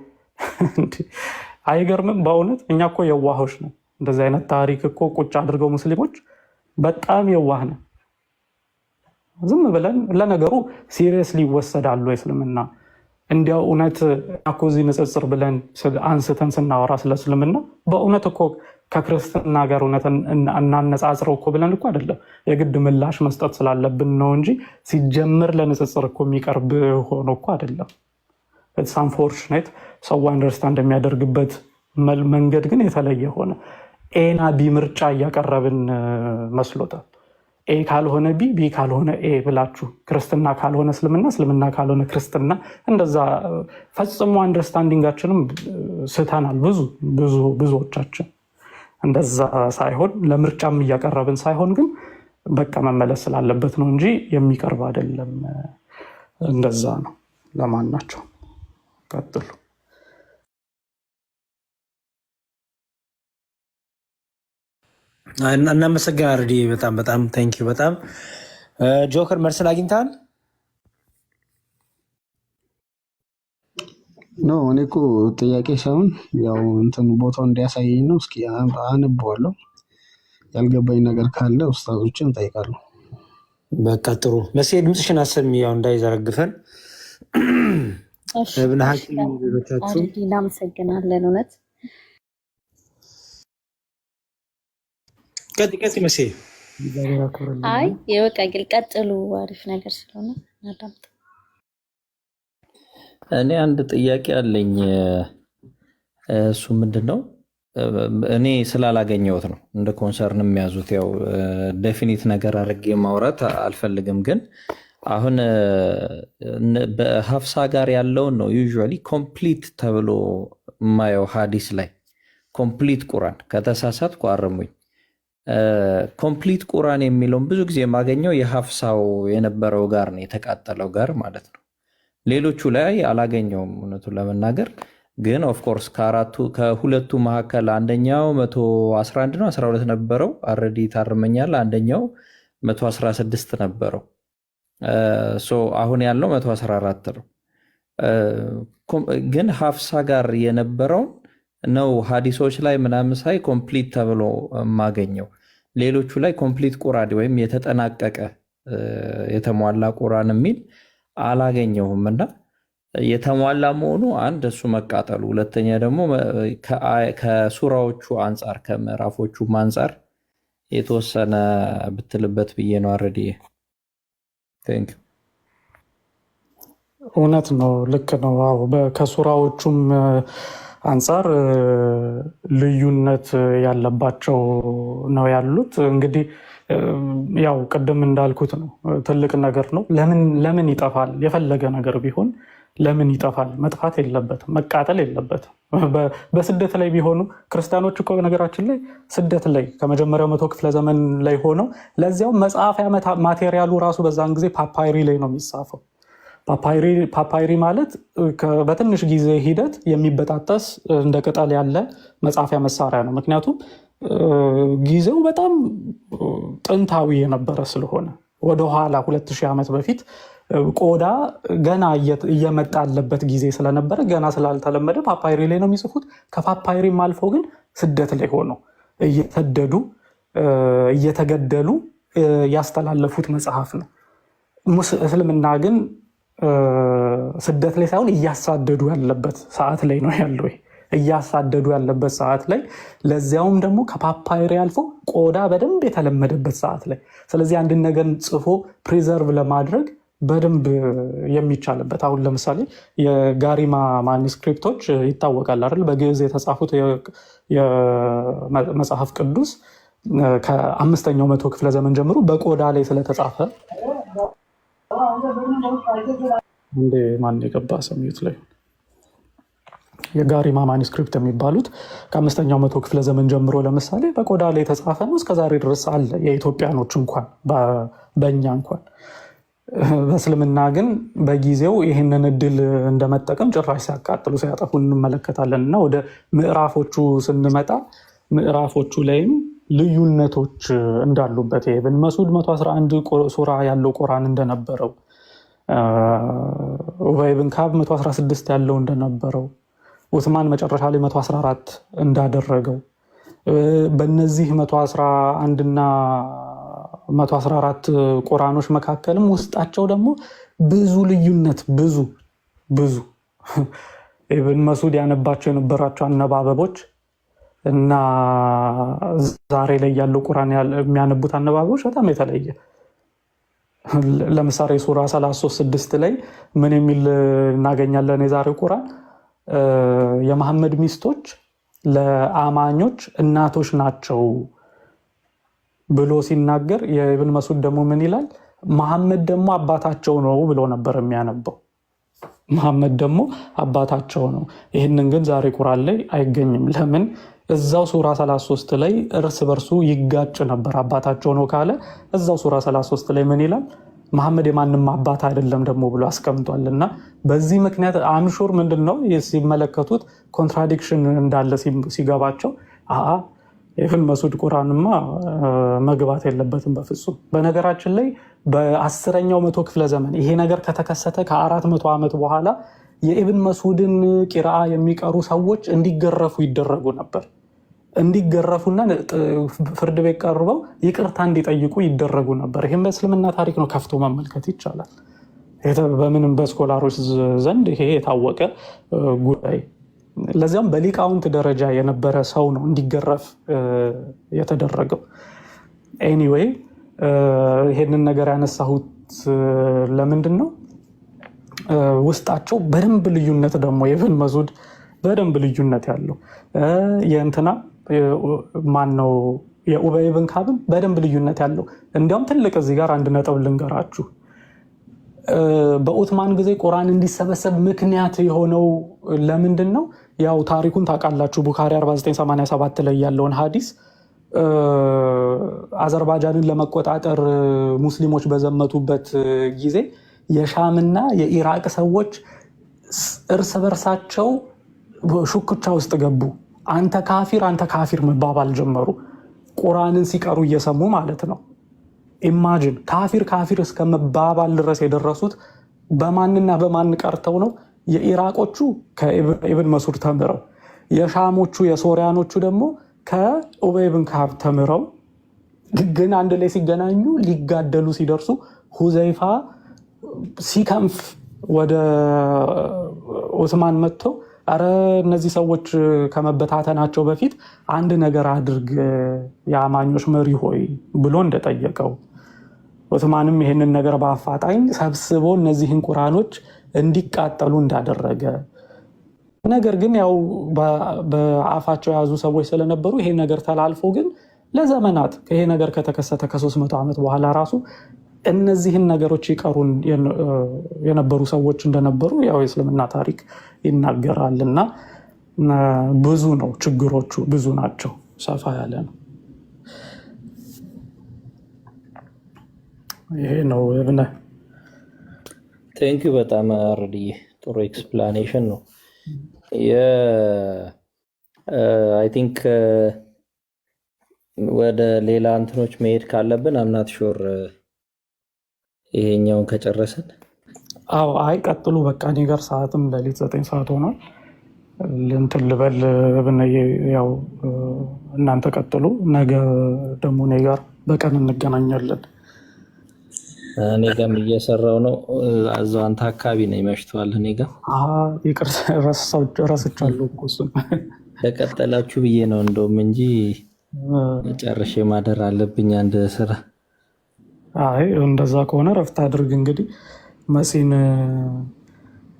አይገርምም? በእውነት እኛ እኮ የዋሆች ነው። እንደዚህ አይነት ታሪክ እኮ ቁጭ አድርገው ሙስሊሞች በጣም የዋህ ነው። ዝም ብለን ለነገሩ ሲሪየስሊ ይወሰዳሉ እስልምና። እንዲያው እውነት እኮ እዚህ ንጽጽር ብለን አንስተን ስናወራ ስለ እስልምና በእውነት እኮ ከክርስትና ጋር እውነት እናነጻጽረው እኮ ብለን እኮ አይደለም፣ የግድ ምላሽ መስጠት ስላለብን ነው እንጂ ሲጀምር ለንጽጽር እኮ የሚቀርብ ሆኖ እኮ አይደለም። ኢትስ አንፎርቹኔት ሰው አንደርስታንድ የሚያደርግበት መንገድ ግን የተለየ ሆነ። ኤና ቢ ምርጫ እያቀረብን መስሎታል። ኤ ካልሆነ ቢ፣ ቢ ካልሆነ ኤ ብላችሁ ክርስትና ካልሆነ እስልምና፣ እስልምና ካልሆነ ክርስትና፣ እንደዛ ፈጽሞ አንደርስታንዲንጋችንም ስተናል። ብዙዎቻችን እንደዛ ሳይሆን ለምርጫም እያቀረብን ሳይሆን ግን በቃ መመለስ ስላለበት ነው እንጂ የሚቀርብ አይደለም። እንደዛ ነው። ለማናቸው ቀጥሉ። እናመሰግናለን አርዲ፣ በጣም ታንኪዩ። በጣም ጆከር መልስን አግኝተሃል? ኖ እኔ እኮ ጥያቄ ሳይሆን ያው እንትን ቦታው እንዲያሳየኝ ነው። እስኪ አነበዋለሁ። ያልገባኝ ነገር ካለ ኡስታዞችን እጠይቃለሁ። በቃ ጥሩ። መሴ ድምፅሽን አሰሚ፣ ያው እንዳይዘረግፈን። እብነ ሐኪም ሌሎቻችሁ እናመሰግናለን። እውነት ቀጥ መሴ። አይ የበቃ ግል ቀጥሉ። አሪፍ ነገር ስለሆነ እናዳምጥ። እኔ አንድ ጥያቄ አለኝ። እሱ ምንድን ነው? እኔ ስላላገኘሁት ነው እንደ ኮንሰርን የሚያዙት። ያው ዴፊኒት ነገር አድርጌ ማውራት አልፈልግም፣ ግን አሁን በሀፍሳ ጋር ያለውን ነው ዩዥዋሊ ኮምፕሊት ተብሎ የማየው ሀዲስ ላይ ኮምፕሊት ቁራን። ከተሳሳትኩ አርሙኝ። ኮምፕሊት ቁራን የሚለውን ብዙ ጊዜ የማገኘው የሀፍሳው የነበረው ጋር ነው፣ የተቃጠለው ጋር ማለት ነው። ሌሎቹ ላይ አላገኘውም እውነቱን ለመናገር። ግን ኦፍኮርስ ከሁለቱ መካከል አንደኛው 111 ነው 12 ነበረው፣ አረዲ ታርመኛል። አንደኛው 116 ነበረው። አሁን ያለው 114 ነው። ግን ሀፍሳ ጋር የነበረውን ነው ሀዲሶች ላይ ምናምን ሳይ ኮምፕሊት ተብሎ የማገኘው። ሌሎቹ ላይ ኮምፕሊት ቁራን ወይም የተጠናቀቀ የተሟላ ቁራን የሚል አላገኘሁም። እና የተሟላ መሆኑ አንድ እሱ መቃጠሉ፣ ሁለተኛ ደግሞ ከሱራዎቹ አንጻር ከምዕራፎቹም አንጻር የተወሰነ ብትልበት ብዬ ነው። አረዲ እውነት ነው፣ ልክ ነው። ከሱራዎቹም አንጻር ልዩነት ያለባቸው ነው ያሉት። እንግዲህ ያው ቅድም እንዳልኩት ነው፣ ትልቅ ነገር ነው። ለምን ይጠፋል? የፈለገ ነገር ቢሆን ለምን ይጠፋል? መጥፋት የለበትም፣ መቃጠል የለበትም። በስደት ላይ ቢሆኑ ክርስቲያኖች እኮ በነገራችን ላይ ስደት ላይ ከመጀመሪያው 100 ክፍለ ዘመን ላይ ሆነው ለዚያው መጽሐፊያ ማቴሪያሉ ራሱ በዛን ጊዜ ፓፓይሪ ላይ ነው የሚጻፈው። ፓፓይሪ ማለት በትንሽ ጊዜ ሂደት የሚበጣጠስ እንደ ቅጠል ያለ መጻፊያ መሳሪያ ነው። ምክንያቱም ጊዜው በጣም ጥንታዊ የነበረ ስለሆነ ወደኋላ 2000 ዓመት በፊት ቆዳ ገና እየመጣ ያለበት ጊዜ ስለነበረ ገና ስላልተለመደ ፓፓይሪ ላይ ነው የሚጽፉት። ከፓፓይሪም አልፎ ግን ስደት ላይ ሆነው እየተሰደዱ እየተገደሉ ያስተላለፉት መጽሐፍ ነው። እስልምና ግን ስደት ላይ ሳይሆን እያሳደዱ ያለበት ሰዓት ላይ ነው ያለው። እያሳደዱ ያለበት ሰዓት ላይ ለዚያውም ደግሞ ከፓፓይሪ አልፎ ቆዳ በደንብ የተለመደበት ሰዓት ላይ ስለዚህ አንድን ነገር ጽፎ ፕሪዘርቭ ለማድረግ በደንብ የሚቻልበት አሁን ለምሳሌ የጋሪማ ማኒስክሪፕቶች ይታወቃል አይደል? በግዕዝ የተጻፉት የመጽሐፍ ቅዱስ ከ5ኛው መቶ ክፍለ ዘመን ጀምሮ በቆዳ ላይ ስለተጻፈ እንደ ማን የገባ ሰሚዩት ላይ የጋሪማ ማኒስክሪፕት የሚባሉት ከ5ኛው መቶ ክፍለ ዘመን ጀምሮ ለምሳሌ በቆዳ ላይ የተጻፈ ነው። እስከዛሬ ድረስ አለ። የኢትዮጵያኖች እንኳን በእኛ እንኳን በእስልምና ግን በጊዜው ይህንን እድል እንደመጠቀም ጭራሽ ሲያቃጥሉ ሲያጠፉ እንመለከታለን። እና ወደ ምዕራፎቹ ስንመጣ ምዕራፎቹ ላይም ልዩነቶች እንዳሉበት ኢብን መስዑድ 111 ሱራ ያለው ቁርአን እንደነበረው ኡበይ ብን ካዕብ 116 ያለው እንደነበረው ዑስማን መጨረሻ ላይ 114 እንዳደረገው በእነዚህ 111 እና 114 ቁርአኖች መካከልም ውስጣቸው ደግሞ ብዙ ልዩነት ብዙ ኢብን መስዑድ ያነባቸው የነበራቸው አነባበቦች እና ዛሬ ላይ ያለው ቁርአን የሚያነቡት አነባበቦች በጣም የተለየ። ለምሳሌ ሱራ 33:6 ላይ ምን የሚል እናገኛለን? የዛሬው ቁርአን የመሐመድ ሚስቶች ለአማኞች እናቶች ናቸው ብሎ ሲናገር የኢብን መስዑድ ደግሞ ምን ይላል? መሐመድ ደግሞ አባታቸው ነው ብሎ ነበር የሚያነበው። መሐመድ ደግሞ አባታቸው ነው። ይህንን ግን ዛሬ ቁርአን ላይ አይገኝም። ለምን? እዛው ሱራ 33 ላይ እርስ በርሱ ይጋጭ ነበር። አባታቸው ነው ካለ እዛው ሱራ 33 ላይ ምን ይላል? መሐመድ የማንም አባት አይደለም ደግሞ ብሎ አስቀምጧል። እና በዚህ ምክንያት አምሹር ምንድነው ሲመለከቱት ኮንትራዲክሽን እንዳለ ሲገባቸው ኢብን መስዑድ ቁርአንማ መግባት የለበትም በፍጹም። በነገራችን ላይ በ10ኛው መቶ ክፍለ ዘመን ይሄ ነገር ከተከሰተ ከ400 ዓመት በኋላ የኢብን መስዑድን ቂራአ የሚቀሩ ሰዎች እንዲገረፉ ይደረጉ ነበር። እንዲገረፉና ፍርድ ቤት ቀርበው ይቅርታ እንዲጠይቁ ይደረጉ ነበር። ይህም በእስልምና ታሪክ ነው፣ ከፍቶ መመልከት ይቻላል። በምንም በስኮላሮች ዘንድ ይሄ የታወቀ ጉዳይ። ለዚያም በሊቃውንት ደረጃ የነበረ ሰው ነው እንዲገረፍ የተደረገው። ኤኒዌይ ይሄንን ነገር ያነሳሁት ለምንድን ነው? ውስጣቸው በደንብ ልዩነት ደግሞ የኢብን መስዑድ በደንብ ልዩነት ያለው የእንትና ማነው የኡበይ ብን ካዕብ በደንብ ልዩነት ያለው። እንዲያውም ትልቅ እዚህ ጋር አንድ ነጥብ ልንገራችሁ። በዑስማን ጊዜ ቁርአን እንዲሰበሰብ ምክንያት የሆነው ለምንድን ነው? ያው ታሪኩን ታውቃላችሁ። ቡኻሪ 4987 ላይ ያለውን ሐዲስ አዘርባይጃንን ለመቆጣጠር ሙስሊሞች በዘመቱበት ጊዜ የሻምና የኢራቅ ሰዎች እርስ በርሳቸው ሹክቻ ውስጥ ገቡ። አንተ ካፊር መባባል ጀመሩ። ቁርአንን ሲቀሩ እየሰሙ ማለት ነው። ኢማጂን ካፊር እስከ መባባል ድረስ የደረሱት በማንና በማን ቀርተው ነው? የኢራቆቹ ከኢብን መስዑድ ተምረው፣ የሻሞቹ የሶሪያኖቹ ደግሞ ከኡበይ ብን ካዕብ ተምረው፣ ግን አንድ ላይ ሲገናኙ ሊጋደሉ ሲደርሱ ሁዘይፋ ሲከንፍ ወደ ዑስማን መጥቶ አረ እነዚህ ሰዎች ከመበታተናቸው በፊት አንድ ነገር አድርግ የአማኞች መሪ ሆይ ብሎ እንደጠየቀው ዑስማንም ይህንን ነገር በአፋጣኝ ሰብስቦ እነዚህን ቁርአኖች እንዲቃጠሉ እንዳደረገ፣ ነገር ግን ያው በአፋቸው የያዙ ሰዎች ስለነበሩ ይሄ ነገር ተላልፎ ግን ለዘመናት ይሄ ነገር ከተከሰተ ከ300 ዓመት በኋላ ራሱ እነዚህን ነገሮች ይቀሩን የነበሩ ሰዎች እንደነበሩ ያው የእስልምና ታሪክ ይናገራል። እና ብዙ ነው ችግሮቹ፣ ብዙ ናቸው፣ ሰፋ ያለ ነው። ይሄ ነው እብነ ቴንኪዩ በጣም አርድዬ፣ ጥሩ ኤክስፕላኔሽን ነው። አይ ቲንክ ወደ ሌላ እንትኖች መሄድ ካለብን አምናት ሾር ይሄኛውን ከጨረሰን አይ ቀጥሉ። በቃ እኔ ጋር ሰዓትም ሌሊት 9 ሰዓት ሆኗል። እንትን ልበል ያው እናንተ ቀጥሉ። ነገ ደግሞ እኔ ጋር በቀን እንገናኛለን። እኔ ጋም እየሰራው ነው። እዛው አንተ አካባቢ ነው ይመሽተዋል። እኔ ጋም ይቅርታ ረስቻለሁ እኮ እሱን። ተቀጠላችሁ ብዬ ነው እንደውም እንጂ ጨርሼ ማደር አለብኝ አንድ ስራ። አይ እንደዛ ከሆነ ረፍት አድርግ እንግዲህ። መሲን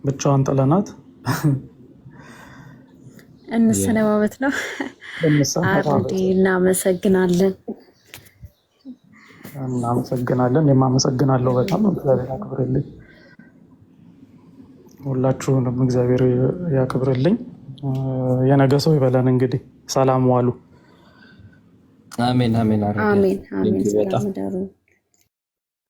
ብቻዋን ጥለናት እንሰነባበት ነው። አርዲ እናመሰግናለን። እናመሰግናለን። የማመሰግናለሁ በጣም እግዚአብሔር ያክብርልኝ። ሁላችሁንም እግዚአብሔር ያክብርልኝ። የነገ ሰው ይበለን። እንግዲህ ሰላም ዋሉ። አሜን አሜን። አሜን አሜን። ሰላም ደሩ